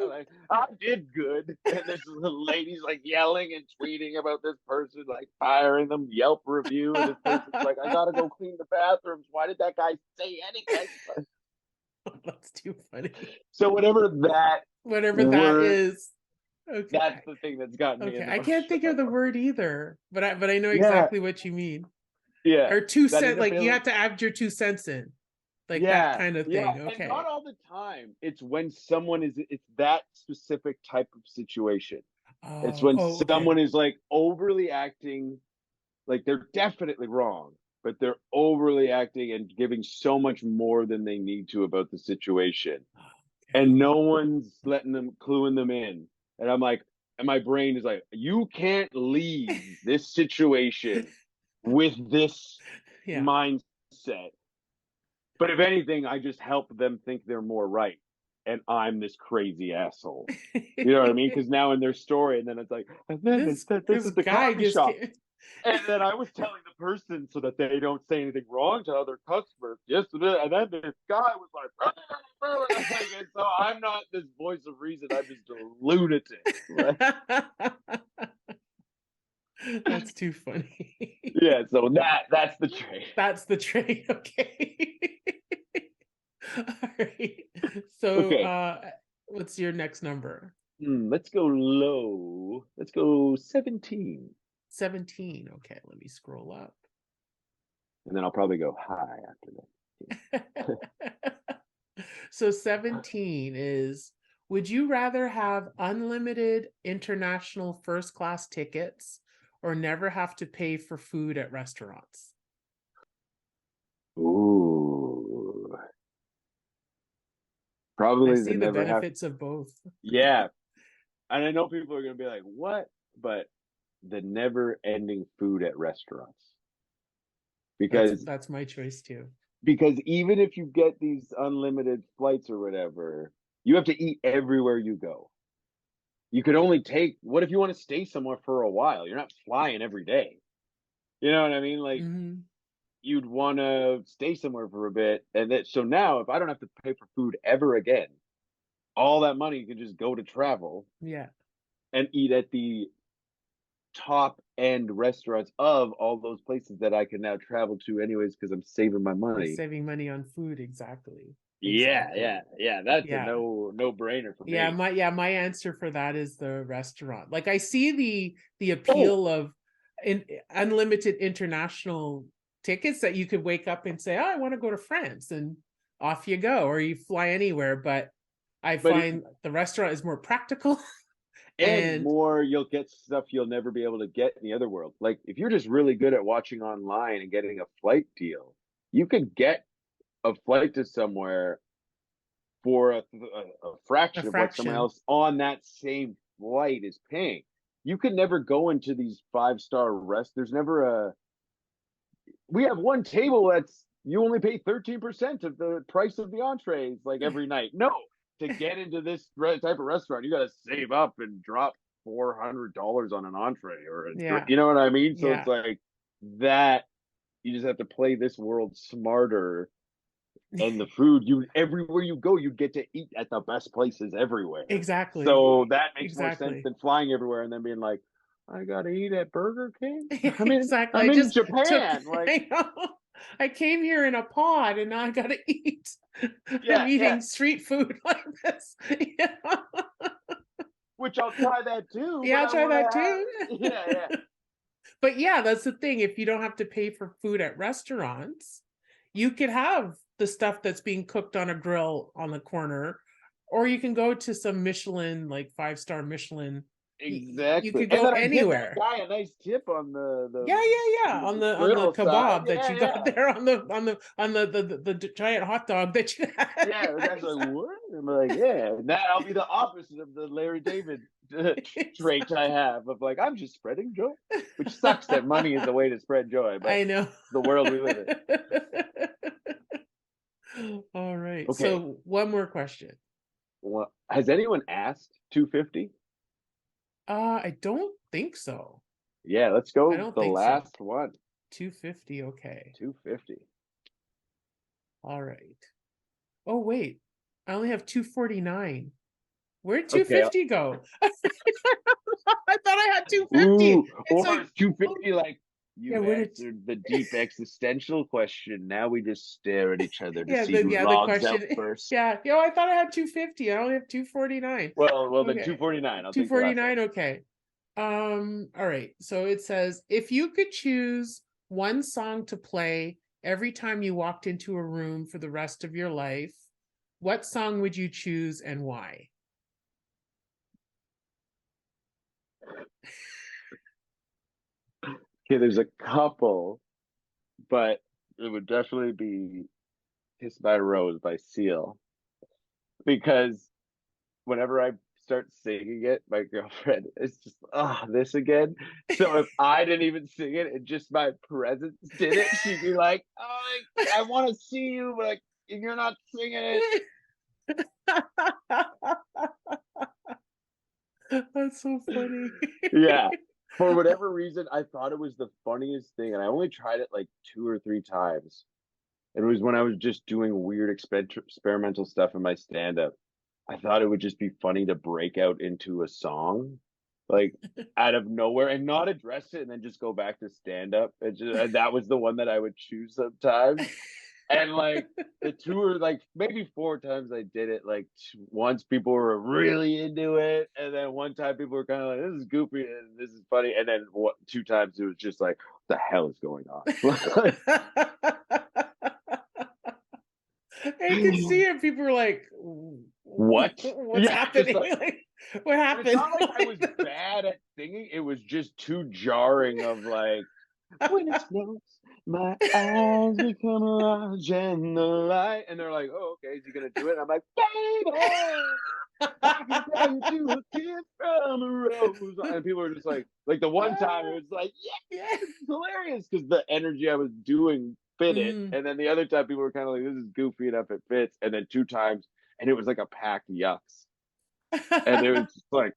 like I did good. And there's ladies like yelling and tweeting about this person, like firing them, Yelp review. And this person's like, I gotta go clean the bathrooms. Why did that guy say anything? That's too funny. So whatever that Whatever that word, is. Okay. that's the thing that's gotten me Okay. in the I most can't think of the trouble. word either, but I know Yeah, exactly what you mean. yeah. Or two That cent, like you inability. have to add your 2 cents in. Like that Yeah, kind of yeah, thing. and not Okay. all the time. It's when someone is. It's that specific type of situation. It's when Okay. someone is like overly acting, like they're definitely wrong, but they're overly acting and giving so much more than they need to about the situation, Okay. and no one's letting them cluing them in. And I'm like, and my brain is like, you can't leave this situation with this Yeah. mindset. But if anything, I just help them think they're more right. And I'm this crazy asshole. You know what I mean? Because now in their story, and then it's like, and then they this said this this is the guy coffee just shop. can't. And then I was telling the person so that they don't say anything wrong to other customers. Yes, and then this guy was like, and so I'm not this voice of reason. I'm just a lunatic. Like, That's too funny. yeah, so that's the trait. That's the trait. Okay. All right. So Okay, what's your next number? let's go low. Let's go 17. 17. Okay, let me scroll up. And then I'll probably go high after that. So 17 is, would you rather have unlimited international first class tickets or never have to pay for food at restaurants? Ooh. I Probably the see the never have. benefits of both. Yeah. And I know people are going to be like, what? But the never ending food at restaurants. Because That's my choice too. even if you get these unlimited flights or whatever, you have to eat everywhere you go. You could only take, what if you want to stay somewhere for a while? You're not flying every day. You know what I mean? Like, Hmm. you'd want to stay somewhere for a bit. And that, so now if I don't have to pay for food ever again, all that money can just go to travel Yeah. and eat at the top end restaurants of all those places that I can now travel to anyways because I'm saving my You're money. saving money on food. Exactly. Yeah, Exactly. yeah, yeah. That's a Yeah. no brainer for Yeah, me. my answer for that is the restaurant. Like I see the Oh, appeal of unlimited international tickets that you could wake up and say, "Oh, I want to go to France," and off you go, or you fly anywhere. But I But find the restaurant is more practical. and And more, you'll get stuff you'll never be able to get in the other world. Like if you're just really good at watching online and getting a flight deal, you could get a flight to somewhere for a a fraction of what someone fraction. else on that same flight is paying. You could never go into these 5-star rest. There's never a. We have one table that's you only pay 13% of the price of the entrees like every night. No, to get into this type of restaurant, you got to save up and drop $400 on an entree or a, Yeah. you know what I mean? So it's Yeah. like that. You just have to play this world smarter, and the food, you everywhere you go, you get to eat at the best places everywhere. Exactly. So that makes more sense Exactly. than flying everywhere and then being like, I gotta eat at Burger King. Yeah, I mean, exactly. I'm I in just took, Japan. Like, I know, I came here in a pod and now I gotta eat. I'm yeah, yeah. eating street food like this. Yeah, Which I'll try that too, yeah, but I'll I try want to that have. too. Yeah, yeah. But yeah, that's the thing. If you don't have to pay for food at restaurants, you could have the stuff that's being cooked on a grill on the corner, or you can go to some Michelin, like 5-star Michelin. You Exactly. could And go then I give that anywhere. guy a nice tip on Yeah, yeah, yeah. On the the grill side. kebab that Yeah, you got yeah. there, on the giant hot dog that you had. Yeah, the Yeah, guy's like, what? I'm like, yeah. And that I'll be the opposite of the Larry David trait I have of like, I'm just spreading joy, which sucks that money is the way to spread joy, but I know. the world we live in. All right. Okay. So one more question. Well, has anyone asked 250? I don't think so. Yeah, let's I go don't the think so. last one. 250. Okay. 250. All right. Oh, wait. I only have 249. Where'd Okay. 250 go? I thought I had 250. Ooh, It's or like, is 250 like yeah, you've where did answered the deep existential question. Now we just stare at each other to yeah, see who the logs out question. first. Yeah, I thought I had 250. I only have 249. Well, then Okay. 249. I'll take the last one. 249. Okay. All right. So it says if you could choose one song to play every time you walked into a room for the rest of your life, what song would you choose and why? Okay, there's a couple, but it would definitely be "Kiss by a Rose" by Seal, because whenever I start singing it, my girlfriend is just, oh, this again. So if I didn't even sing it and just my presence did it, she'd be like, oh, I want to see you, but like, you're not singing it. That's so funny. Yeah. For whatever reason, I thought it was the funniest thing, and I only tried it like 2 or 3 times. It was when I was just doing weird experimental stuff in my stand-up. I thought it would just be funny to break out into a song, like out of nowhere, and not address it, and then just go back to stand-up. And that was the one that I would choose sometimes. And like the 2 or maybe 4 times I did it. Like once people were really into it, and then one time people were kind of like, "This is goofy and this is funny," and then 2 times it was just like, "What the hell is going on?" I could see it. People were like, What? "What's Yeah, just happening? like, Like, what and it's happened?" not like I was bad at singing. It was just too jarring of like, when it snows, my eyes become large and the light. And they're like, oh, okay, is he going to do it? And I'm like, baby, I can tell you to a kiss from a rose. And people are just like the one time it was like, yeah, Yeah. this is hilarious because the energy I was doing fit it. Mm. And then the other time people were kind of like, this is goofy enough, it fits. And then 2 times, and it was like a packed yucks. And it was just like,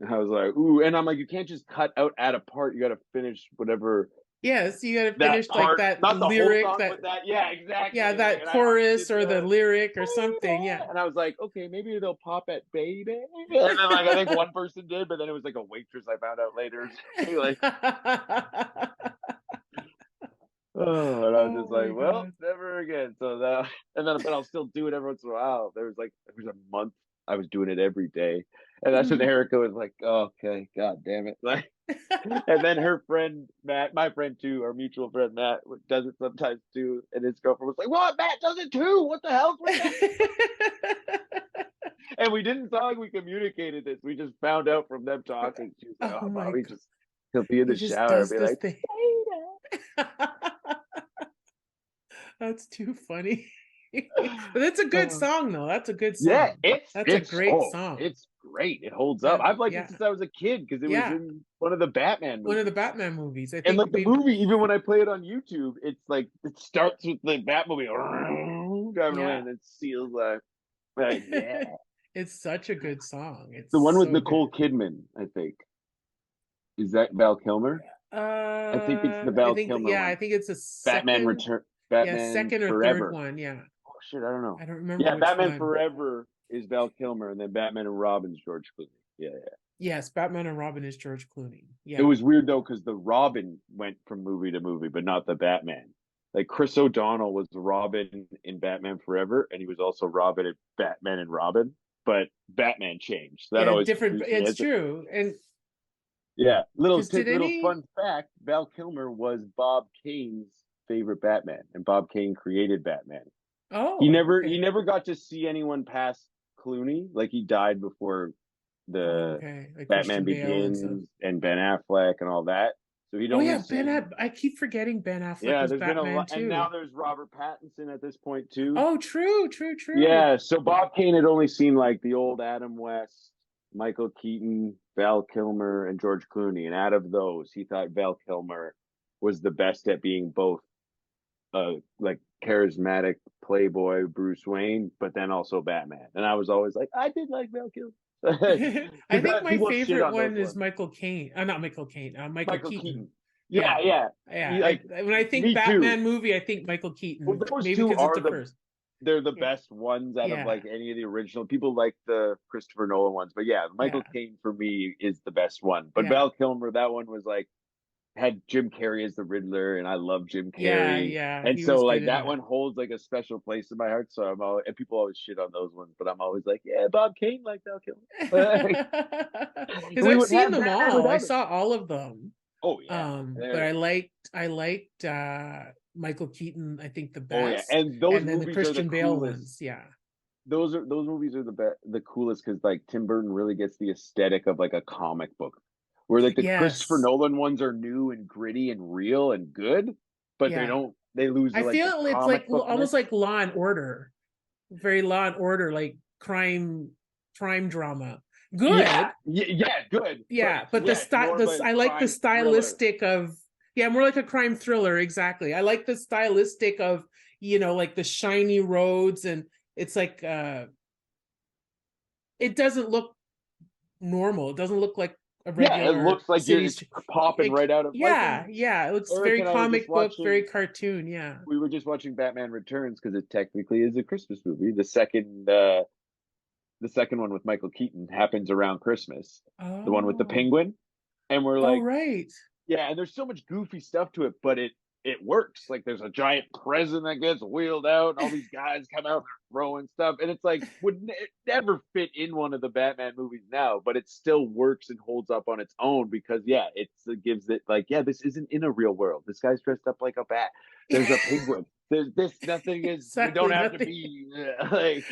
and I was like, ooh, and I'm like, you can't just cut out at a part. You got to finish whatever Yes, you got to that finish like part, that not the whole lyric, song, that but that, yeah, yeah, exactly. Like, that and I already did chorus or the the lyric or something. baby, Yeah. and I was like, okay, maybe they'll pop at baby, and then like I think one person did, but then it was like a waitress I found out later. Like, oh, and I was Oh just like, my well, God. never again. So that, and then but I'll still do it every once in a while. There was a month I was doing it every day, And that's when Erica was like, oh, okay, god damn it. Like, and then her friend Matt, my friend too, our mutual friend Matt, does it sometimes too. And his girlfriend was like, "What? Matt does it too? What the hell's with that?" And we didn't sound like we communicated this. We just found out from them talking. She was like, Oh "Oh, my Bobby God. just he'll be in He the just shower and does be this like, thing. That's too funny. But it's a good Data." song though. That's a good Yeah, song. That's a it's great oh, song. it's great. It holds up. I've liked Yeah. it since I was a kid because it was Yeah. in one of the Batman One of the movies. Batman movies. I And think like the maybe movie, even when I play it on YouTube, it's like it starts with the Batmobile driving away, yeah. and it seals like yeah. It's such a good song. The one It's with so Nicole good. Kidman, I think. Is that Val Kilmer? I think it's the I Val think Kilmer yeah, I one. think it's a Batman second, Return, yeah, Batman second or third Forever. one. Yeah. Oh shit, I don't know. I don't remember Yeah, which Batman one. Forever is Val Kilmer, and then Batman and Robin's George Clooney. Yeah, yeah. Yes, Batman and Robin is George Clooney. It Yeah. was weird though because the Robin went from movie to movie, but not the Batman. Like Chris O'Donnell was Robin in Batman Forever, and he was also Robin in Batman and Robin. But Batman changed. That Yeah, always different. confused me. It's true. And Yeah, because did little any fun fact: Val Kilmer was Bob Kane's favorite Batman, and Bob Kane created Batman. Oh, He okay. never got to see anyone past Clooney. Like he died before Oh, the okay. Like Batman Christian Bale and stuff. Begins and Ben Affleck and all that. So he'd Oh only yeah, seen I keep forgetting Ben Affleck yeah. was There's been a Batman lot, and now too. there's Robert Pattinson at this point too. Oh, true, true, true. Yeah, so Bob Kane had only seen like the old Adam West, Michael Keaton, Val Kilmer, and George Clooney, and out of those, he thought Val Kilmer was the best at being both like charismatic playboy Bruce Wayne, but then also Batman. And I was always like, I did like Val Kilmer I think because my people shit favorite on those one is ones. Michael Caine. Not Michael Caine. Michael Michael Keaton. Keaton. Yeah, Yeah, yeah. yeah. He, like When I think me too. Batman movie, I think Michael Well, Keaton. those Maybe two because it's are the first. they're the Yeah, best ones out of yeah, like any of the original. People like the Christopher Nolan ones, but yeah, yeah, Michael Caine for me is the best one. But yeah, Val Kilmer, that one was like had Jim Carrey as the Riddler, and I love Jim yeah, Carrey, yeah. and He so was good like in that that. one holds like a special place in my heart. So I'm always, and people always shit on those ones, but I'm always like, yeah, Bob Kane like Val Kilmer. Because We I've would seen have them Batman all. I without him. saw all of them. Oh yeah, But I liked Michael Keaton, I think the oh yeah, best. and those And then the movies are the Christian Bale coolest. ones. Yeah. Those movies are the coolest because like Tim Burton really gets the aesthetic of like a comic book, where like the Christopher Yes. Nolan ones are new and gritty and real and good, but Yeah. they lose I like the feel it's like comic almost bookness. like Law and Order. Very Law and Order, like crime drama. Yeah, Good. yeah, good, but Yeah, it's but the yeah, it's style more of this a I like the crime thriller. stylistic of yeah, more like a crime thriller, exactly. I like the stylistic of, like the shiny roads, and it's like it doesn't look normal. It doesn't look like a Yeah, it regular looks like city it's popping right out of like yeah, yeah. It looks Eric very and I were just comic book, very watching. cartoon, yeah. We were just watching Batman Returns because it technically is a Christmas movie. The second one with Michael Keaton happens around Christmas. The one with the Oh. penguin, and we're Oh, like, right. yeah, and there's so much goofy stuff to it, but it works. Like there's a giant present that gets wheeled out, and all these guys come out and throwing stuff, and it's like it never fit in one of the Batman movies now, but it still works and holds up on its own because yeah, it gives it like yeah, this isn't in a real world. This guy's dressed up like a bat. There's a penguin. There's this. Nothing is. We don't Exactly, have to nothing. be like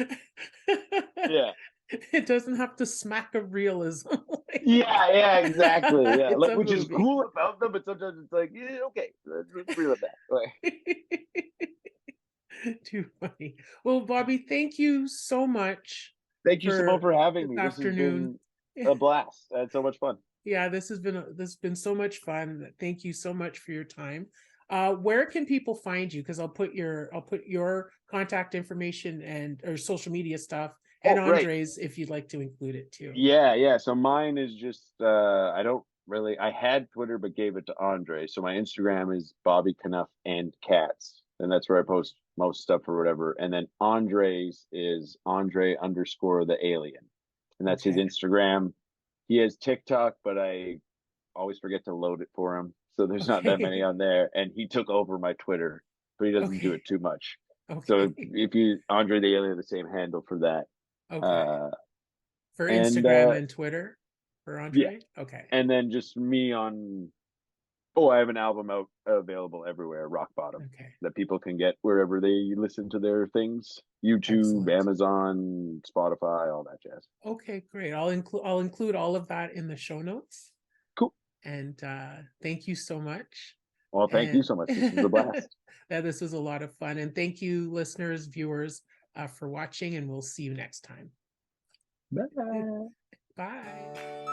yeah. It doesn't have to smack of realism. Yeah, yeah, exactly. Yeah, It's like a which is movie. cool about them, but sometimes it's like, yeah, okay, let's reel it back. Like, Too funny. Well, Bobby, thank you so much thank you, Simone, for for having this me. This has afternoon. been a blast. I had so much fun. Yeah, this has been so much fun. Thank you so much for your time. Where can people find you? Because I'll put your contact information and or social media stuff and Oh, right. Andre's if you'd like to include it too. Yeah, yeah. So mine is just I don't really I had Twitter but gave it to Andre. So my Instagram is Bobby Knauff and Cats. And that's where I post most stuff or whatever. And then Andre's is Andre underscore the alien. And that's his Okay. Instagram. He has TikTok, but I always forget to load it for him. So there's not that many Okay. on there. And he took over my Twitter, but he doesn't do Okay. it too much. So Okay. if you Andre the alien, the same handle for that. Okay. Uh For And Instagram and Twitter for yeah, Andre? Okay. and then just me on. Oh, I have an album out available everywhere, Rock Bottom, Okay. that people can get wherever they listen to their things. YouTube, Excellent. Amazon, Spotify, all that jazz. Okay, great. I'll include all of that in the show notes. Cool. And thank you so much. Well, thank you And so much. This was a blast. yeah, this was a lot of fun. And thank you, listeners, viewers, for watching, and we'll see you next time. Bye. Bye.